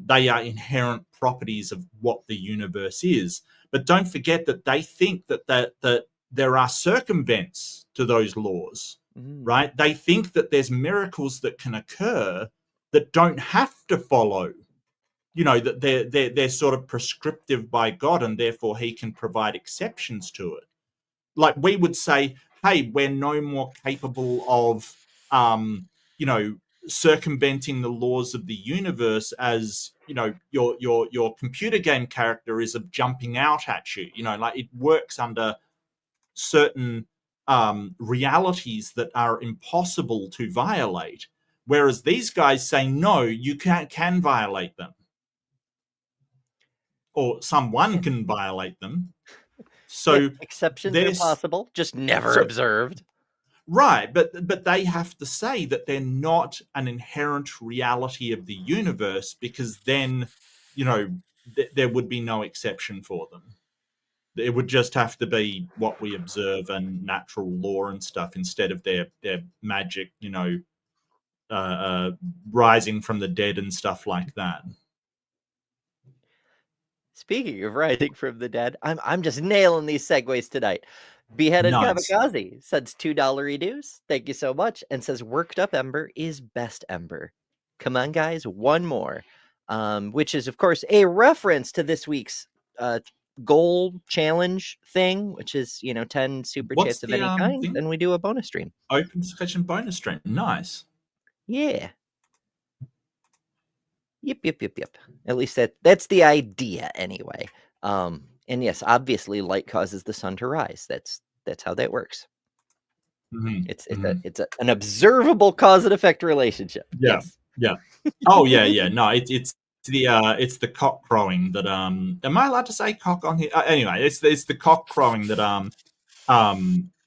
They are inherent properties of what the universe is. But don't forget that they think that there are circumvents to those laws, right? They think that there's miracles that can occur that don't have to follow, that they're sort of prescriptive by God, and therefore he can provide exceptions to it. Like we would say, hey, we're no more capable of, circumventing the laws of the universe as, your computer game character is of jumping out at you. Like it works under certain realities that are impossible to violate. Whereas these guys say, no, you can violate them. Or someone can violate them. So exceptions are possible, just never observed. Right, but they have to say that they're not an inherent reality of the universe, because then, there would be no exception for them. It would just have to be what we observe and natural law and stuff, instead of their magic, rising from the dead and stuff like that. Speaking of rising from the dead, I'm just nailing these segues tonight. Beheaded Nice. Kamikaze sends $2 dues. Thank you so much. And says Worked Up Ember is best Ember. Come on, guys, one more. Which is, of course, a reference to this week's goal challenge thing, which is, 10 super chats of any kind. Then we do a bonus stream. Open discussion bonus stream. Nice. Yeah. Yep. At least that's the idea anyway. And yes, obviously light causes the sun to rise. That's how that works. Mm-hmm. It's an observable cause and effect relationship. Yeah. Yes. Yeah. Oh yeah. No, it's the cock crowing that am I allowed to say cock on here? Anyway, it's the cock crowing that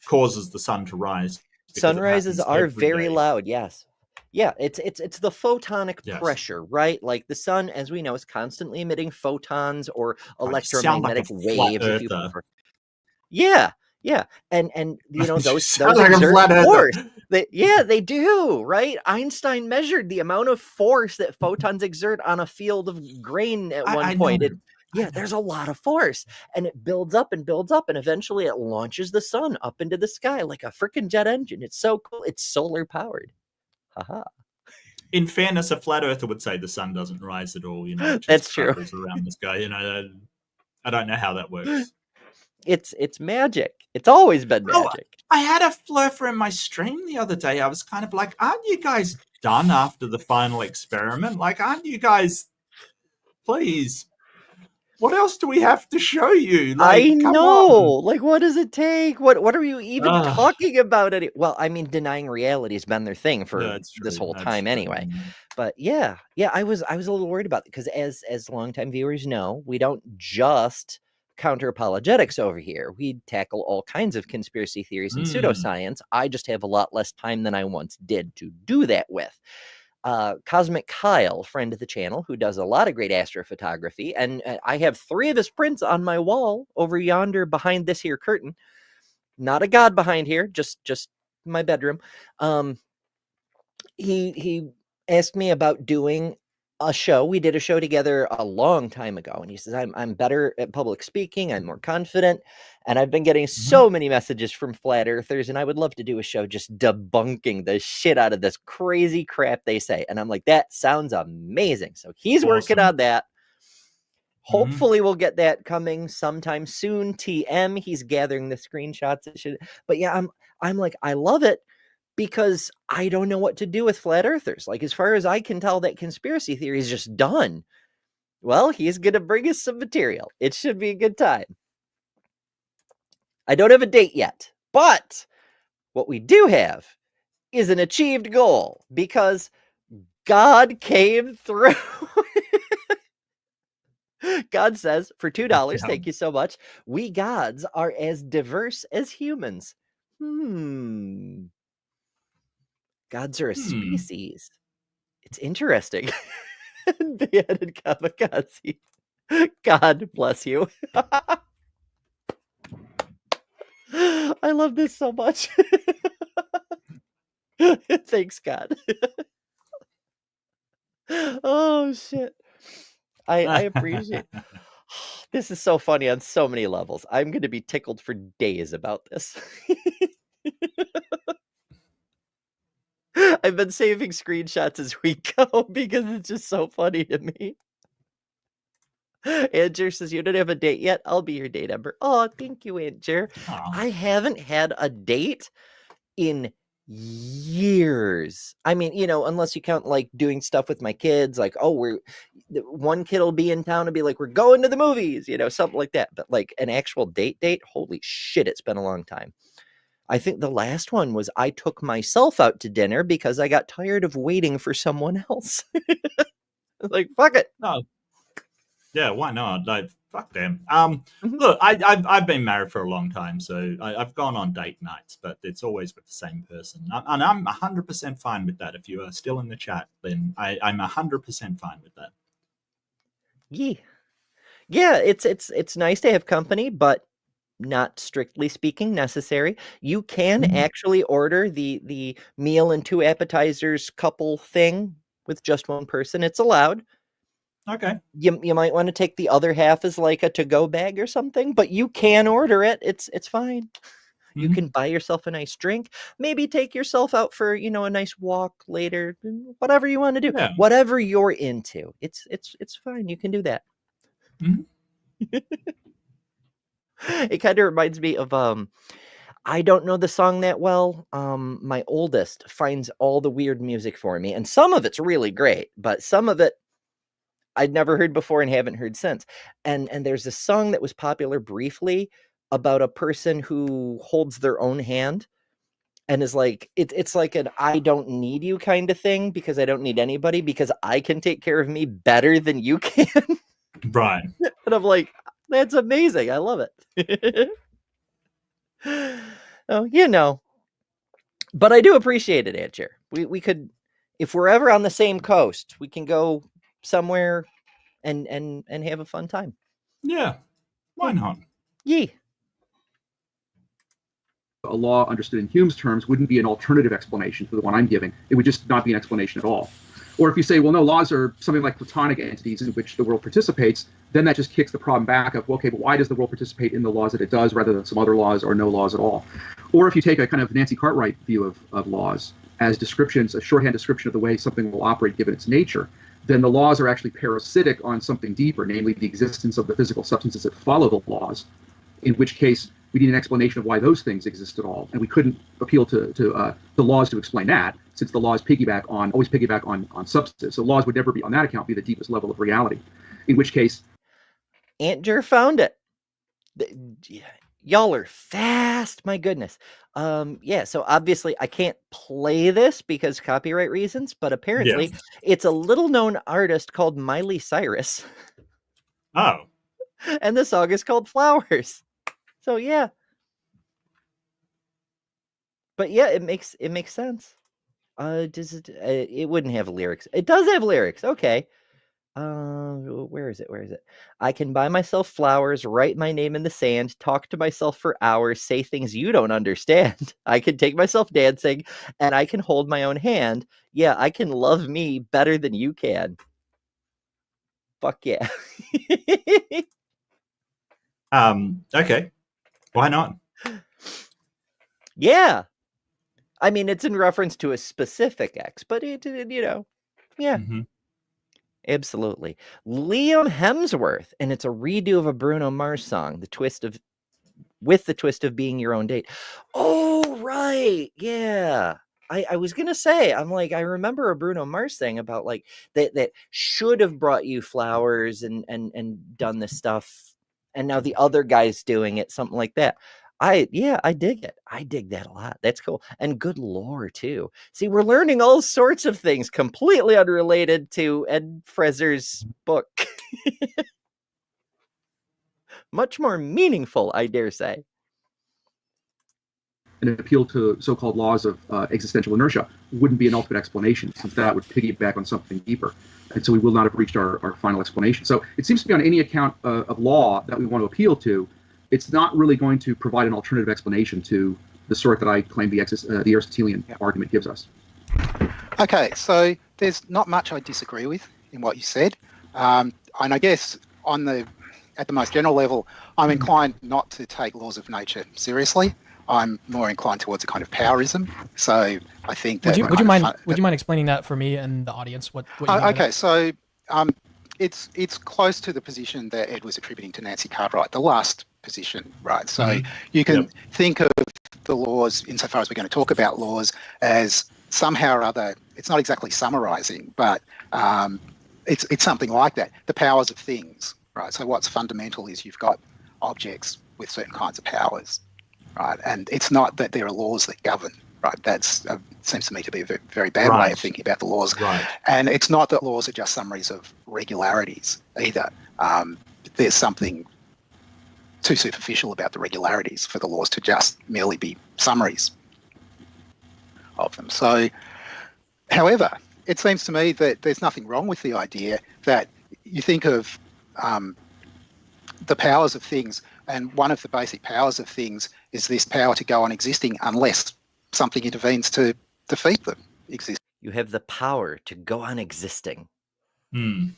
causes the sun to rise. Sunrises are very loud. Yes. Yeah, it's the photonic pressure, right? Like the sun, as we know, is constantly emitting photons or electromagnetic waves. If you prefer. Yeah. And those exert force. They do, right? Einstein measured the amount of force that photons exert on a field of grain at one point. There's a lot of force, and it builds up, and eventually it launches the sun up into the sky like a freaking jet engine. It's so cool. It's solar powered. Haha. In fairness, a flat earther would say the sun doesn't rise at all. That's true. Around the sky. I don't know how that works. It's magic. It's always been magic. I had a flurfer in my stream the other day. I was kind of like, aren't you guys done after the final experiment? Like, aren't you guys, please? What else do we have to show you? Like, I know. Like, what does it take? What are you even talking about? Well, I mean, denying reality has been their thing for this whole time anyway. But yeah, I was a little worried about it, because as longtime viewers know, we don't just counter apologetics over here. We tackle all kinds of conspiracy theories and pseudoscience. I just have a lot less time than I once did to do that with. Cosmic Kyle, friend of the channel, who does a lot of great astrophotography, and I have 3 of his prints on my wall over yonder behind this here curtain. Not a god behind here, just my bedroom. He asked me about doing a show. We did a show together a long time ago, and he says, I'm better at public speaking, I'm more confident, and I've been getting so many messages from flat earthers, and I would love to do a show just debunking the shit out of this crazy crap they say. And I'm like, that sounds amazing. So he's working on that. Hopefully we'll get that coming sometime soon. TM, he's gathering the screenshots. But yeah, I'm like, I love it, because I don't know what to do with flat earthers. Like, as far as I can tell, that conspiracy theory is just done. Well, he's going to bring us some material. It should be a good time. I don't have a date yet, but what we do have is an achieved goal, because God came through. God says, for $2, Yeah. thank you so much, we gods are as diverse as humans. Gods are a species. It's interesting. Beheaded kamikaze. God bless you. I love this so much. Thanks, God. Oh, shit. I appreciate this. Is so funny on so many levels. I'm going to be tickled for days about this. I've been saving screenshots as we go because it's just so funny to me. Andrew says, you don't have a date yet? I'll be your date, Ember. Oh, thank you, Andrew. Aw. I haven't had a date in years. I mean, unless you count like doing stuff with my kids, like, one kid will be in town and be like, we're going to the movies, something like that. But like an actual date, holy shit, it's been a long time. I think the last one was I took myself out to dinner because I got tired of waiting for someone else. Like, fuck it. No. Yeah, why not? Like, fuck them. Mhm. Look, I've been married for a long time, so I've gone on date nights, but it's always with the same person, and I'm 100% fine with that. If you are still in the chat, then I'm 100% fine with that. Yeah, it's nice to have company, but not strictly speaking necessary. You can actually order the meal and 2 appetizers couple thing with just one person. It's allowed. Okay. You might want to take the other half as like a to-go bag or something, but you can order it. It's fine. You can buy yourself a nice drink, maybe take yourself out for, a nice walk later, whatever you want to do. Yeah. Whatever you're into. It's fine. You can do that. It kind of reminds me of I don't know the song that well. My oldest finds all the weird music for me, and some of it's really great, but some of it I'd never heard before and haven't heard since. And there's a song that was popular briefly about a person who holds their own hand and is like, it's like an I don't need you kind of thing because I don't need anybody because I can take care of me better than you can. Right. And I'm like, that's amazing. I love it. Oh, but I do appreciate it, Andrew. We could, if we're ever on the same coast, we can go somewhere and have a fun time. Yeah. Why not? Yee. A law understood in Hume's terms wouldn't be an alternative explanation to the one I'm giving. It would just not be an explanation at all. Or if you say, well, no, laws are something like platonic entities in which the world participates, then that just kicks the problem back of, okay, but why does the world participate in the laws that it does rather than some other laws or no laws at all? Or if you take a kind of Nancy Cartwright view of laws as descriptions, a shorthand description of the way something will operate given its nature, then the laws are actually parasitic on something deeper, namely the existence of the physical substances that follow the laws, in which case we need an explanation of why those things exist at all. And we couldn't appeal to the laws to explain that, since the laws always piggyback on substances. So laws would never be, on that account, be the deepest level of reality. In which case, Aunt Jer found it. Y'all are fast, my goodness. Yeah, so obviously I can't play this because copyright reasons, but apparently it's a little known artist called Miley Cyrus. Oh. And the song is called Flowers. So yeah. But yeah, it makes sense. Does it it wouldn't have lyrics. It does have lyrics. Okay. Where is it? I can buy myself flowers, write my name in the sand, talk to myself for hours, say things you don't understand. I can take myself dancing, and I can hold my own hand. Yeah, I can love me better than you can. Fuck yeah. Okay. Why not? Yeah. I mean, it's in reference to a specific ex, but it yeah. Absolutely. Liam Hemsworth, and it's a redo of a Bruno Mars song, with the twist of being your own date. Oh, right. Yeah. I was gonna say, I'm like, I remember a Bruno Mars thing about like that should have brought you flowers and done this stuff, and now the other guy's doing it, something like that. I dig it. I dig that a lot. That's cool. And good lore too. See, we're learning all sorts of things completely unrelated to Ed Feser's book. much more meaningful, I dare say. An appeal to so-called laws of existential inertia wouldn't be an ultimate explanation, since that would piggyback on something deeper. And so we will not have reached our final explanation. So it seems to be on any account of law that we want to appeal to, it's not really going to provide an alternative explanation to the sort that I claim the Aristotelian argument gives us. Okay, so there's not much I disagree with in what you said. And I guess at the most general level, I'm inclined not to take laws of nature seriously. I'm more inclined towards a kind of powerism. So I think that would you mind explaining that for me and the audience? What you mean by okay, that? so it's close to the position that Ed was attributing to Nancy Cartwright, the last position, right? So you can think of the laws, insofar as we're going to talk about laws, as somehow or other. It's not exactly summarising, but it's something like that. The powers of things, right? So what's fundamental is you've got objects with certain kinds of powers. Right, and it's not that there are laws that govern. Right, that's seems to me to be a very bad way of thinking about the laws. Right, and it's not that laws are just summaries of regularities either. There's something too superficial about the regularities for the laws to just merely be summaries of them. So, however, it seems to me that there's nothing wrong with the idea that you think of the powers of things, and one of the basic powers of things is this power to go on existing unless something intervenes to defeat them existing. You have the power to go on existing. I'm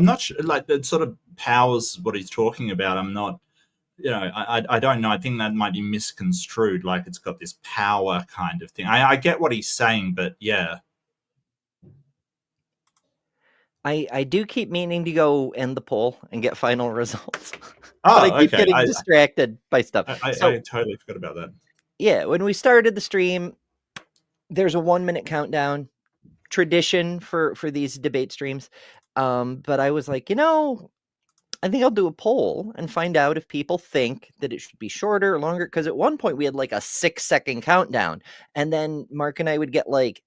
not sure, like the sort of powers what he's talking about. I'm not, I don't know. I think that might be misconstrued. Like it's got this power kind of thing. I get what he's saying, but yeah. I do keep meaning to go end the poll and get final results. Oh, but I keep okay. getting distracted by stuff. I totally forgot about that. Yeah, when we started the stream, there's a 1 minute countdown, tradition for these debate streams. But I was like, I think I'll do a poll and find out if people think that it should be shorter or longer. Because at one point we had like a 6-second countdown, and then Mark and I would get like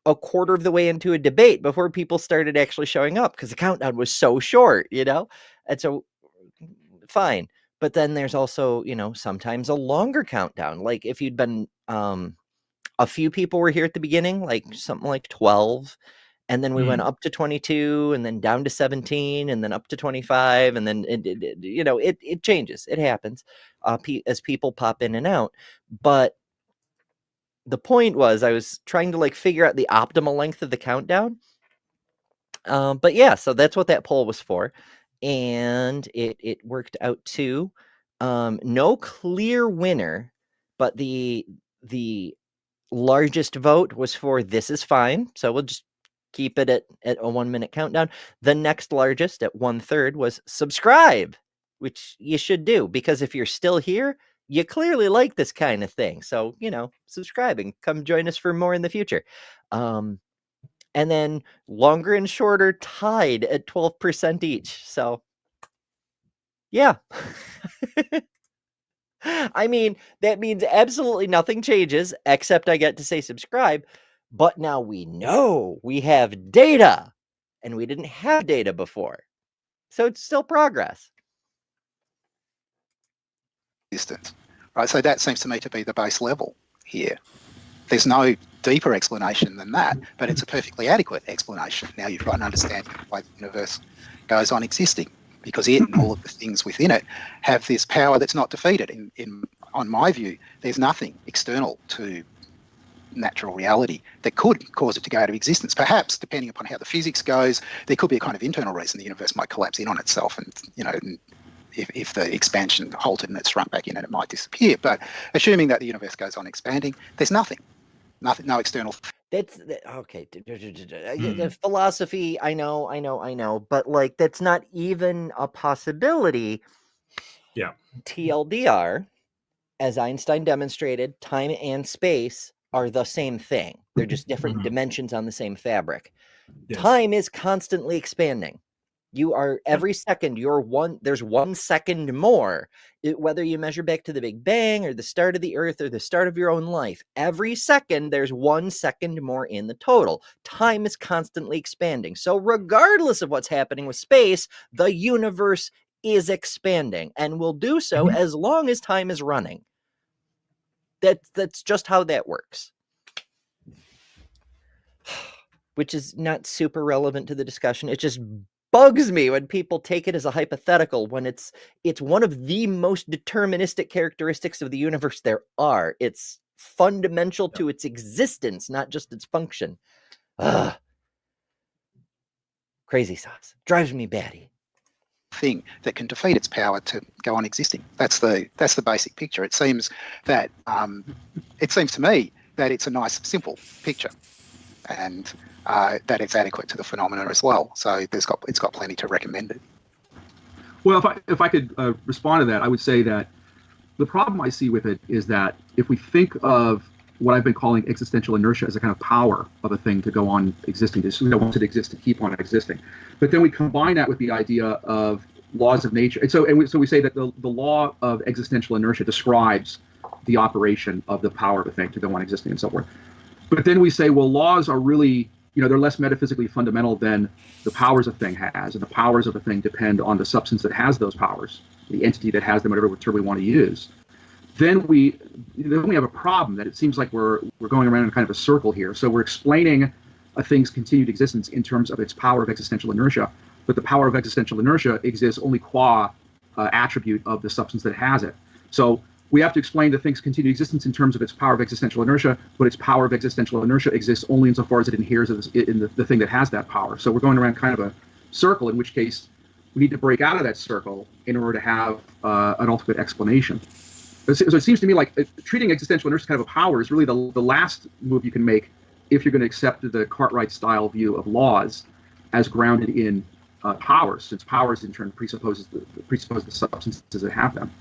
a quarter of the way into a debate before people started actually showing up because the countdown was so short, And so, fine. But then there's also, sometimes a longer countdown. Like if you'd been, a few people were here at the beginning, like something like 12. And then we went up to 22 and then down to 17 and then up to 25. And then, it changes. It happens as people pop in and out. But the point was I was trying to like figure out the optimal length of the countdown. But yeah, so that's what that poll was for. And it worked out too. No clear winner, but the largest vote was for this is fine. So we'll just keep it at a 1 minute countdown. The next largest at 1/3 was subscribe, which you should do because if you're still here, you clearly like this kind of thing. So, subscribing, come join us for more in the future. And then longer and shorter tied at 12% each. So, yeah. I mean, that means absolutely nothing changes except I get to say subscribe. But now we know we have data and we didn't have data before. So it's still progress. Distance, right? So that seems to me to be the base level here. There's no deeper explanation than that, but it's a perfectly adequate explanation. Now you've got an understanding of why the universe goes on existing, because it and all of the things within it have this power that's not defeated. On my view, there's nothing external to natural reality that could cause it to go out of existence. Perhaps, depending upon how the physics goes, there could be a kind of internal reason the universe might collapse in on itself, and if the expansion halted and it shrunk back in, and it might disappear. But assuming that the universe goes on expanding, there's nothing, no external. That's okay. The philosophy, I know, but like that's not even a possibility. Yeah. TLDR, as Einstein demonstrated, time and space are the same thing. They're just different dimensions on the same fabric. Yes. Time is constantly expanding. You are every second, there's 1 second more, whether you measure back to the Big Bang or the start of the Earth or the start of your own life. Every second, there's 1 second more in the total. Time is constantly expanding. So regardless of what's happening with space, the universe is expanding and will do so as long as time is running. That's just how that works. Which is not super relevant to the discussion. It just bugs me when people take it as a hypothetical when it's one of the most deterministic characteristics of the universe there are. It's fundamental to its existence, not just its function. Ugh. Crazy sauce. Drives me batty. Thing that can defeat its power to go on existing. That's the basic picture. It seems that to me that it's a nice, simple picture, and that it's adequate to the phenomena as well. So it's got plenty to recommend it. Well, if I could respond to that, I would say that the problem I see with it is that if we think of what I've been calling existential inertia as a kind of power of a thing to go on existing, to want it to exist, to keep on existing, but then we combine that with the idea of laws of nature, and so we say that the law of existential inertia describes the operation of the power of a thing to go on existing and so forth. But then we say, well, laws are really, they're less metaphysically fundamental than the powers a thing has, and the powers of a thing depend on the substance that has those powers, the entity that has them, whatever term we want to use. Then we have a problem that it seems like we're going around in kind of a circle here. So we're explaining a thing's continued existence in terms of its power of existential inertia, but the power of existential inertia exists only qua attribute of the substance that has it. So we have to explain the thing's continued existence in terms of its power of existential inertia, but its power of existential inertia exists only insofar as it inheres in the thing that has that power. So we're going around kind of a circle, in which case we need to break out of that circle in order to have an ultimate explanation. So it seems to me like treating existential inertia as kind of a power is really the last move you can make if you're going to accept the Cartwright-style view of laws as grounded in powers, since powers in turn presuppose the substances that have them.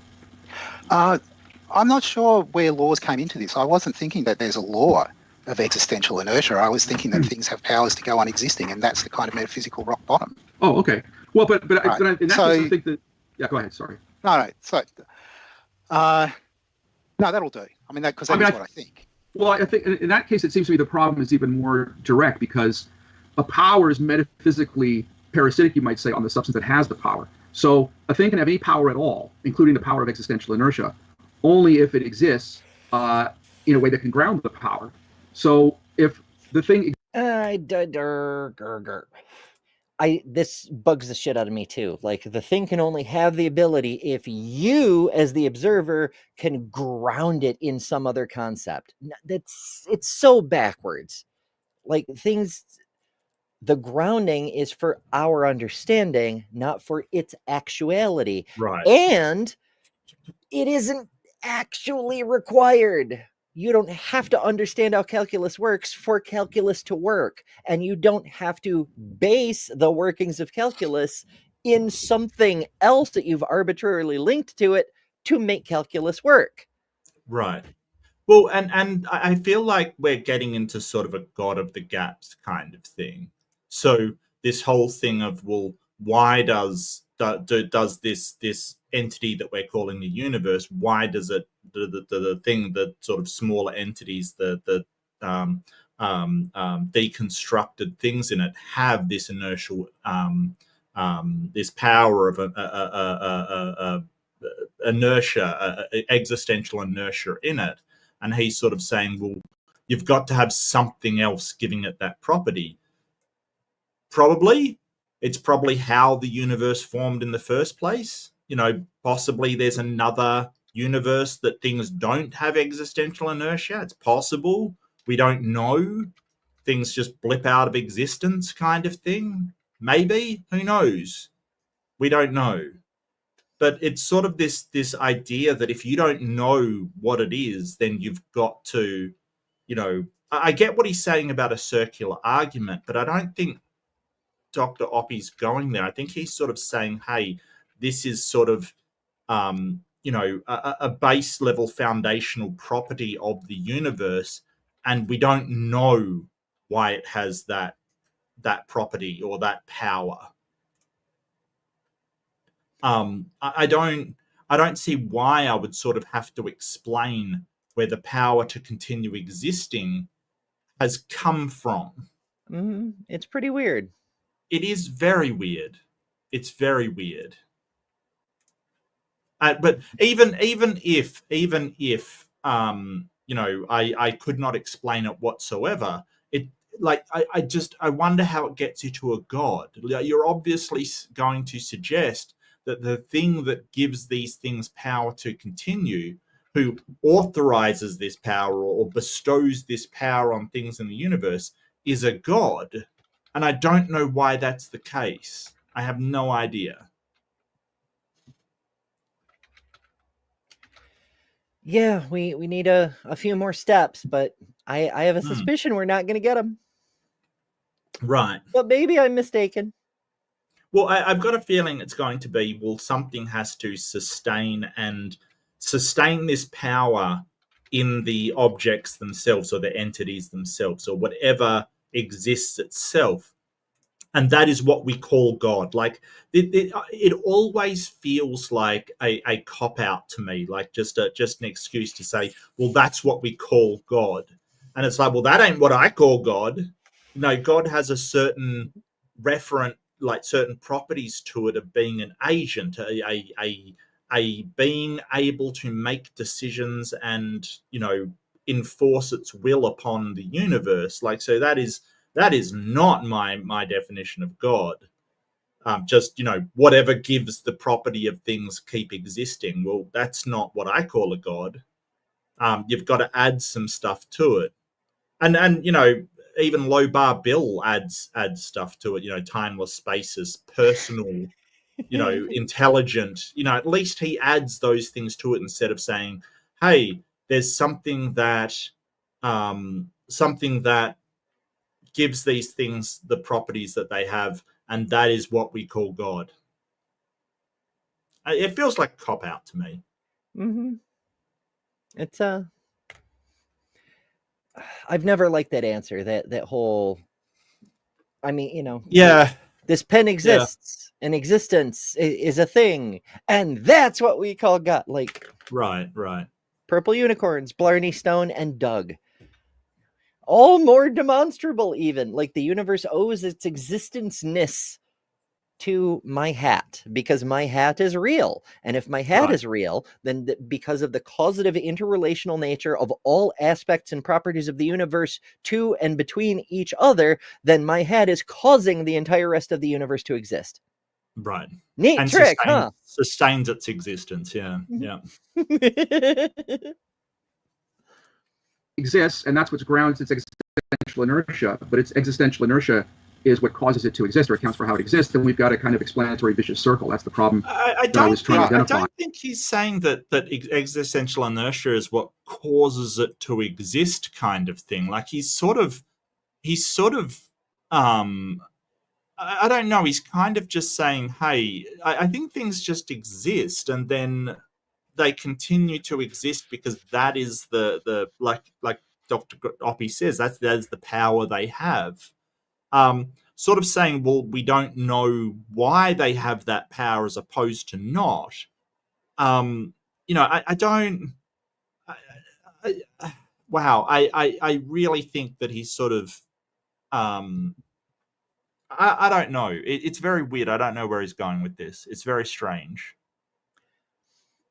I'm not sure where laws came into this. I wasn't thinking that there's a law of existential inertia. I was thinking that things have powers to go on existing, and that's the kind of metaphysical rock bottom. Oh, okay. Well, but in that Right. case, I think that. Yeah, go ahead. Sorry. No. So, no, that'll do. I mean, because that is what I think. Well, I think in that case, it seems to me the problem is even more direct, because a power is metaphysically parasitic, you might say, on the substance that has the power. So a thing can have any power at all, including the power of existential inertia, only if it exists in a way that can ground the power. So if the thing... This bugs the shit out of me too. Like, the thing can only have the ability if you, as the observer, can ground it in some other concept. It's so backwards. Like, the grounding is for our understanding, not for its actuality. Right. And it isn't actually required. You don't have to understand how calculus works for calculus to work. And you don't have to base the workings of calculus in something else that you've arbitrarily linked to it to make calculus work. Right. Well, and I feel like we're getting into sort of a God of the gaps kind of thing. So this whole thing of, well, why does this entity that we're calling the universe, why does it, the thing, the sort of smaller entities, the deconstructed things in it, have this inertial, this power of inertia, existential inertia in it? And he's sort of saying, well, you've got to have something else giving it that property. Probably. It's probably how the universe formed in the first place. Possibly there's another universe that things don't have existential inertia. It's possible. We don't know. Things just blip out of existence kind of thing. Maybe. Who knows? We don't know. But it's sort of this idea that if you don't know what it is, then you've got to, I get what he's saying about a circular argument, but I don't think Dr. Oppy's going there. I think he's sort of saying, hey, this is sort of, a base level foundational property of the universe, and we don't know why it has that property or that power. I don't see why I would sort of have to explain where the power to continue existing has come from. It's pretty weird. It is very weird. It's very weird. But even if I could not explain it whatsoever, it like I wonder how it gets you to a god. You're obviously going to suggest that the thing that gives these things power to continue, who authorizes this power or bestows this power on things in the universe, is a god. And I don't know why that's the case. I have no idea. Yeah, we need a few more steps, but I have a suspicion we're not going to get them. Right. But maybe I'm mistaken. Well, I've got a feeling it's going to be, well, something has to sustain this power in the objects themselves or the entities themselves or whatever exists itself. And that is what we call God. Like it always feels like a cop out to me, like just an excuse to say, well, that's what we call God. And it's like, well, that ain't what I call God. No, God has a certain referent, like certain properties to it of being an agent, a being able to make decisions and, enforce its will upon the universe. Like, so that is not my definition of God. Just, whatever gives the property of things keep existing. Well, that's not what I call a God. You've got to add some stuff to it. And even Low Bar Bill adds stuff to it, timeless spaces, personal, intelligent, at least he adds those things to it instead of saying, hey, there's something that gives these things the properties that they have, and that is what we call God. It feels like a cop out to me. Mm-hmm. It's I've never liked that answer. That whole. I mean, Yeah. This pen exists, and existence is a thing, and that's what we call God. Like, right. Purple Unicorns, Blarney Stone, and Doug. All more demonstrable, even. Like, the universe owes its existence-ness to my hat, because my hat is real. And if my hat is real, then because of the causative interrelational nature of all aspects and properties of the universe to and between each other, then my hat is causing the entire rest of the universe to exist. Right. Neat and trick, huh? sustains its existence. Yeah. Exists, and that's what grounds its existential inertia. But its existential inertia is what causes it to exist or accounts for how it exists. And we've got a kind of explanatory vicious circle. That's the problem I was trying to identify. I don't think he's saying that existential inertia is what causes it to exist, kind of thing. Like he's sort of I don't know. He's kind of just saying, hey, I think things just exist, and then they continue to exist because that is the like Dr. Oppy says, that's the power they have. Sort of saying, well, we don't know why they have that power as opposed to not. I don't. Wow, I really think that he's sort of. I don't know. It's very weird. I don't know where he's going with this. It's very strange.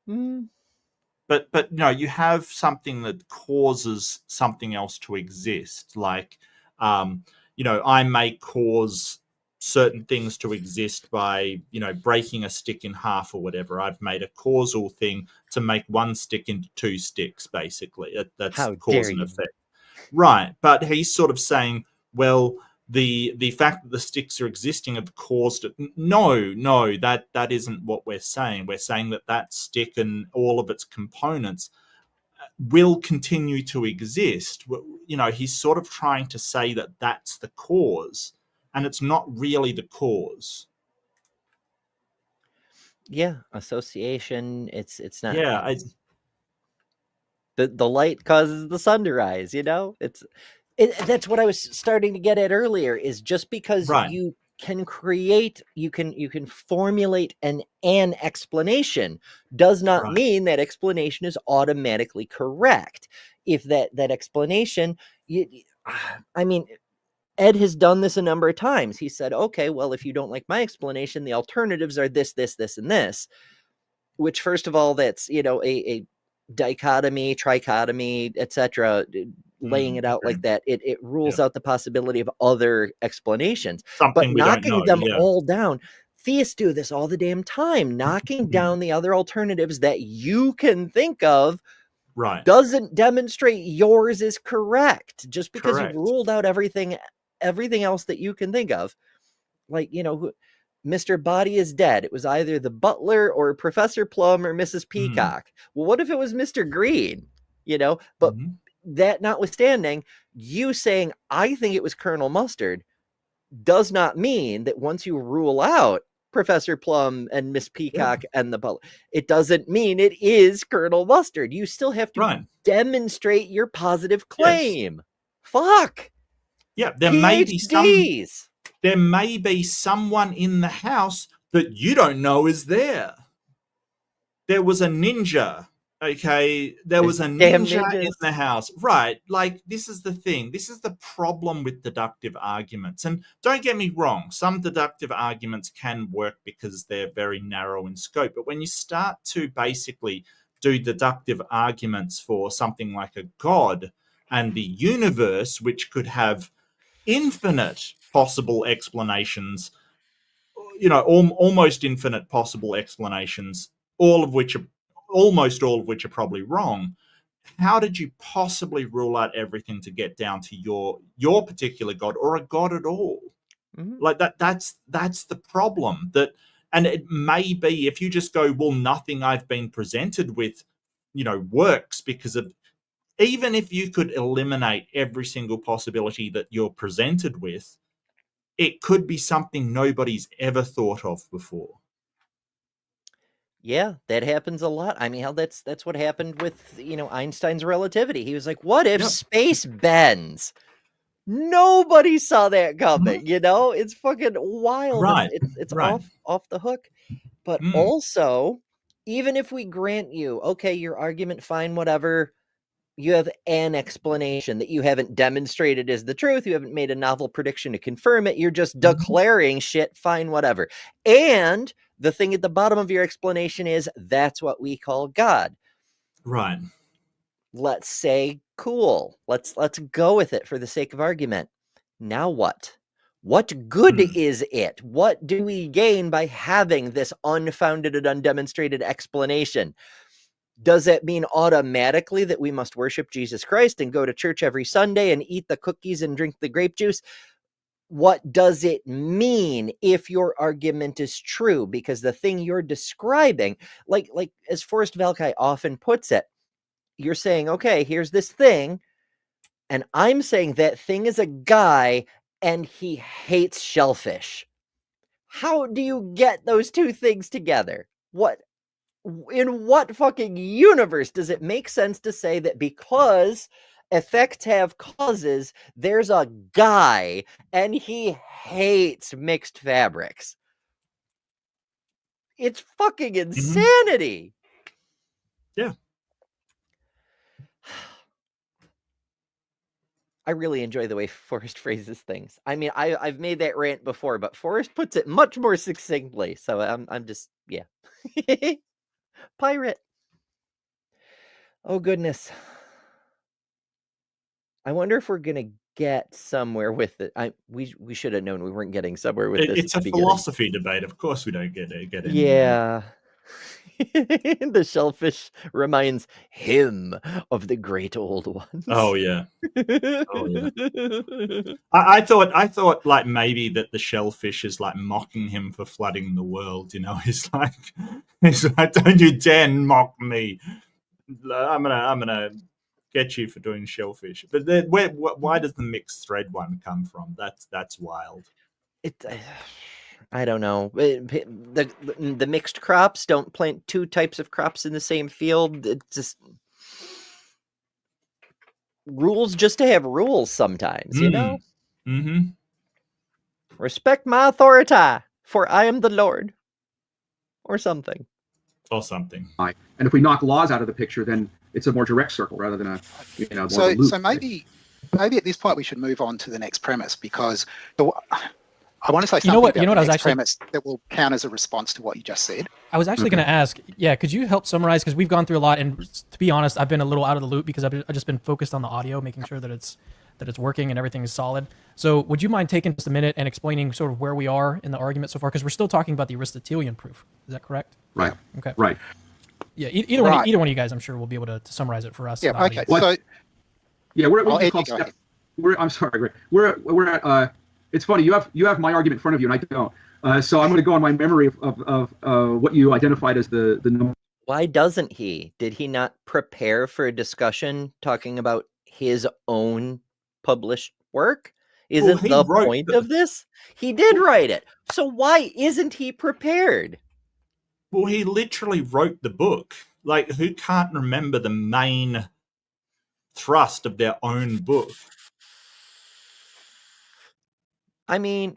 But no, you have something that causes something else to exist. Like, I may cause certain things to exist by, breaking a stick in half or whatever. I've made a causal thing to make one stick into two sticks, basically. That's cause and effect. Right. But he's sort of saying, well, the fact that the sticks are existing have caused it. No, that isn't what we're saying. We're saying that stick and all of its components will continue to exist. He's sort of trying to say that that's the cause, and it's not really the cause. Yeah, association. It's not. Yeah, the light causes the sun to rise. That's what I was starting to get at earlier, is just because you can create, you can formulate an explanation does not mean that explanation is automatically correct. If that explanation, I mean, Ed has done this a number of times. He said, okay, well, if you don't like my explanation, the alternatives are this, this, this, and this. which first of all, that's, you know, a dichotomy, trichotomy, etc. Laying it out like that, it rules out the possibility of other explanations. Something But we don't knocking know. them Yeah. all down, theists do this all the damn time. Knocking down the other alternatives that you can think of Right. doesn't demonstrate yours is correct. Just because Correct. you've ruled out everything else that you can think of. Like, you know, Mr. Body is dead. It was either the butler or Professor Plum or Mrs. Peacock. Well, what if it was Mr. Green? You know, but that notwithstanding, you saying, I think it was Colonel Mustard, does not mean that once you rule out Professor Plum and Miss Peacock and the butler, it doesn't mean it is Colonel Mustard. You still have to demonstrate your positive claim. Fuck. Yeah, PhDs. There may be someone in the house that you don't know is there. There was a ninja. Okay, there was a ninja in the house. Right, like, this is the thing. This is the problem with deductive arguments. And don't get me wrong, some deductive arguments can work because they're very narrow in scope. But when you start to basically do deductive arguments for something like a god and the universe, which could have infinite possible explanations, you know, almost infinite possible explanations, almost all of which are probably wrong. How did you possibly rule out everything to get down to your particular god or a god at all? Like that's the problem. That, and it may be, if you just go, well, nothing I've been presented with, you know, works because of, even if you could eliminate every single possibility that you're presented with, it could be something nobody's ever thought of before. Yeah, that happens a lot. I mean, hell, that's what happened with, you know, Einstein's relativity. He was like, what if space bends? Nobody saw that coming, you know? It's fucking wild. Right. It's off the hook. But also, even if we grant you, okay, your argument, fine, whatever, you have an explanation that you haven't demonstrated is the truth. You haven't made a novel prediction to confirm it. You're just declaring shit, fine, whatever. And the thing at the bottom of your explanation is that's what we call God. Right. Let's say, cool. Let's go with it for the sake of argument. Now what? What good is it? What do we gain by having this unfounded and undemonstrated explanation? Does it mean automatically that we must worship Jesus Christ and go to church every Sunday and eat the cookies and drink the grape juice? What does it mean if your argument is true? Because the thing you're describing, like as Forrest Valkai often puts it, you're saying, okay, here's this thing, and I'm saying that thing is a guy and he hates shellfish. How do you get those two things together? In what fucking universe does it make sense to say that because effects have causes, there's a guy and he hates mixed fabrics? It's fucking insanity. Yeah. I really enjoy the way Forrest phrases things. I mean, I've made that rant before, but Forrest puts it much more succinctly. So I'm just, yeah. Pirate. Oh, goodness. I wonder if we're going to get somewhere with it. We should have known we weren't getting somewhere with this. It's a philosophy debate. Of course we don't get it. Yeah. The shellfish reminds him of the great old ones. Oh yeah. Oh yeah. I thought like maybe that the shellfish is like mocking him for flooding the world. You know, he's like, don't you dare mock me. I'm gonna get you for doing shellfish. But why does the mixed thread one come from? That's wild. I don't know. The mixed crops, don't plant two types of crops in the same field. It's just rules just to have rules sometimes, you know? Mm-hmm. Respect my authority, for I am the Lord. Or something. Or something. And if we knock laws out of the picture, then it's a more direct circle rather than a, you know, more so maybe at this point we should move on to the next premise, because I want to say You know something what- about you know what the I was next actually- premise that will count as a response to what you just said. I was actually going to ask, yeah, could you help summarize? Because we've gone through a lot, and to be honest, I've been a little out of the loop because I've just been focused on the audio, making sure that it's working and everything is solid. So would you mind taking just a minute and explaining sort of where we are in the argument so far? Because we're still talking about the Aristotelian proof. Is that correct? Right. Okay. Right. Yeah, either Right. one of you guys, I'm sure, will be able to summarize it for us. Yeah. in the Okay. audience. So Yeah, we're at I'll what you Ed, call you go step. ahead. I'm sorry, Greg. We're at. It's funny. You have my argument in front of you, and I don't. So I'm going to go on my memory of what you identified as the number. Why doesn't he? Did he not prepare for a discussion talking about his own published work? Isn't he the wrote point the- of this? He did write it. So why isn't he prepared? Well, he literally wrote the book. Like, who can't remember the main thrust of their own book? I mean,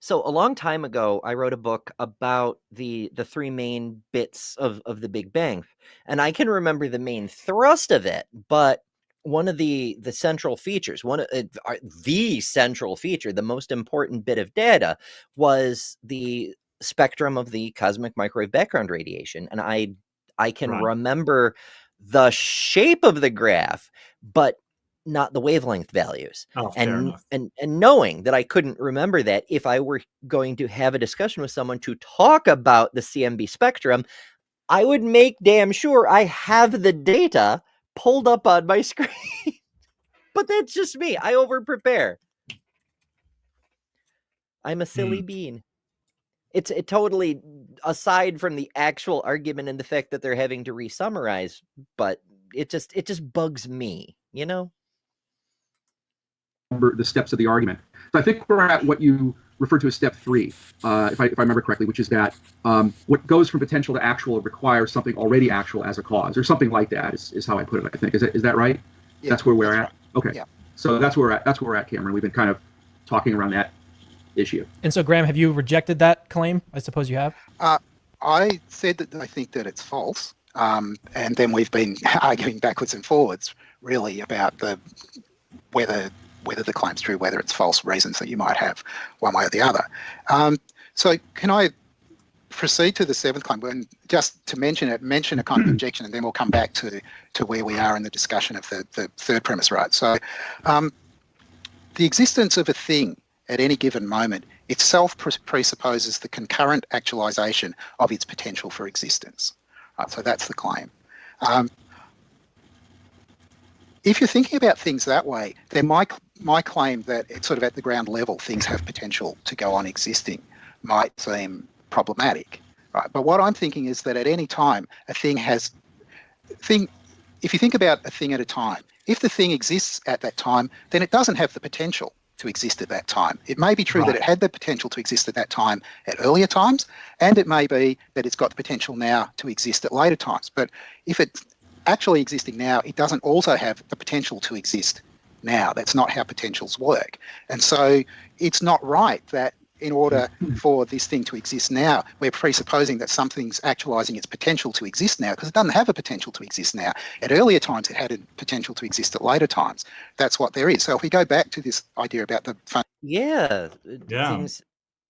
so a long time ago, I wrote a book about the three main bits of the Big Bang, and I can remember the main thrust of it. But one of the central features, the central feature, the most important bit of data, was the spectrum of the cosmic microwave background radiation, and I can Right. remember the shape of the graph, but not the wavelength values. Oh, fair and enough. and knowing that I couldn't remember that, if I were going to have a discussion with someone to talk about the CMB spectrum, I would make damn sure I have the data pulled up on my screen. But that's just me. I over prepare. I'm a silly bean. It totally, aside from the actual argument and the fact that they're having to re-summarize, but it just bugs me, you know? The steps of the argument. So I think we're at what you referred to as step 3, if I remember correctly, which is that what goes from potential to actual requires something already actual as a cause, or something like that. Is how I put it. I think is that right? Yeah, that's where we're that's at. right. Okay. Yeah. So that's where we're at, Cameron. We've been kind of talking around that issue. And so, Graham, have you rejected that claim? I suppose you have. I said that I think that it's false, and then we've been arguing backwards and forwards, really, about whether the claim's true, whether it's false, reasons that you might have one way or the other. So can I proceed to the 7th claim? And just to mention a kind of objection, and then we'll come back to where we are in the discussion of the 3rd premise, right? So the existence of a thing at any given moment itself presupposes the concurrent actualization of its potential for existence. Right, so that's the claim. If you're thinking about things that way, then my claim that it's sort of at the ground level, things have potential to go on existing might seem problematic. Right? But what I'm thinking is that at any time, if you think about a thing at a time, if the thing exists at that time, then it doesn't have the potential to exist at that time. It may be true that it had the potential to exist at that time at earlier times, and it may be that it's got the potential now to exist at later times. But if it's actually existing now, it doesn't also have the potential to exist now. That's not how potentials work. And so it's not right that in order for this thing to exist now, we're presupposing that something's actualizing its potential to exist now, because it doesn't have a potential to exist now. At earlier times, it had a potential to exist at later times. That's what there is. So if we go back to this idea about the Yeah. Yeah.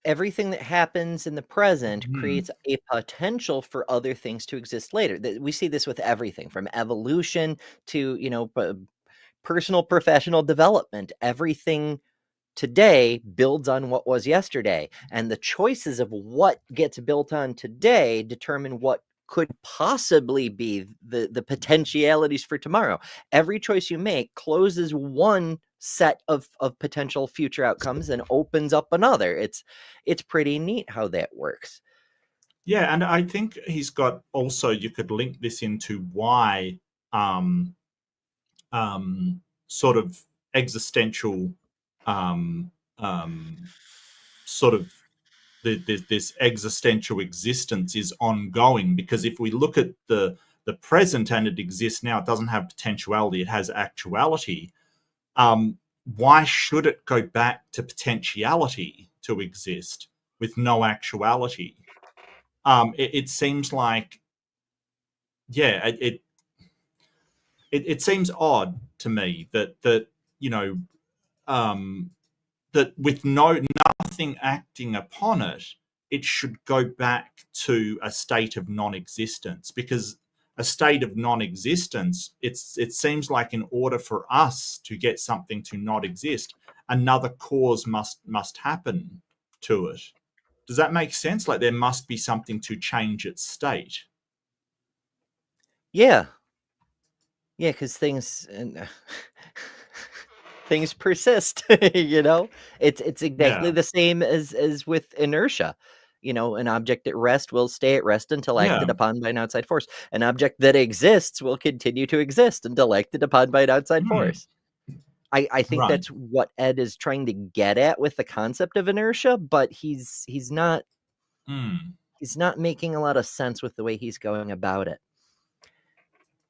Everything that happens in the present creates a potential for other things to exist later. We see this with everything from evolution to, personal professional development. Everything today builds on what was yesterday, and the choices of what gets built on today determine what could possibly be the potentialities for tomorrow. Every choice you make closes one set of potential future outcomes and opens up another. It's pretty neat how that works. Yeah, and I think he's got also, you could link this into why sort of existential sort of this existential existence is ongoing, because if we look at the present and it exists now, it doesn't have potentiality, it has actuality. Why should it go back to potentiality to exist with no actuality? It seems like, yeah, it seems odd to me that that with nothing nothing acting upon it, it should go back to a state of non-existence, because a state of non-existence, it seems like in order for us to get something to not exist, another cause must happen to it. Does that make sense? Like there must be something to change its state. Yeah, because things things persist. It's exactly the same as with inertia. An object at rest will stay at rest until acted upon by an outside force. An object that exists will continue to exist until acted upon by an outside force. I think Right. that's what Ed is trying to get at with the concept of inertia, but he's not making a lot of sense with the way he's going about it.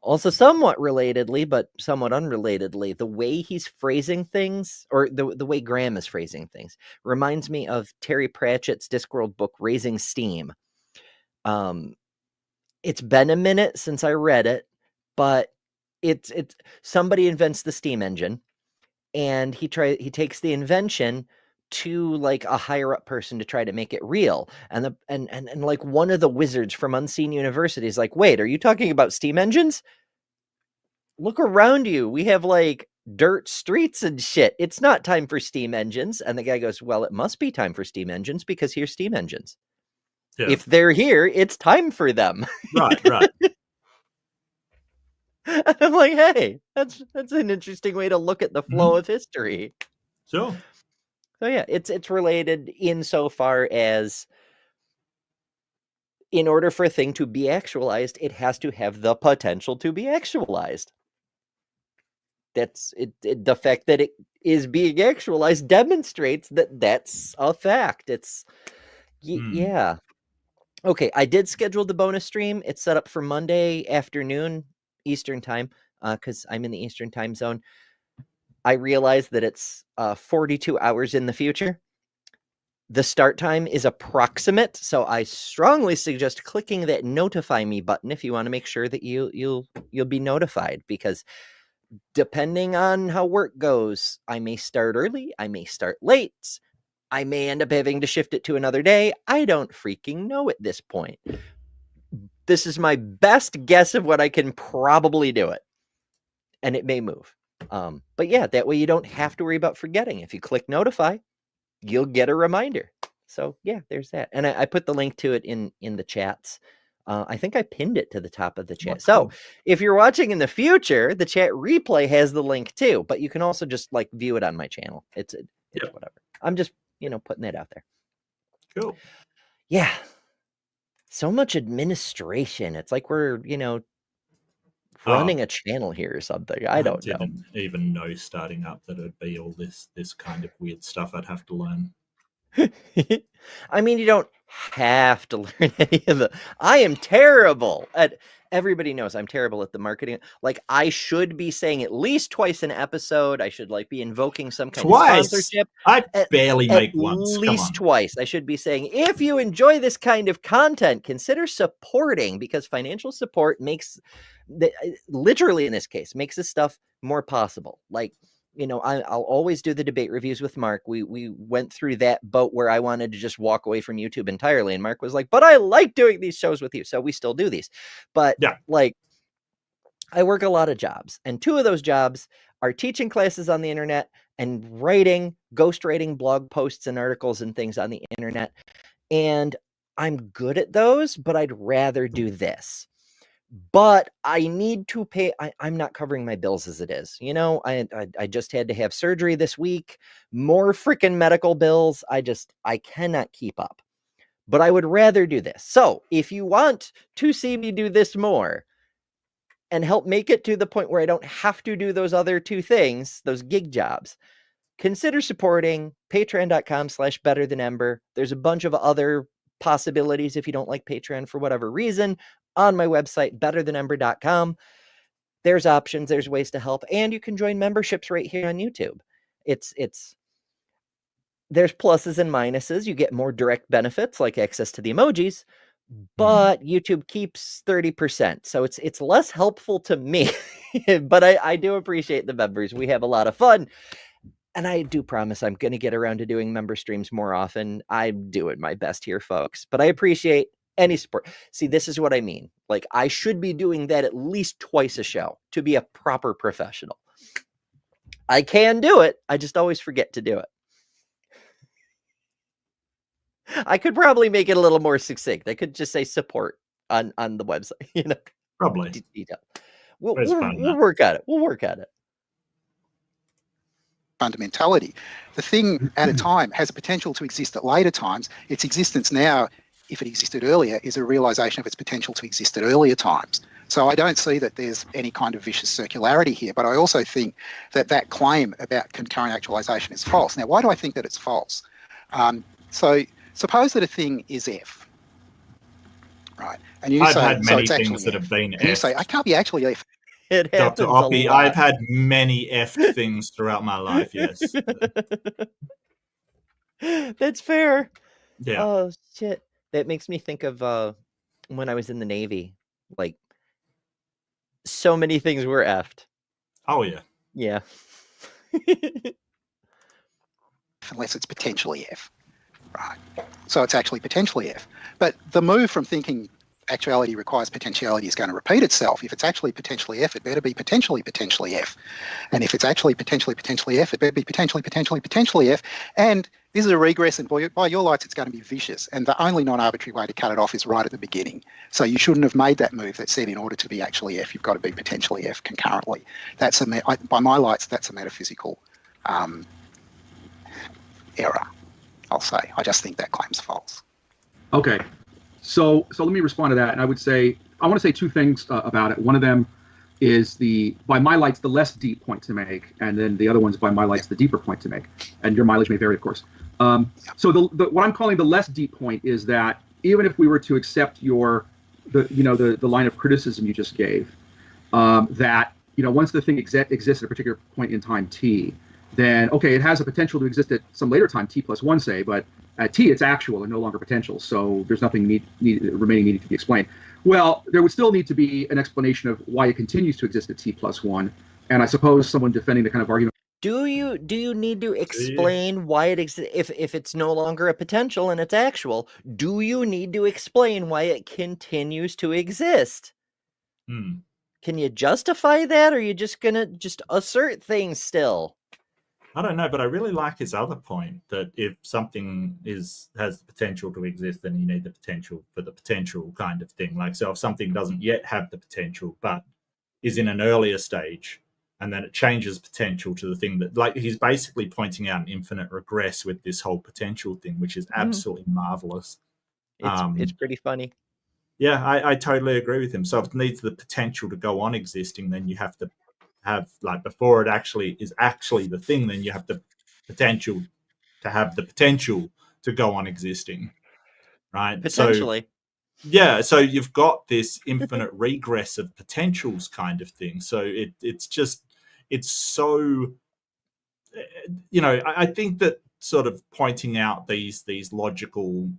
Also, somewhat relatedly, but somewhat unrelatedly, the way he's phrasing things, or the way Graham is phrasing things, reminds me of Terry Pratchett's Discworld book, Raising Steam. It's been a minute since I read it, but it's somebody invents the steam engine, and he takes the invention to like a higher up person to try to make it real. And like one of the wizards from Unseen University is like, wait, are you talking about steam engines? Look around you. We have like dirt streets and shit. It's not time for steam engines. And the guy goes, well, it must be time for steam engines because here's steam engines. Yeah. If they're here, it's time for them. Right. And I'm like, hey, that's an interesting way to look at the flow of history. Sure. So yeah, it's related insofar as in order for a thing to be actualized, it has to have the potential to be actualized. That's it. The fact that it is being actualized demonstrates that that's a fact. It's yeah. Okay, I did schedule the bonus stream. It's set up for Monday afternoon Eastern time because I'm in the Eastern time zone. I realize that it's 42 hours in the future. The start time is approximate, so I strongly suggest clicking that notify me button if you want to make sure that you'll be notified, because depending on how work goes, I may start early, I may start late, I may end up having to shift it to another day. I don't freaking know at this point. This is my best guess of what I can probably do it, and it may move. But yeah, that way you don't have to worry about forgetting. If you click notify, you'll get a reminder. So yeah, there's that. And I put the link to it in the chats. I think I pinned it to the top of the chat. So if you're watching in the future, the chat replay has the link too, but you can also just like view it on my channel. It's whatever. I'm just, putting that out there. Cool. Yeah. So much administration. It's like we're, running a channel here or something. I don't know. Didn't even know starting up that it'd be all this kind of weird stuff I'd have to learn. I mean, you don't have to learn any of it. I am terrible at. Everybody knows I'm terrible at the marketing. Like, I should be saying at least twice an episode. I should be invoking some kind of sponsorship. I barely make once. At least twice. I should be saying, if you enjoy this kind of content, consider supporting, because financial support makes literally in this case makes this stuff more possible. Like, I'll always do the debate reviews with Mark. We went through that boat where I wanted to just walk away from YouTube entirely. And Mark was like, but I like doing these shows with you. So we still do these. But I work a lot of jobs. And two of those jobs are teaching classes on the internet and ghostwriting blog posts and articles and things on the internet. And I'm good at those, but I'd rather do this. But I need to pay. I'm not covering my bills as it is. I just had to have surgery this week. More freaking medical bills. I cannot keep up. But I would rather do this. So if you want to see me do this more and help make it to the point where I don't have to do those other two things, those gig jobs, consider supporting patreon.com/betterthanember. There's a bunch of other possibilities if you don't like Patreon for whatever reason. On my website, betterthanember.com. There's options, there's ways to help, and you can join memberships right here on YouTube. There's pluses and minuses. You get more direct benefits like access to the emojis, but YouTube keeps 30%. So it's less helpful to me, but I do appreciate the members. We have a lot of fun. And I do promise I'm going to get around to doing member streams more often. I'm doing my best here, folks, but I appreciate any support. See, this is what I mean. Like, I should be doing that at least twice a show to be a proper professional. I can do it. I just always forget to do it. I could probably make it a little more succinct. I could just say support on the website, you know. Probably. Detail. We'll Fun, work on it. We'll work on it. Fundamentality. The thing at a time has a potential to exist at later times. Its existence now, if it existed earlier, is a realization of its potential to exist at earlier times. So I don't see that there's any kind of vicious circularity here, but I also think that that claim about concurrent actualization is false. Now, why do I think that it's false? So suppose that a thing is F, right? And you I've say, had many so it's things that F. have been And you say, I can't be actually F. It happens Dr. Oppy, a lot. I've had many effed things throughout my life, yes. That's fair. Yeah. Oh, shit. That makes me think of when I was in the Navy. Like, so many things were effed. Oh, yeah. Yeah. Unless it's potentially F, right? So it's actually potentially F. But the move from thinking actuality requires potentiality is going to repeat itself. If it's actually potentially F, it better be potentially F. And if it's actually potentially F, it better be potentially F. And this is a regress, and by your lights, it's going to be vicious. And the only non-arbitrary way to cut it off is right at the beginning. So you shouldn't have made that move that said in order to be actually F, you've got to be potentially F concurrently. That's by my lights, that's a metaphysical error, I'll say. I just think that claim's false. Okay. So let me respond to that. And I want to say two things about it. One of them is by my lights, the less deep point to make. And then the other one's by my lights, the deeper point to make. And your mileage may vary, of course. So what I'm calling the less deep point is that even if we were to accept the line of criticism you just gave, that, once the thing exists at a particular point in time, T, then, okay, it has a potential to exist at some later time, T plus one, say, but at T, it's actual and no longer potential, so there's nothing remaining needing to be explained. Well, there would still need to be an explanation of why it continues to exist at T plus one, and I suppose someone defending the kind of argument. Do you need to explain why it exists if it's no longer a potential and it's actual? Do you need to explain why it continues to exist? Can you justify that, or are you just gonna assert things still? I don't know, but I really like his other point that if something has the potential to exist, then you need the potential for the potential kind of thing. Like, so if something doesn't yet have the potential, but is in an earlier stage, and then it changes potential to the thing that, like, he's basically pointing out an infinite regress with this whole potential thing, which is absolutely marvelous. It's pretty funny. Yeah, I totally agree with him. So if it needs the potential to go on existing, then you have to have, like, before it actually is actually the thing, then you have the potential to have the potential to go on existing, right? Potentially. So, yeah, so you've got this infinite regress of potentials kind of thing. So it's so, I think that sort of pointing out these logical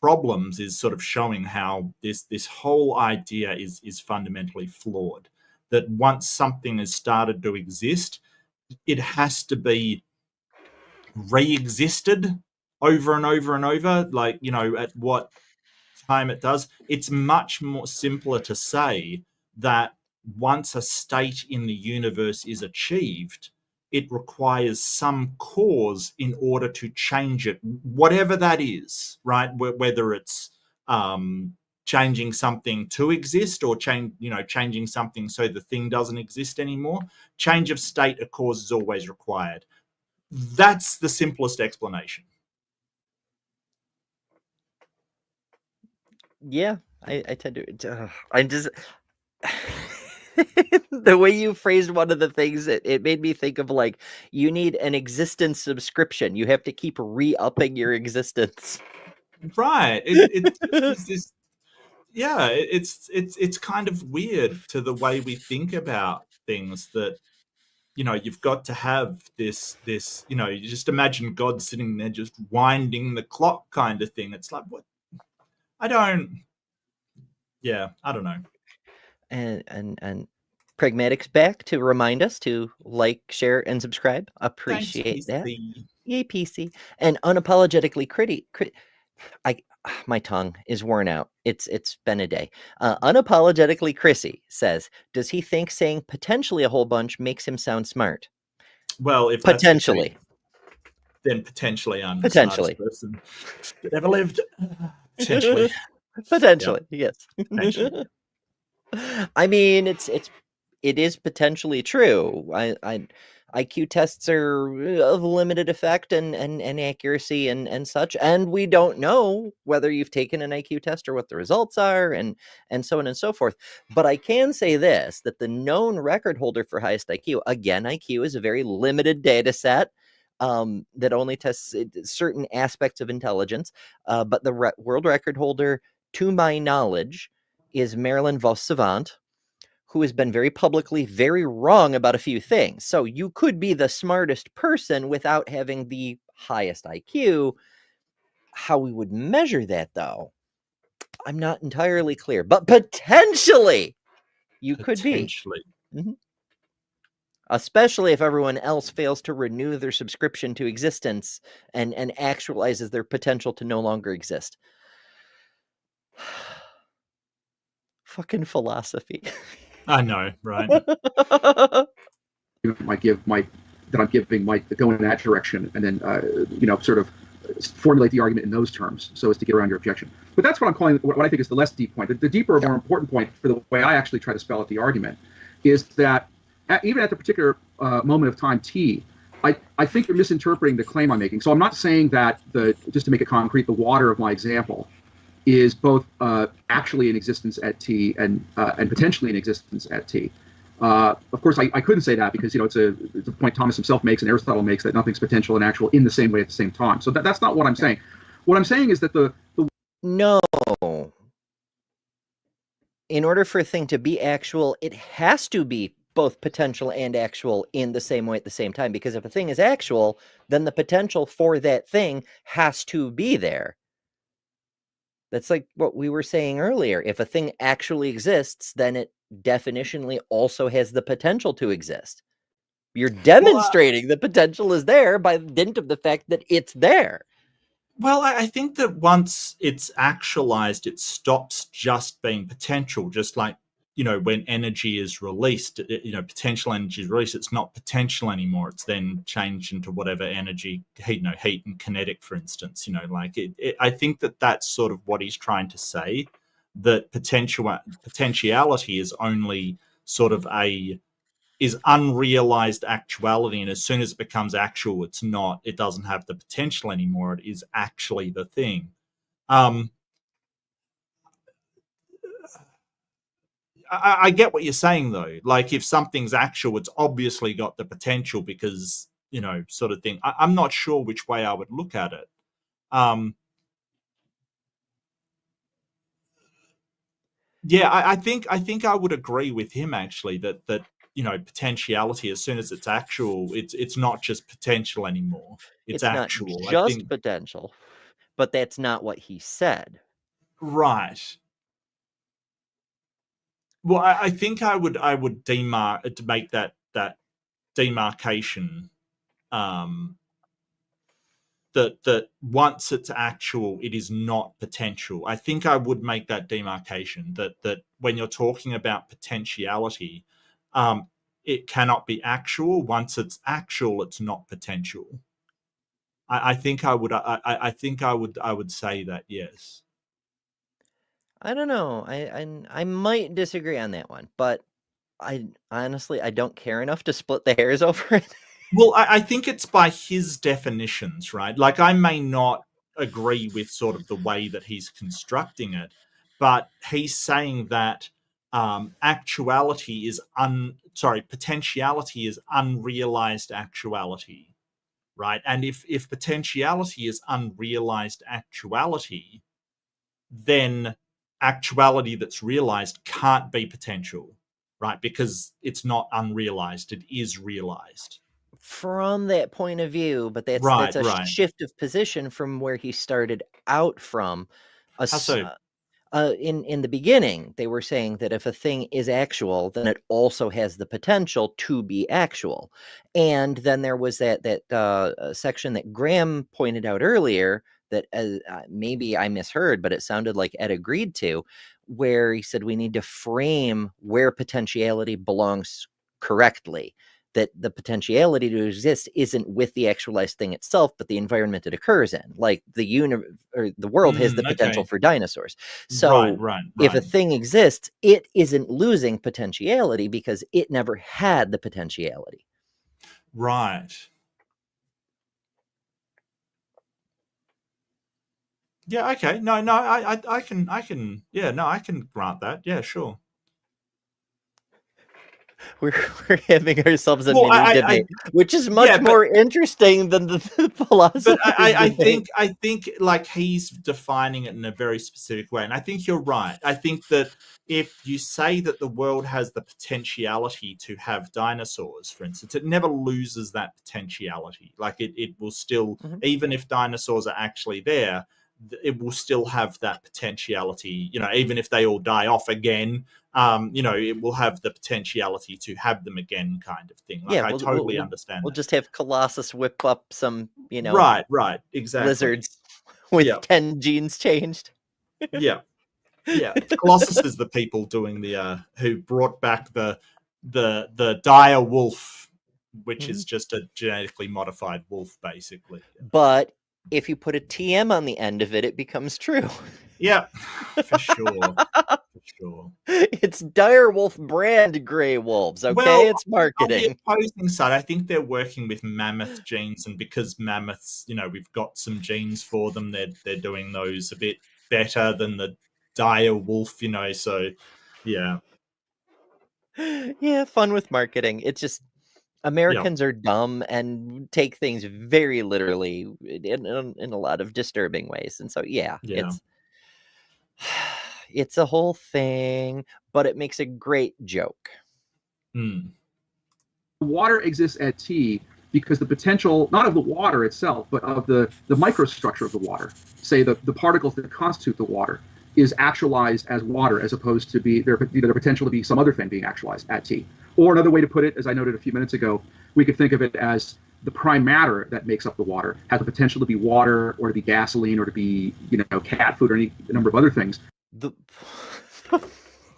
problems is sort of showing how this whole idea is fundamentally flawed. That once something has started to exist, it has to be re-existed over and over and over, like, at what time it does. It's much more simpler to say that once a state in the universe is achieved, it requires some cause in order to change it, whatever that is, right? Whether it's changing something to exist or changing something so the thing doesn't exist anymore. Change of state, a cause is always required. That's the simplest explanation. Yeah, I tend to. I just the way you phrased one of the things, it made me think of, like, you need an existence subscription. You have to keep re-upping your existence. Right. It's this. Yeah, it's kind of weird to the way we think about things that, you've got to have this, you just imagine God sitting there just winding the clock kind of thing. It's like, what? I don't know. And Pragmatic's back to remind us to like, share, and subscribe. Thanks, Appreciate that. PC. Yay, PC. And unapologetically my tongue is worn out. It's been a day. Unapologetically Chrissy says, does he think saying potentially a whole bunch makes him sound smart? Well, if that's the Potentially. case, then potentially I'm the Potentially. smartest person that ever lived. Potentially. Potentially, yes. Potentially. I mean, it is potentially true. IQ tests are of limited effect and accuracy and such, and we don't know whether you've taken an IQ test or what the results are, and so on and so forth. But I can say this, that the known record holder for highest IQ, again, IQ is a very limited data set that only tests certain aspects of intelligence, but the world record holder, to my knowledge, is Marilyn Vos Savant, who has been very publicly very wrong about a few things. So you could be the smartest person without having the highest IQ. How we would measure that, though, I'm not entirely clear. But potentially, you could be. Potentially. Mm-hmm. Especially if everyone else fails to renew their subscription to existence and actualizes their potential to no longer exist. Fucking philosophy. I know, right? Might give Mike that I'm giving Mike to go in that direction, and then sort of formulate the argument in those terms so as to get around your objection. But that's what I'm calling what I think is the less deep point. The deeper, more important point for the way I actually try to spell out the argument is that even at the particular moment of time T, I think you're misinterpreting the claim I'm making. So I'm not saying that just to make it concrete, the water of my example is both actually in existence at T and potentially in existence at T. Of course, I couldn't say that because it's a point Thomas himself makes and Aristotle makes, that nothing's potential and actual in the same way at the same time. So that's not what I'm saying. What I'm saying is that no. In order for a thing to be actual, it has to be both potential and actual in the same way at the same time. Because if a thing is actual, then the potential for that thing has to be there. That's like what we were saying earlier. If a thing actually exists, then it definitionally also has the potential to exist. You're demonstrating the potential is there by dint of the fact that it's there. Well, I think that once it's actualized, it stops just being potential. Just like, when energy is released, potential energy is released, it's not potential anymore. It's then changed into whatever energy, heat and kinetic, for instance. I think that that's sort of what he's trying to say, that potentiality is only sort of is unrealized actuality, and as soon as it becomes actual, it doesn't have the potential anymore. It is actually the thing. I get what you're saying, though. Like, if something's actual, it's obviously got the potential because, sort of thing. I'm not sure which way I would look at it. Yeah, I think I would agree with him, actually, that potentiality, as soon as it's actual, it's not just potential anymore. It's actual. Not just potential, but that's not what he said. Right. Well, I think I would make that demarcation. That once it's actual, it is not potential. I think I would make that demarcation. That when you're talking about potentiality, it cannot be actual. Once it's actual, it's not potential. I think I would. I think I would say that, yes. I don't know. I might disagree on that one, but I honestly don't care enough to split the hairs over it. Well, I think it's by his definitions, right? Like, I may not agree with sort of the way that he's constructing it, but he's saying that potentiality is unrealized actuality, right? And if potentiality is unrealized actuality, then actuality that's realized can't be potential, right? Because it's not unrealized, it is realized. From that point of view, but that's a shift of position from where he started out from. How so? in the beginning, they were saying that if a thing is actual, then it also has the potential to be actual. And then there was that section that Graham pointed out earlier that maybe I misheard, but it sounded like Ed agreed to, where he said we need to frame where potentiality belongs correctly. That the potentiality to exist isn't with the actualized thing itself, but the environment it occurs in. Like the world has the potential Okay. for dinosaurs. So Right. if a thing exists, it isn't losing potentiality because it never had the potentiality. Right. Yeah. Okay. No. I can. Yeah. No. I can grant that. Yeah. Sure. We're having ourselves a Well, mini debate, which is much yeah, but more interesting than the philosophers debate. I think like he's defining it in a very specific way, and I think you're right. I think that if you say that the world has the potentiality to have dinosaurs, for instance, it never loses that potentiality. Like it will still, even if dinosaurs are actually there, it will still have that potentiality. You know, even if they all die off again, you know, it will have the potentiality to have them again, kind of thing. Like, Yeah, I totally understand we'll that. just have Colossus whip up some, you know, Right, exactly. lizards with Yeah. 10 genes changed. Yeah. Colossus is the people doing the who brought back the dire wolf, which is just a genetically modified wolf, basically. But if you put a TM on the end of it, it becomes true. Yeah, for sure. It's Direwolf brand gray wolves, okay? Well, it's on marketing. the opposing side, I think they're working with mammoth genes, and because mammoths, you know, we've got some genes for them, they're doing those a bit better than the dire wolf, you know. So, yeah. Yeah, fun with marketing. It's just Americans are dumb and take things very literally in a lot of disturbing ways. And so, yeah. It's a whole thing, but it makes a great joke. Water exists at T because the potential, not of the water itself, but of the microstructure of the water, say the particles that constitute the water, is actualized as water as opposed to be their potential to be some other thing being actualized at T. Or another way to put it, as I noted a few minutes ago, we could think of it as the prime matter that makes up the water has the potential to be water or to be gasoline or to be, you know, cat food or any number of other things. The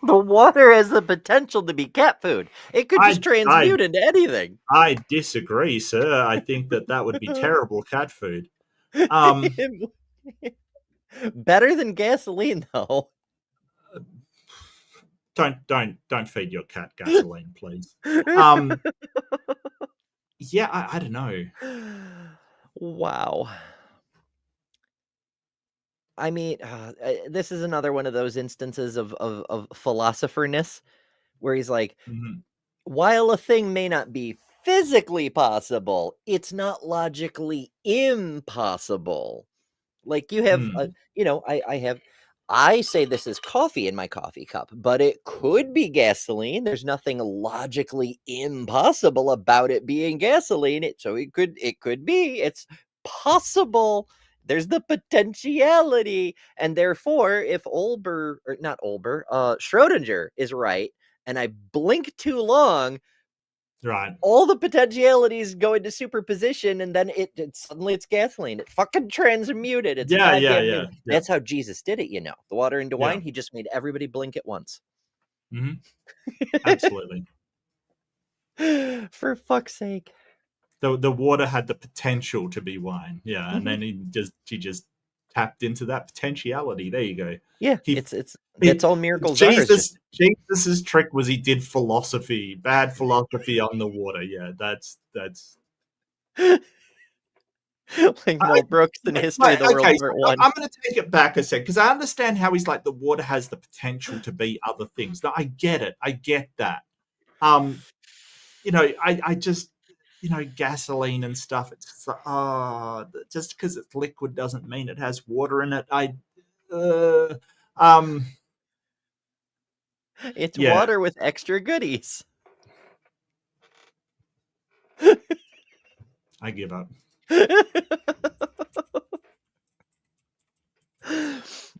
water has the potential to be cat food. It could just transmute into anything. I disagree, sir. I think that would be terrible cat food. Better than gasoline, though. Don't feed your cat gasoline, please. Yeah, I don't know. Wow. I mean, this is another one of those instances of philosopherness where he's like, while a thing may not be physically possible, it's not logically impossible. Like you have, you know, I say this is coffee in my coffee cup, but it could be gasoline. There's nothing logically impossible about it being gasoline. So it could be. It's possible. There's the potentiality, and therefore, if Schrodinger is right, and I blink too long, right, all the potentialities go into superposition, and then it suddenly it's gasoline. It fucking transmuted. It's yeah. That's how Jesus did it, you know. The water into wine, he just made everybody blink at once. Absolutely. For fuck's sake. The water had the potential to be wine, yeah, and then he just tapped into that potentiality. There you go. Yeah, that's all miracles are. Jesus's trick was he did bad philosophy on the water. Yeah, that's like Mel Brooks in History of the World Part 1. I'm going to take it back a sec because I understand how he's like the water has the potential to be other things. No, I get it. I get that. You know, I just, you know, gasoline and stuff. It's just like, just because it's liquid doesn't mean it has water in it. It's water with extra goodies. I give up.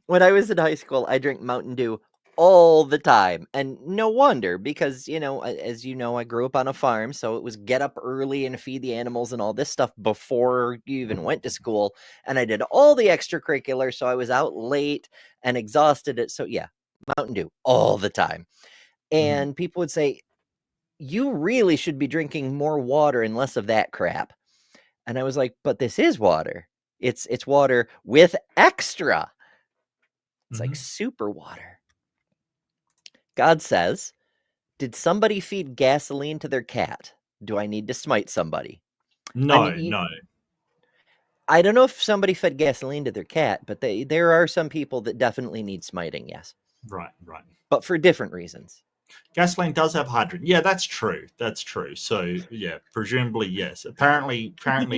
When I was in high school, I drank Mountain Dew all the time. And no wonder, because, as you know, I grew up on a farm. So it was get up early and feed the animals and all this stuff before you even went to school. And I did all the extracurricular. So I was out late and exhausted. So yeah, Mountain Dew all the time. And people would say, you really should be drinking more water and less of that crap. And I was like, but this is water. It's water with extra. It's like super water. God says, did somebody feed gasoline to their cat? Do I need to smite somebody? No, no. no. I don't know if somebody fed gasoline to their cat, but there are some people that definitely need smiting, yes. Right. But for different reasons. Gasoline does have hydrogen. Yeah, that's true. So, yeah, presumably, yes. Apparently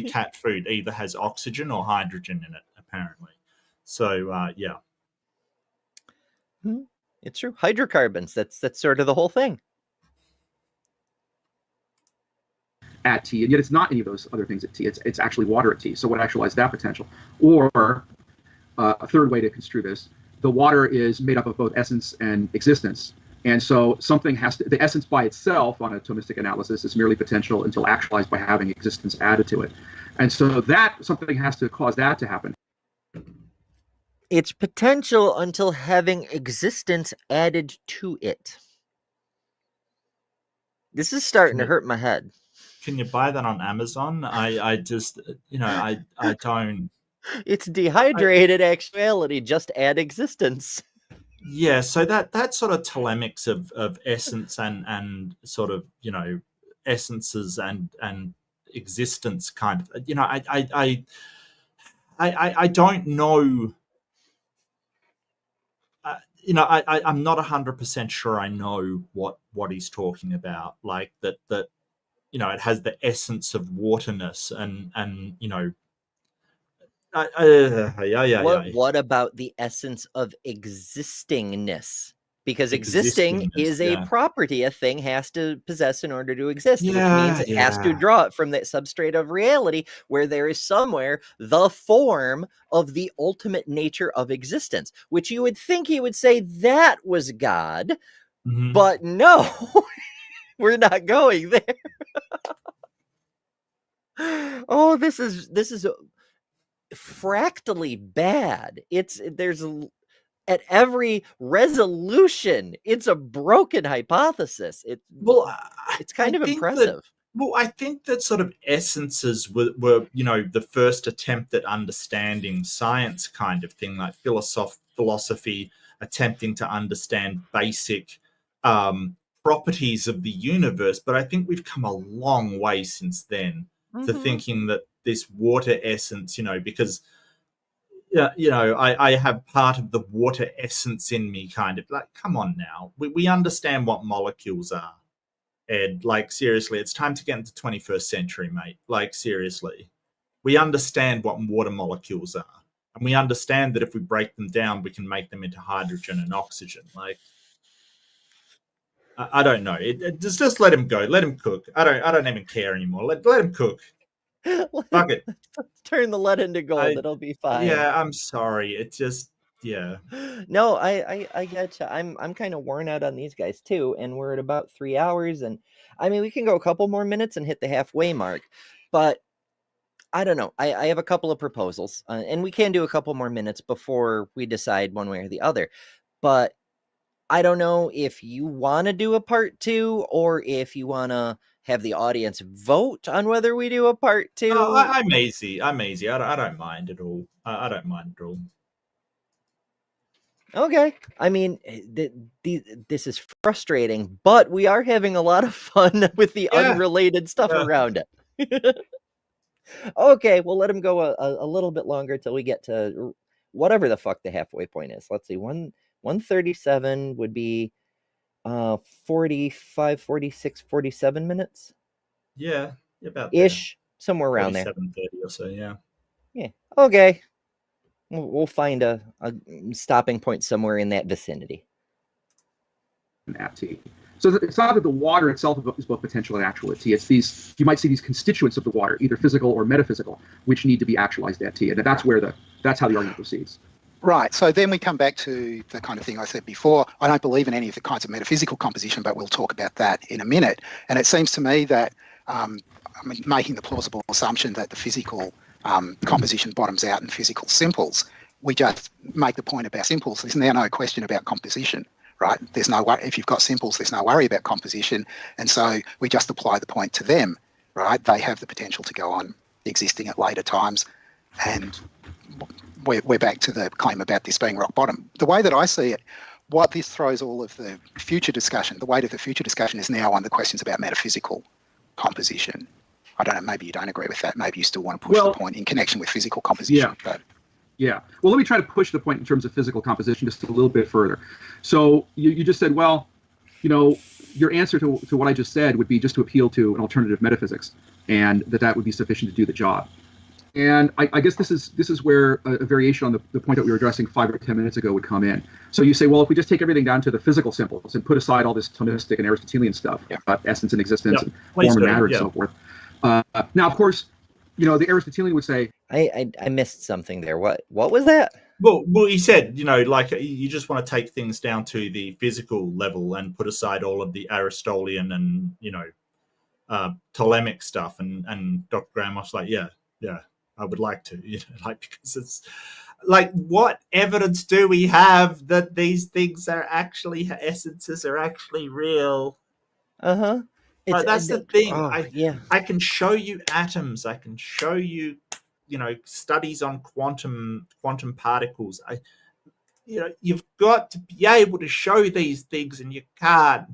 cat food either has oxygen or hydrogen in it, apparently. So, yeah. It's true. Hydrocarbons, that's sort of the whole thing. At tea, and yet it's not any of those other things at tea. It's actually water at tea. So what actualizes that potential? Or a third way to construe this, the water is made up of both essence and existence. And so something has to, the essence by itself on a atomistic analysis is merely potential until actualized by having existence added to it. And so that something has to cause that to happen. It's potential until having existence added to it. This is starting to hurt my head. Can you buy that on Amazon? I just, I don't. It's dehydrated actuality, just add existence. Yeah, so that sort of telemics of essence and sort of, essences and existence kind of, I don't know. I'm not 100% sure I know what he's talking about. Like that, it has the essence of waterness and What about the essence of existingness? Because existing is a property a thing has to possess in order to exist, which means it has to draw it from that substrate of reality where there is somewhere the form of the ultimate nature of existence, which you would think he would say that was God, but no, we're not going there. Oh, this is fractally bad. There's at every resolution, it's a broken hypothesis. It's kind of impressive. I think that sort of essences were the first attempt at understanding science kind of thing, like philosophy attempting to understand basic properties of the universe. But I think we've come a long way since then to thinking that this water essence, because I have part of the water essence in me, kind of like, come on now. We understand what molecules are, Ed. Like, seriously, it's time to get into 21st century, mate. Like, seriously. We understand what water molecules are. And we understand that if we break them down, we can make them into hydrogen and oxygen. Like, I don't know. Just let him go. Let him cook. I don't even care anymore. Let him cook. Fuck it. Turn the lead into gold. It'll be fine. Yeah, I'm sorry. It's just, yeah. No, I get you. I'm kind of worn out on these guys too, and we're at about 3 hours. And I mean, we can go a couple more minutes and hit the halfway mark, but I don't know. I have a couple of proposals, and we can do a couple more minutes before we decide one way or the other. But I don't know if you want to do a part 2 or if you want to have the audience vote on whether we do a part 2. Oh, I'm easy. I don't mind at all. I don't mind at all. Okay. I mean, this is frustrating, but we are having a lot of fun with the unrelated stuff around it. Okay, we'll let him go a little bit longer till we get to whatever the fuck the halfway point is. Let's see. 137 would be 45, 46, 47 minutes. Yeah, about ish, somewhere around there. 7:30 or so, yeah. Yeah. Okay. We'll find a stopping point somewhere in that vicinity. At tea. So it's not that the water itself is both potential and actual at tea. It's these, you might see these constituents of the water, either physical or metaphysical, which need to be actualized at tea. And that's how the argument proceeds. Right. So then we come back to the kind of thing I said before. I don't believe in any of the kinds of metaphysical composition, but we'll talk about that in a minute. And it seems to me that making the plausible assumption that the physical composition bottoms out in physical simples, we just make the point about simples. There's now no question about composition, right? There's no if you've got simples, there's no worry about composition. And so we just apply the point to them, right? They have the potential to go on existing at later times. And we're back to the claim about this being rock bottom. The way that I see it, what this throws all of the future discussion, the weight of the future discussion is now on the questions about metaphysical composition. I don't know, maybe you don't agree with that. Maybe you still want to push the point in connection with physical composition. Yeah. Well, let me try to push the point in terms of physical composition just a little bit further. So you just said, well, your answer to what I just said would be just to appeal to an alternative metaphysics, and that would be sufficient to do the job. And I guess this is where a variation on the point that we were addressing 5 or 10 minutes ago would come in. So you say, well, if we just take everything down to the physical simples and put aside all this Thomistic and Aristotelian stuff about essence and existence and form and matter and so forth. Now, of course, the Aristotelian would say, I missed something there. What was that? Well, he said, like you just want to take things down to the physical level and put aside all of the Aristotelian and Ptolemaic stuff. And Dr. Graham was like, yeah, I would like to, because it's like, what evidence do we have that these things are actually essences are actually real? But that's the thing. I can show you atoms. I can show you, studies on quantum particles. You've got to be able to show these things, and you can't.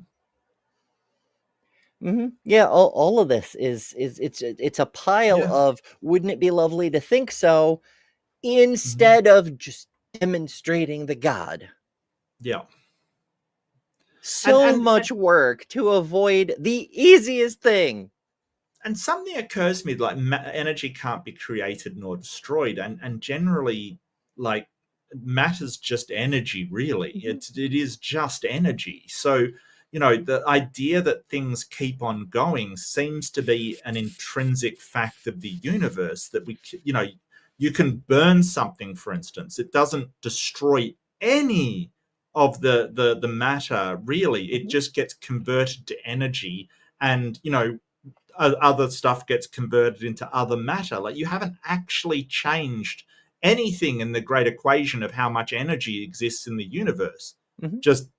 Yeah, all of this is it's a pile of wouldn't it be lovely to think so, instead of just demonstrating the God. Yeah. So much work to avoid the easiest thing. And something occurs to me, like energy can't be created nor destroyed, and generally, like, matter's just energy, really. It is just energy. So, the idea that things keep on going seems to be an intrinsic fact of the universe, that you can burn something, for instance. It doesn't destroy any of the matter, really. It just gets converted to energy, and, other stuff gets converted into other matter. Like, you haven't actually changed anything in the great equation of how much energy exists in the universe. Just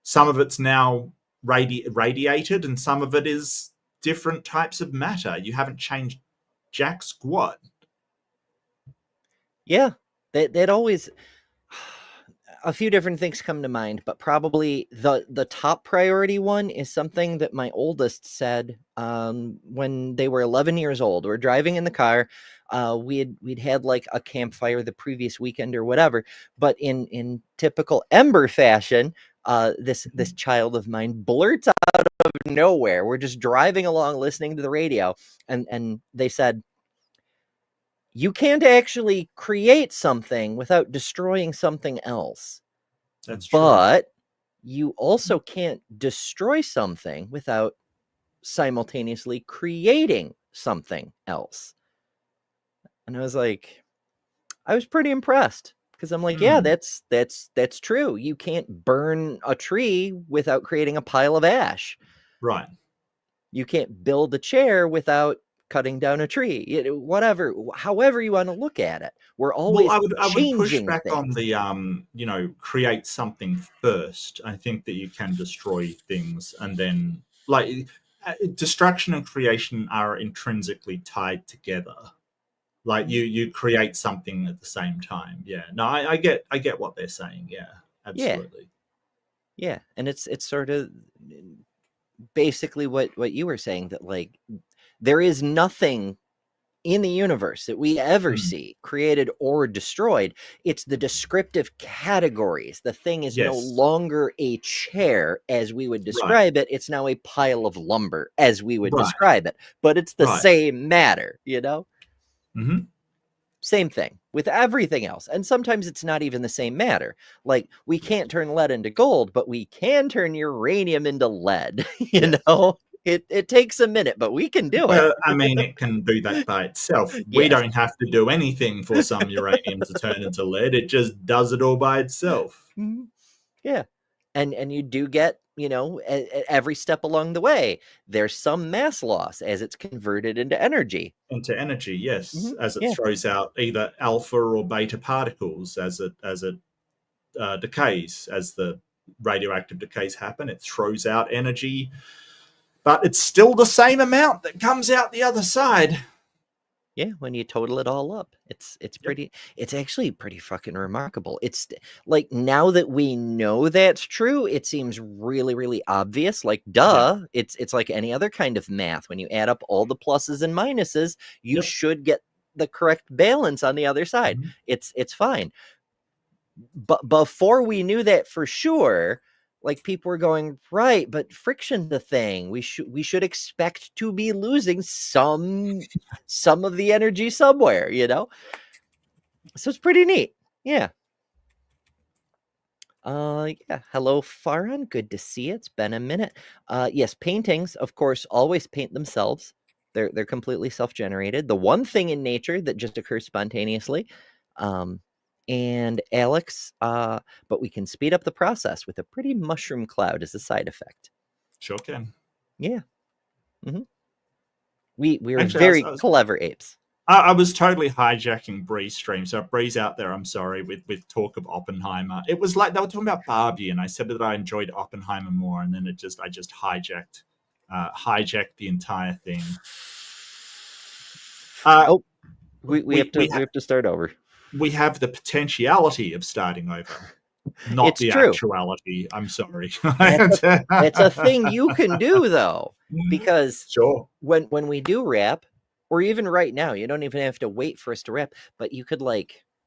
some of it's now radiated, and some of it is different types of matter. You haven't changed jack squat. Yeah, that always. A few different things come to mind, but probably the top priority one is something that my oldest said when they were 11 years old. We're driving in the car. We'd had like a campfire the previous weekend or whatever, but in typical Ember fashion, this child of mine blurts out of nowhere. We're just driving along, listening to the radio, and they said, you can't actually create something without destroying something else. That's true. But you also can't destroy something without simultaneously creating something else. And I was pretty impressed, because I'm like, yeah, that's true. You can't burn a tree without creating a pile of ash. Right. You can't build a chair without cutting down a tree. Whatever, however you want to look at it, we're always I would push back things. on the create something first. I think that you can destroy things, and then destruction and creation are intrinsically tied together. Like you create something at the same time. Yeah. No, I get what they're saying. Yeah, absolutely. Yeah, and it's sort of basically what you were saying, that like there is nothing in the universe that we ever see created or destroyed. It's the descriptive categories. The thing is no longer a chair as we would describe it. It's now a pile of lumber as we would describe it. But it's the same matter, Same thing with everything else. And sometimes it's not even the same matter. Like, we can't turn lead into gold, but we can turn uranium into lead, It takes a minute, but we can do it. Well, I mean, it can do that by itself. We Yes. don't have to do anything for some uranium to turn into lead. It just does it all by itself. Mhm. Yeah. And you do get, every step along the way, there's some mass loss as it's converted into energy. Into energy, yes, Mhm. as it Yeah. throws out either alpha or beta particles as it decays, as the radioactive decays happen. It throws out energy, but it's still the same amount that comes out the other side. Yeah, when you total it all up, it's pretty. It's actually pretty fucking remarkable. It's like, now that we know that's true, it seems really, really obvious. Like, duh, it's like any other kind of math. When you add up all the pluses and minuses, you should get the correct balance on the other side. Mhm. It's fine. But before we knew that for sure, like, people were going, right, but friction's the thing. We should expect to be losing some of the energy somewhere, So it's pretty neat. Yeah. Yeah. Hello, Faran. Good to see you. It's been a minute. Yes, paintings, of course, always paint themselves. They're completely self-generated. The one thing in nature that just occurs spontaneously. And Alex, but we can speed up the process with a pretty mushroom cloud as a side effect. Sure can. Yeah. We were Actually, very I was- clever apes. I was totally hijacking Bree's stream. So Bree's out there, I'm sorry, with talk of Oppenheimer. It was like they were talking about Barbie, and I said that I enjoyed Oppenheimer more, and then I just hijacked the entire thing. We have to start over. We have the potentiality of starting over, not It's the true. actuality. I'm sorry. It's a thing you can do, though, because Sure. when we do wrap, or even right now, you don't even have to wait for us to wrap, but you could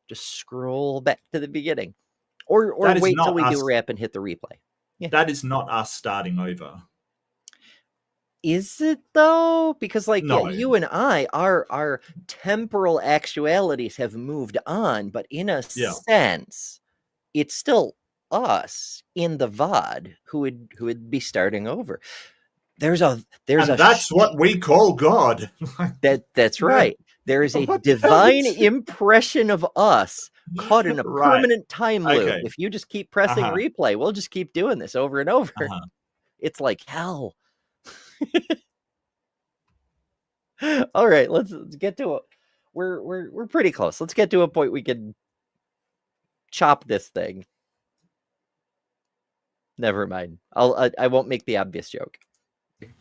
just scroll back to the beginning, or That is wait till not we do us. wrap and hit the replay. Yeah. That is not us starting over. Is it though? Because No. you and I, our temporal actualities have moved on, but in a sense, it's still us in the VOD who would be starting over. That's what we call God. That's right. There is a What the hell divine is- impression of us caught in a Right. permanent time loop. Okay. If you just keep pressing replay, we'll just keep doing this over and over. It's like hell. All right, let's get to it. We're pretty close. Let's get to a point we can chop this thing. Never mind. I won't make the obvious joke.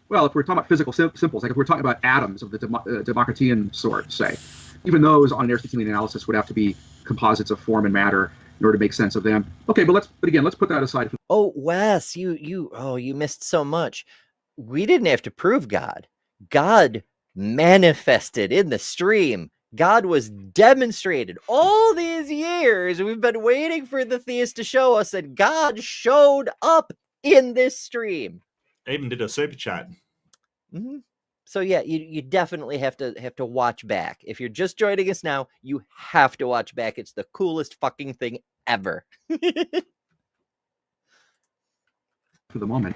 Well, if we're talking about physical symbols, like if we're talking about atoms of the Democritean sort, say, even those on Aristotelian analysis would have to be composites of form and matter in order to make sense of them. Okay, but again, let's put that aside. Oh, Wes, you missed so much. We didn't have to prove God. God manifested in the stream. God was demonstrated all these years. We've been waiting for the theist to show us, and God showed up in this stream. Even did a super chat. Mm-hmm. So yeah, you definitely have to watch back. If you're just joining us now, you have to watch back. It's the coolest fucking thing ever. For the moment.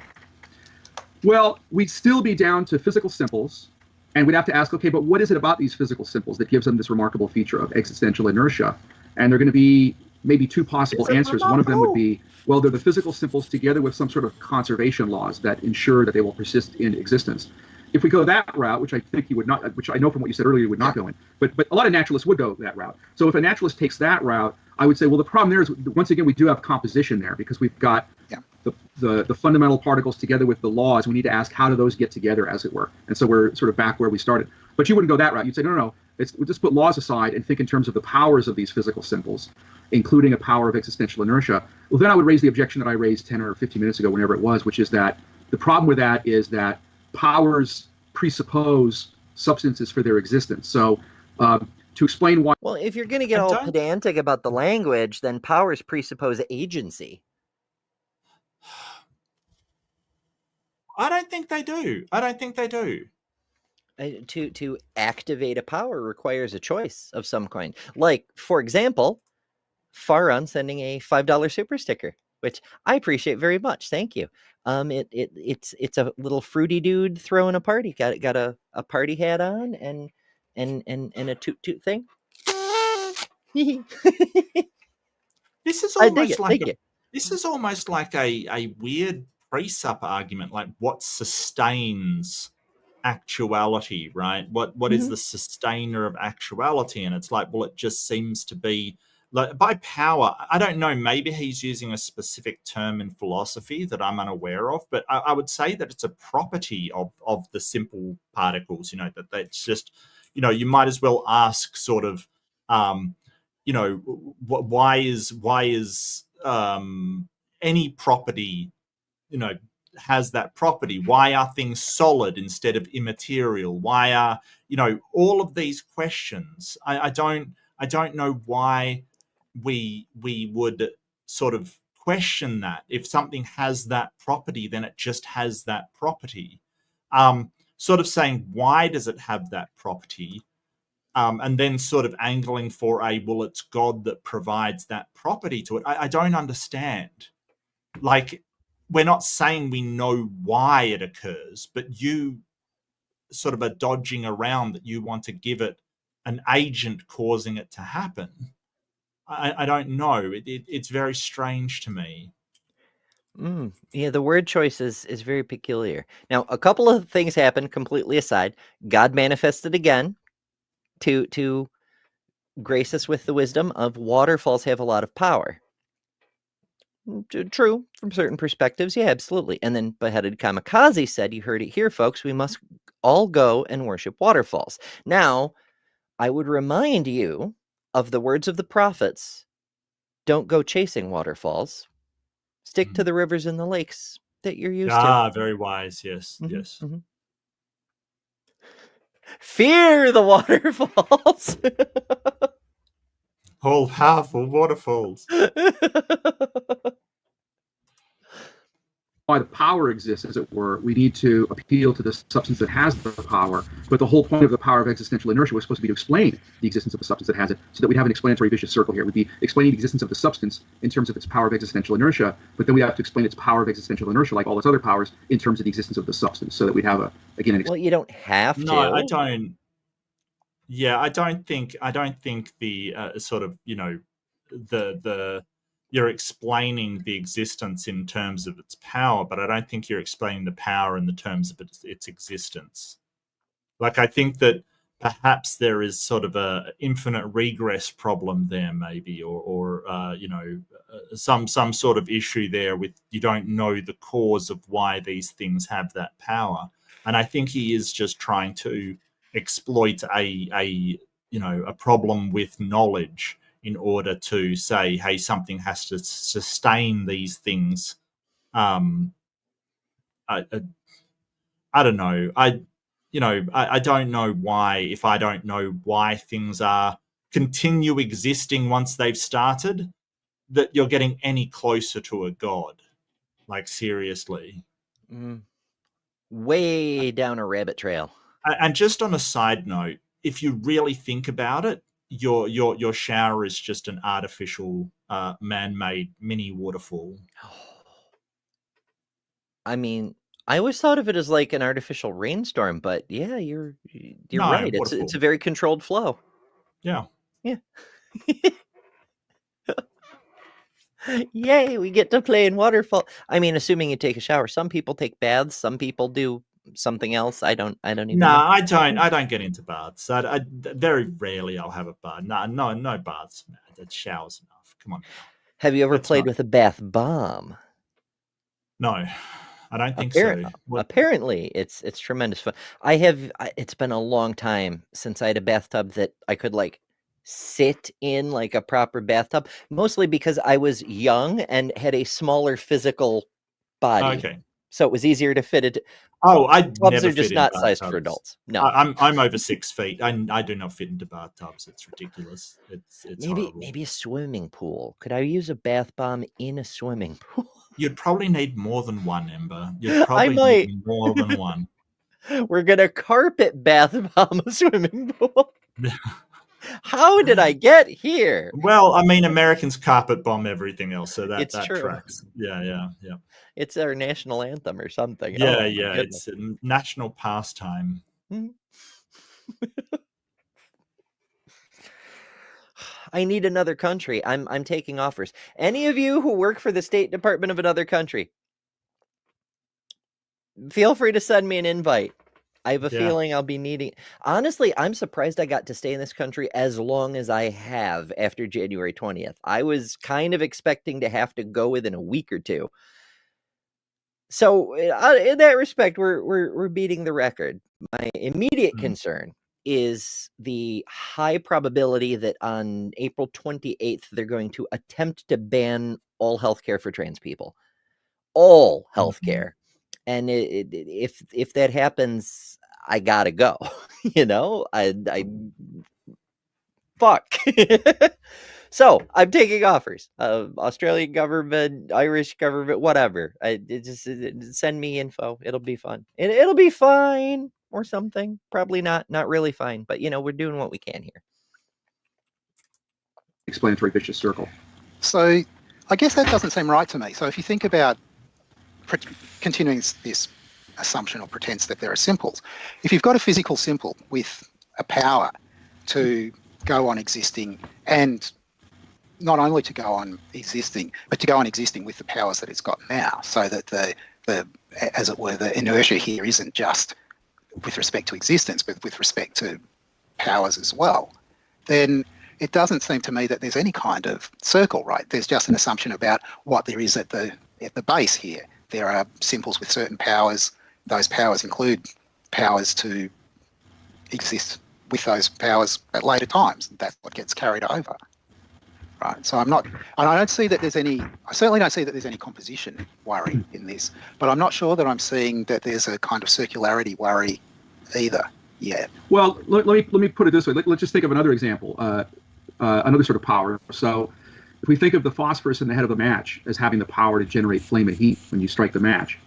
Well, we'd still be down to physical symbols, and we'd have to ask, okay, but what is it about these physical symbols that gives them this remarkable feature of existential inertia? And there are going to be maybe two possible answers. One of them would be, well, they're the physical symbols together with some sort of conservation laws that ensure that they will persist in existence. If we go that route, which I think you would not, which I know from what you said earlier you would not go in, but a lot of naturalists would go that route. So if a naturalist takes that route, I would say, well, the problem there is, once again, we do have composition there because we've got the fundamental particles together with the laws. We need to ask, how do those get together, as it were? And so we're sort of back where we started. But you wouldn't go that route. You'd say, no, we'll just put laws aside and think in terms of the powers of these physical symbols, including a power of existential inertia. Well, then I would raise the objection that I raised 10 or 15 minutes ago, whenever it was, which is that the problem with that is that powers presuppose substances for their existence. So to explain why... Well, if you're going to get all pedantic about the language, then powers presuppose agency. I don't think they do. To activate a power requires a choice of some kind. Like, for example, Faran sending a $5 super sticker, which I appreciate very much. Thank you. It's a little fruity dude throwing a party. Got a party hat on and a toot toot thing. This is I dig almost it. like Thank you. this is almost like a weird pre-sup argument, like what sustains actuality, right? What is Mhm. the sustainer of actuality? And it's like, well, it just seems to be like by power. I don't know, maybe he's using a specific term in philosophy that I'm unaware of, but I would say that it's a property of the simple particles, you know, that that's just, you know, you might as well ask sort of you know, why is any property, you know, has that property? Why are things solid instead of immaterial? Why are, you know, all of these questions? I don't know why we would sort of question that. If something has that property, then it just has that property. Sort of saying, why does it have that property? And then sort of angling for well, it's God that provides that property to it. I don't understand. Like, we're not saying we know why it occurs, but you sort of are dodging around that you want to give it an agent causing it to happen. I don't know. It's very strange to me. Yeah, the word choice is very peculiar. Now, a couple of things happened completely aside. God manifested again to grace us with the wisdom of waterfalls have a lot of power. True, from certain perspectives, yeah, absolutely. And then Beheaded Kamikaze said, you heard it here, folks, we must all go and worship waterfalls. Now, I would remind you of the words of the prophets. Don't go chasing waterfalls. Stick to the rivers and the lakes that you're used to. Very wise. Yes, yes. Mhm. Fear the waterfalls. All powerful waterfalls. Why the power exists, as it were, we need to appeal to the substance that has the power. But the whole point of the power of existential inertia was supposed to be to explain the existence of the substance that has it, so that we'd have an explanatory vicious circle here. We'd be explaining the existence of the substance in terms of its power of existential inertia, but then we have to explain its power of existential inertia, like all its other powers, in terms of the existence of the substance, so that we'd have Well, you don't have to. No, I don't. Yeah, I don't think the sort of, you know, the you're explaining the existence in terms of its power, but I don't think you're explaining the power in the terms of its existence. Like, I think that perhaps there is sort of a infinite regress problem there, maybe, or you know, some sort of issue there with you don't know the cause of why these things have that power. And I think he is just trying to exploit a you know, a problem with knowledge in order to say, hey, something has to sustain these things. I don't know. I don't know why, if I don't know why things are continue existing once they've started, that you're getting any closer to a god. Like, seriously. Way down a rabbit trail. And just on a side note, if you really think about it, your shower is just an artificial, man-made mini waterfall. I mean, I always thought of it as like an artificial rainstorm, but yeah, you're No, right. It's waterfall. a very controlled flow. Yeah. Yeah. Yay, we get to play in waterfall. I mean, assuming you take a shower. Some people take baths, some people do something else. I don't even know. I don't get into baths. I very rarely I'll have a bath. No baths. That shower's enough. Come on. Have you ever played with a bath bomb? No, I don't think so. Apparently, it's tremendous fun. It's been a long time since I had a bathtub that I could like sit in like a proper bathtub, mostly because I was young and had a smaller physical body. Okay. So it was easier to fit it. I'd Tubs never are just fit not in sized bathtubs. for adults. No, I'm over 6 feet, and I do not fit into bathtubs. It's ridiculous. It's horrible. Maybe a swimming pool. Could I use a bath bomb in a swimming pool? You'd probably need more than one, Ember. You'd probably might. need more than one. We're gonna carpet bath bomb a swimming pool. How did I get here? Well, I mean, Americans carpet bomb everything else, so that It's true. tracks. Yeah. It's our national anthem or something. Yeah, Oh, my yeah. goodness. It's a national pastime. Mhm. I need another country. I'm taking offers. Any of you who work for the State Department of another country, feel free to send me an invite. I have a Yeah. feeling I'll be needing. Honestly, I'm surprised I got to stay in this country as long as I have after January 20th. I was kind of expecting to have to go within a week or two. So in that respect, we're beating the record. My immediate Mhm. concern is the high probability that on April 28th they're going to attempt to ban all healthcare for trans people. All healthcare. And if that happens, I gotta go. You know, I fuck. So I'm taking offers. Australian government, Irish government, whatever. Send me info. It'll be fun. It'll be fine or something. Probably not really fine, but you know, we're doing what we can here. Explanatory vicious circle. So I guess that doesn't seem right to me. So if you think about continuing this assumption or pretense that there are simples, if you've got a physical simple with a power to go on existing, and not only to go on existing, but to go on existing with the powers that it's got now, so that the as it were, the inertia here isn't just with respect to existence, but with respect to powers as well, then it doesn't seem to me that there's any kind of circle, right? There's just an assumption about what there is at the base here. There are simples with certain powers. Those powers include powers to exist with those powers at later times. That's what gets carried over. Right. So I'm not, and I don't see that there's any, I certainly don't see that there's any composition worry in this, but I'm not sure that I'm seeing that there's a kind of circularity worry either yet. Well, let me put it this way. Let's just think of another example, another sort of power. So if we think of the phosphorus in the head of a match as having the power to generate flame and heat when you strike the match,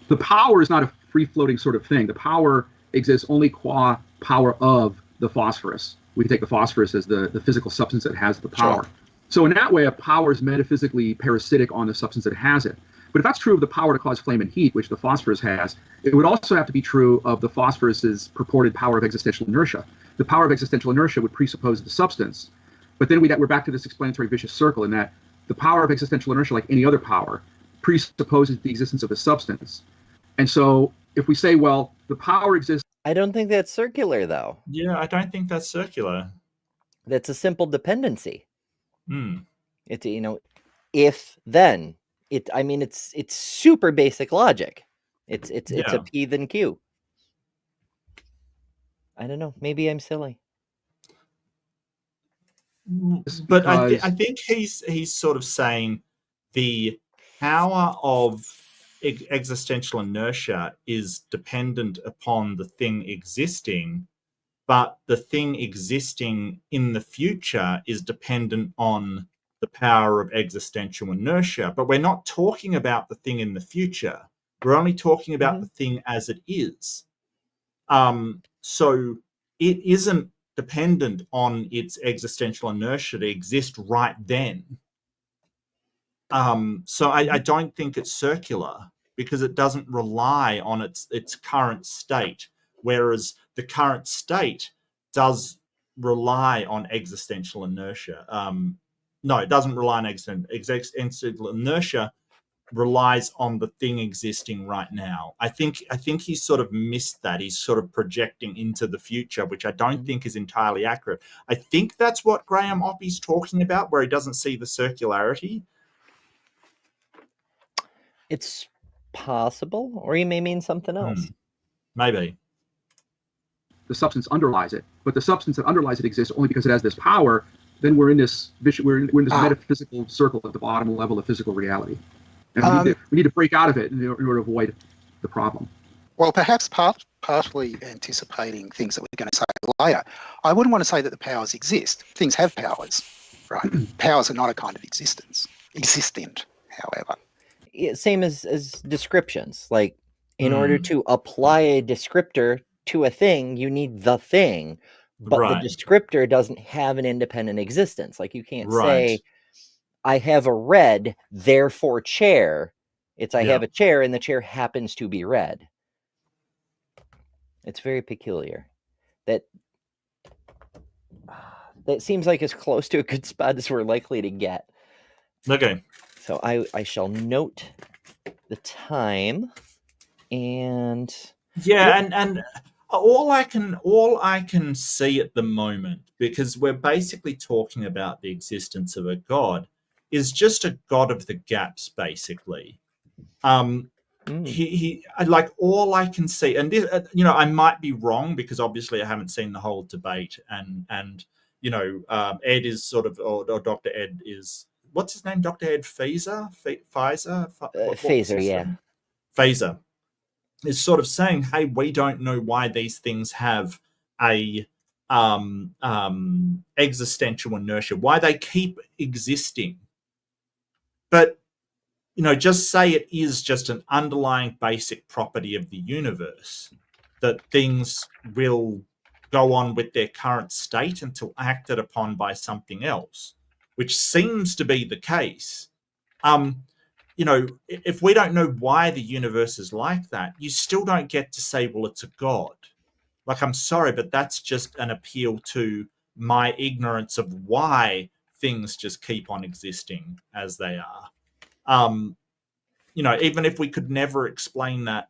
the power is not a free-floating sort of thing. The power exists only qua power of the phosphorus. We can take the phosphorus as the physical substance that has the power. Sure. So in that way, a power is metaphysically parasitic on the substance that has it. But if that's true of the power to cause flame and heat, which the phosphorus has, it would also have to be true of the phosphorus's purported power of existential inertia. The power of existential inertia would presuppose the substance. But then we're back to this explanatory vicious circle in that the power of existential inertia, like any other power, presupposes the existence of the substance. And so if we say, well, the power exists. I don't think that's circular, though. Yeah, I don't think that's circular. That's a simple dependency. Hmm. It's, you know, if then. I mean, it's super basic logic. It's a P then Q. I don't know. Maybe I'm silly. But I think he's sort of saying the power of existential inertia is dependent upon the thing existing, but the thing existing in the future is dependent on the power of existential inertia. But we're not talking about the thing in the future. We're only talking about the thing as it is. So it isn't dependent on its existential inertia to exist right then. So I don't think it's circular because it doesn't rely on its current state, whereas the current state does rely on existential inertia. No, it doesn't rely on existential inertia. Relies on the thing existing right now. I think he sort of missed that. He's sort of projecting into the future, which I don't think is entirely accurate. I think that's what Graham Oppy's talking about, where he doesn't see the circularity. It's possible, or you may mean something else. Maybe. The substance underlies it, but the substance that underlies it exists only because it has this power. Then we're in this metaphysical circle at the bottom level of physical reality. And we need to break out of it in order to avoid the problem. Well, perhaps partly anticipating things that we're going to say later, I wouldn't want to say that the powers exist. Things have powers, right? Powers are not a kind of existence. Existent, however. Same as descriptions. Like, in order to apply a descriptor to a thing, you need the thing. but Right. the descriptor doesn't have an independent existence. Like you can't Right. say, I have a red, therefore chair. It's I Yeah. have a chair and the chair happens to be red. It's very peculiar. That seems like as close to a good spot as we're likely to get. Okay. So I shall note the time, and Yeah, and all I can see at the moment, because we're basically talking about the existence of a god, is just a god of the gaps, basically. He like, all I can see, and this, I might be wrong because obviously I haven't seen the whole debate, and Ed is sort of, or Dr. Ed is, what's his name, Dr. Ed Feser, what was Feser, his yeah. name? Feser is sort of saying, hey, we don't know why these things have a existential inertia, why they keep existing. But just say it is just an underlying basic property of the universe, that things will go on with their current state until acted upon by something else, which seems to be the case. If we don't know why the universe is like that, you still don't get to say, well, it's a god. Like, I'm sorry, but that's just an appeal to my ignorance of why things just keep on existing as they are. Even if we could never explain that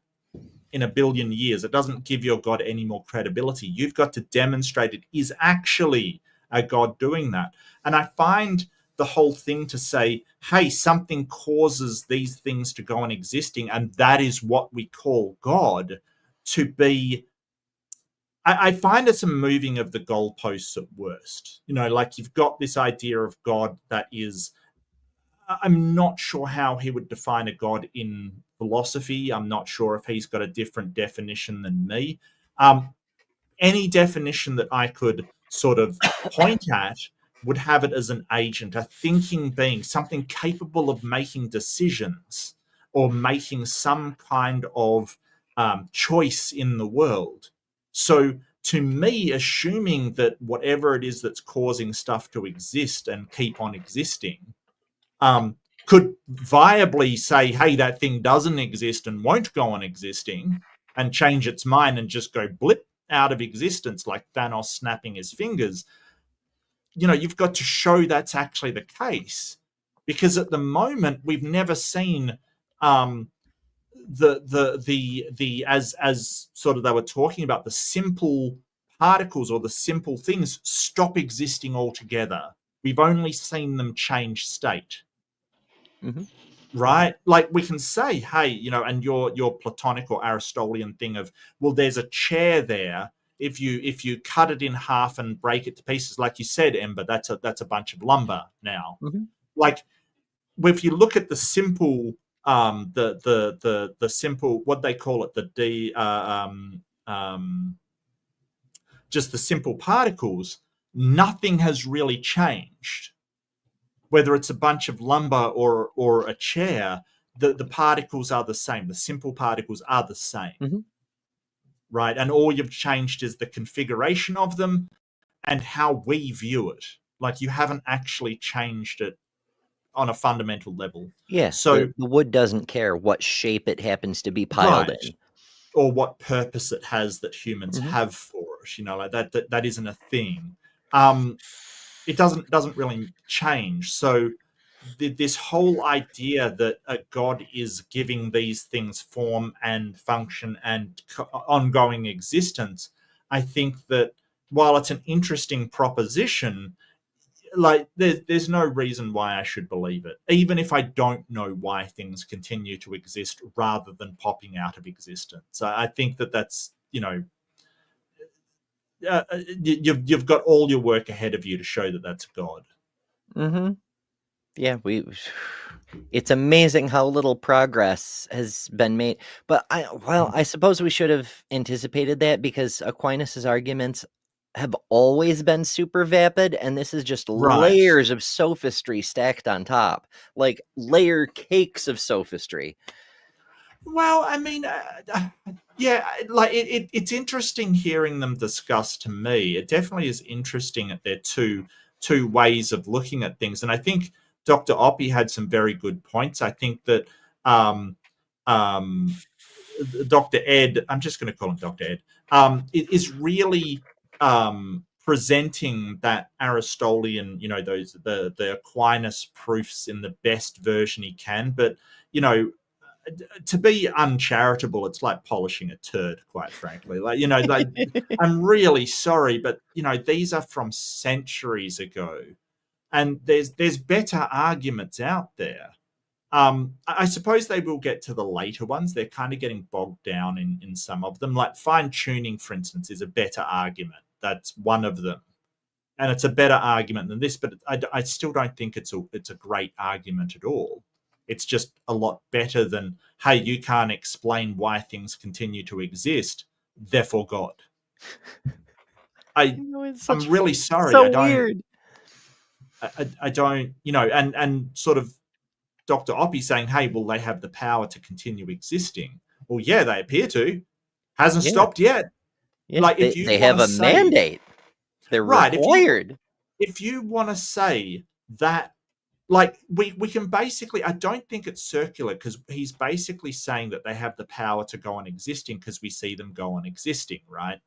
in a billion years, it doesn't give your God any more credibility. You've got to demonstrate it is actually a God doing that. And I find the whole thing to say, hey, something causes these things to go on existing, and that is what we call God, to be, I find it's a moving of the goalposts at worst. Like, you've got this idea of God that is, I'm not sure how he would define a god in philosophy. I'm not sure if he's got a different definition than me. Any definition that I could sort of point at would have it as an agent, a thinking being, something capable of making decisions or making some kind of choice in the world. So to me, assuming that whatever it is that's causing stuff to exist and keep on existing could viably say, hey, that thing doesn't exist and won't go on existing, and change its mind and just go blip out of existence like Thanos snapping his fingers, you've got to show that's actually the case. Because at the moment, we've never seen the as sort of they were talking about, the simple particles or the simple things stop existing altogether. We've only seen them change state. Mm-hmm. Right? Like, we can say, hey, and your Platonic or Aristotelian thing of, well, there's a chair there. If you cut it in half and break it to pieces, like you said, Ember, that's a bunch of lumber now. Mm-hmm. Like, if you look at the simple, the simple, what they call it, just the simple particles, nothing has really changed. Whether it's a bunch of lumber or a chair, the particles are the same. The simple particles are the same. Mm-hmm. Right? And all you've changed is the configuration of them and how we view it. Like, you haven't actually changed it on a fundamental level. Yeah, so the wood doesn't care what shape it happens to be piled in. Or what purpose it has that humans Mm-hmm. have for it. Like, that isn't a thing. It doesn't really change. So this whole idea that a god is giving these things form and function and ongoing existence, I think that while it's an interesting proposition, like, there's no reason why I should believe it, even if I don't know why things continue to exist rather than popping out of existence. I think that's, you've got all your work ahead of you to show that that's God. Mm-hmm. Yeah, it's amazing how little progress has been made. But I suppose we should have anticipated that, because Aquinas's arguments have always been super vapid, and this is just layers of sophistry stacked on top, like layer cakes of sophistry. Well, I mean, Yeah, like it's interesting hearing them discuss. To me, it definitely is interesting that they're two ways of looking at things. And I think Dr. Oppy had some very good points. I think that um, um, Dr. Ed, I'm just going to call him Dr. Ed, is really presenting that Aristotelian, those the Aquinas proofs in the best version he can. But to be uncharitable, it's like polishing a turd, quite frankly. I'm really sorry, but these are from centuries ago, and there's better arguments out there. I suppose they will get to the later ones. They're kind of getting bogged down in some of them. Like fine tuning, for instance, is a better argument. That's one of them, and it's a better argument than this. But I still don't think it's a great argument at all. It's just a lot better than, hey, you can't explain why things continue to exist, therefore God. I'm really sorry. So weird. I don't, and sort of Dr. Oppy saying, hey, well, they have the power to continue existing. Well, yeah, they appear to. Hasn't stopped yet. Yeah, like they have a mandate. They're required. If you want to say that, like we can basically, I don't think it's circular, because he's basically saying that they have the power to go on existing because we see them go on existing, right?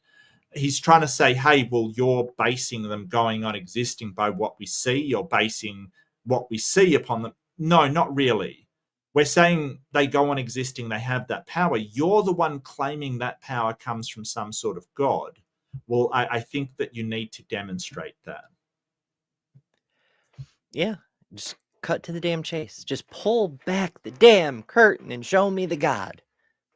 He's trying to say, hey, well, you're basing them going on existing by what we see. You're basing what we see upon them. No, not really. We're saying they go on existing. They have that power. You're the one claiming that power comes from some sort of God. Well, I think that you need to demonstrate that. Yeah. Just cut to the damn chase. Just pull back the damn curtain and show me the God.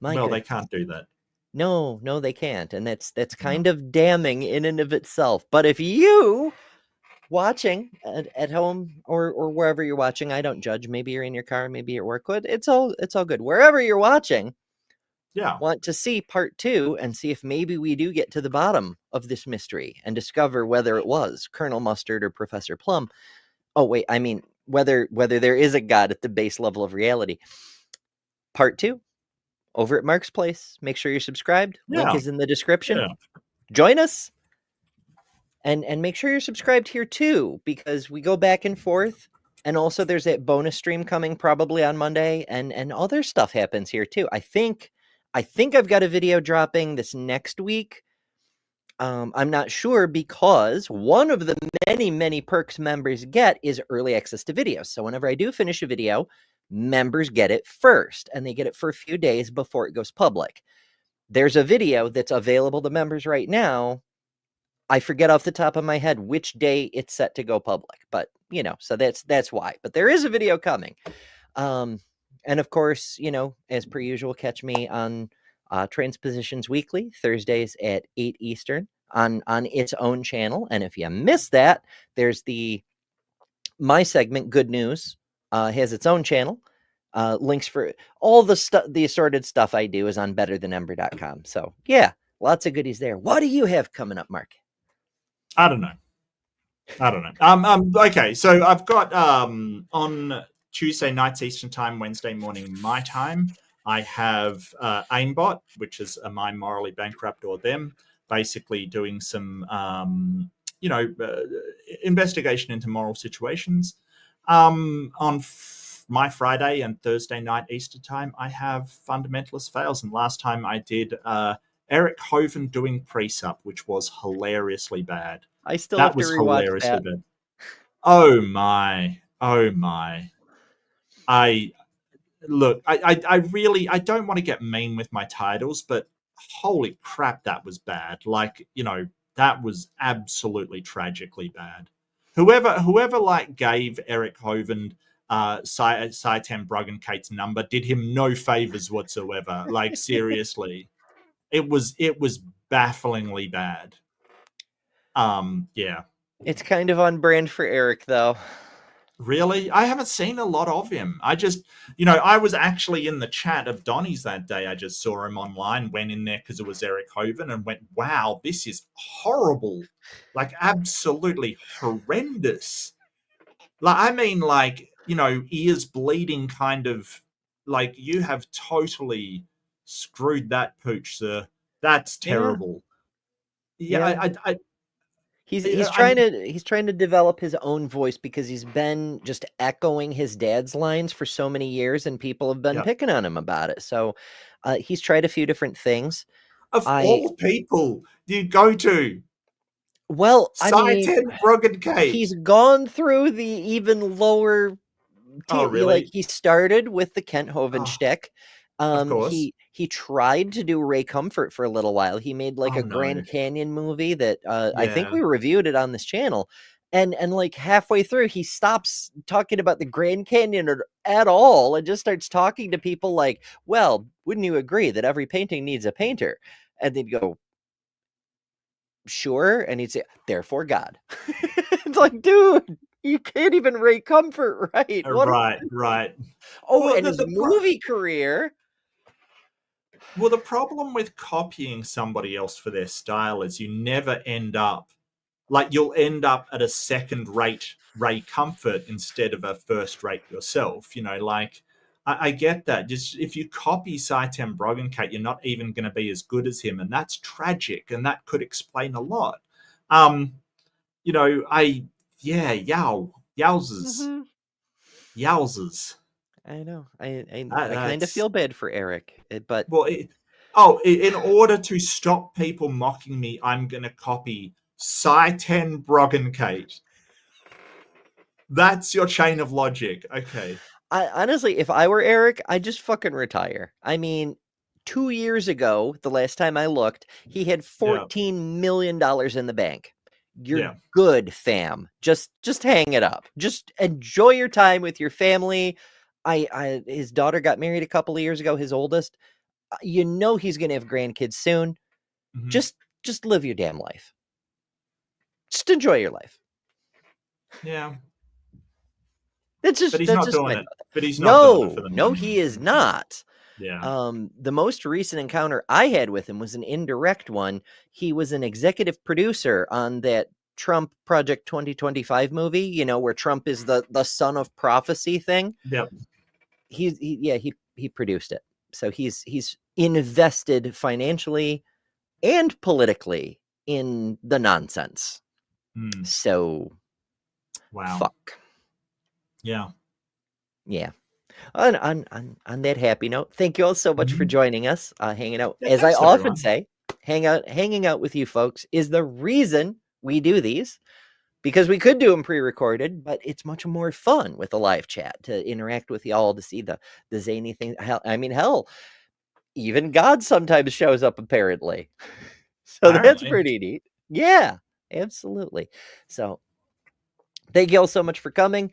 They can't do that. No, they can't. And that's kind of damning in and of itself. But if you watching at home or wherever you're watching, I don't judge. Maybe you're in your car, maybe you're at work. It's all good. Wherever you're watching, want to see part 2 and see if maybe we do get to the bottom of this mystery and discover whether it was Colonel Mustard or Professor Plum. Oh, wait, I mean, whether there is a God at the base level of reality. Part 2, over at Mark's Place. Make sure you're subscribed. Link is in the description. Join us. And make sure you're subscribed here too, because we go back and forth. And also there's that bonus stream coming probably on Monday, and other stuff happens here too. I think I've got a video dropping this next week. I'm not sure, because one of the many perks members get is early access to videos. So whenever I do finish a video, members get it first, and they get it for a few days before it goes public. There's a video that's available to members right now. I forget off the top of my head which day it's set to go public, but so that's why. But there is a video coming. And of course, as per usual, catch me on Transpositions Weekly, Thursdays at 8 Eastern on its own channel. And if you miss that, there's my segment, Good News, has its own channel. Links for all the assorted stuff I do is on betterthanember.com. So yeah, lots of goodies there. What do you have coming up, Mark? I don't know. Okay, so I've got on Tuesday nights Eastern time, Wednesday morning my time, I have Aimbot, which is a My Morally Bankrupt or Them, basically doing some investigation into moral situations. On my Friday and Thursday night Eastern time, I have Fundamentalist Fails, and last time I did Eric Hoven doing Precept, which was hilariously bad. I still have to rewatch that. Bad. Oh my! I really don't want to get mean with my titles, but holy crap, that was bad. That was absolutely tragically bad. Whoever gave Eric Hoven Saitam Bruggenkate's number did him no favors whatsoever. Seriously. It was bafflingly bad. Yeah. It's kind of on brand for Eric, though. Really? I haven't seen a lot of him. I just, I was actually in the chat of Donnie's that day. I just saw him online, went in there because it was Eric Hoven, and went, wow, this is horrible. Absolutely horrendous. Ears bleeding kind of, you have totally screwed that pooch, sir. That's terrible. Yeah. He's trying to develop his own voice because he's been just echoing his dad's lines for so many years, and people have been picking on him about it. So he's tried a few different things. Of all people you go to, well, I mean, he's gone through the even lower. Oh, really? Like, he started with the Kent Hovind shtick. Of course. He tried to do Ray Comfort for a little while. He made like a Grand Canyon movie that I think we reviewed it on this channel. And like halfway through, he stops talking about the Grand Canyon at all and just starts talking to people like, well, wouldn't you agree that every painting needs a painter? And they'd go, sure. And he'd say, therefore God. It's like, dude, you can't even Ray Comfort, right? Right. Oh, well, and his movie career. Well, the problem with copying somebody else for their style is you never end up, like, you'll end up at a second-rate Ray Comfort instead of a first-rate yourself. You know, like, I get that. Just if you copy Saitem Broggencate, you're not even going to be as good as him, and that's tragic, and that could explain a lot. You know, yowzers. Yowzers. I know. I kind of feel bad for Eric, but in order to stop people mocking me, I'm going to copy Saitem Broggencate. That's your chain of logic. Okay. Honestly, if I were Eric, I'd just fucking retire. I mean, 2 years ago, the last time I looked, he had $14 million in the bank. You're good, fam. Just hang it up. Just enjoy your time with your family. His daughter got married a couple of years ago, his oldest. You know he's going to have grandkids soon. Mm-hmm. Just live your damn life. Just enjoy your life. Yeah. That's just, but he's that's not just doing it. But he's not doing it for the money. No, he is not. Yeah. The most recent encounter I had with him was an indirect one. He was an executive producer on that Trump Project 2025 movie, you know, where Trump is the son of prophecy thing. Yep. He produced it. So he's invested financially and politically in the nonsense. So wow. Fuck. Yeah. Yeah. On that happy note, thank you all so much for joining us, hanging out. As I often say, hanging out with you folks is the reason we do these, because we could do them pre-recorded, but it's much more fun with a live chat to interact with y'all, to see the zany thing. Hell, even God sometimes shows up, apparently. So that's pretty neat. Yeah, absolutely. So thank you all so much for coming.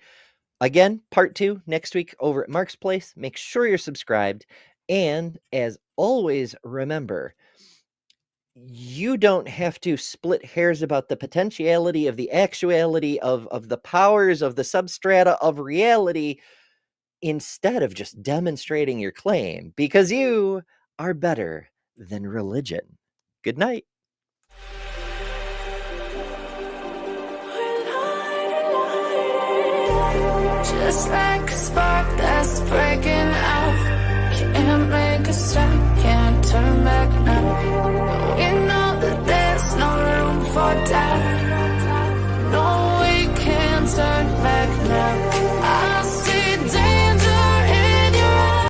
Again, part 2 next week over at Mark's Place. Make sure you're subscribed. And as always, remember, you don't have to split hairs about the potentiality of the actuality of the powers of the substrata of reality, instead of just demonstrating your claim, because you are better than religion. Good night. Just like a spark that's breaking out.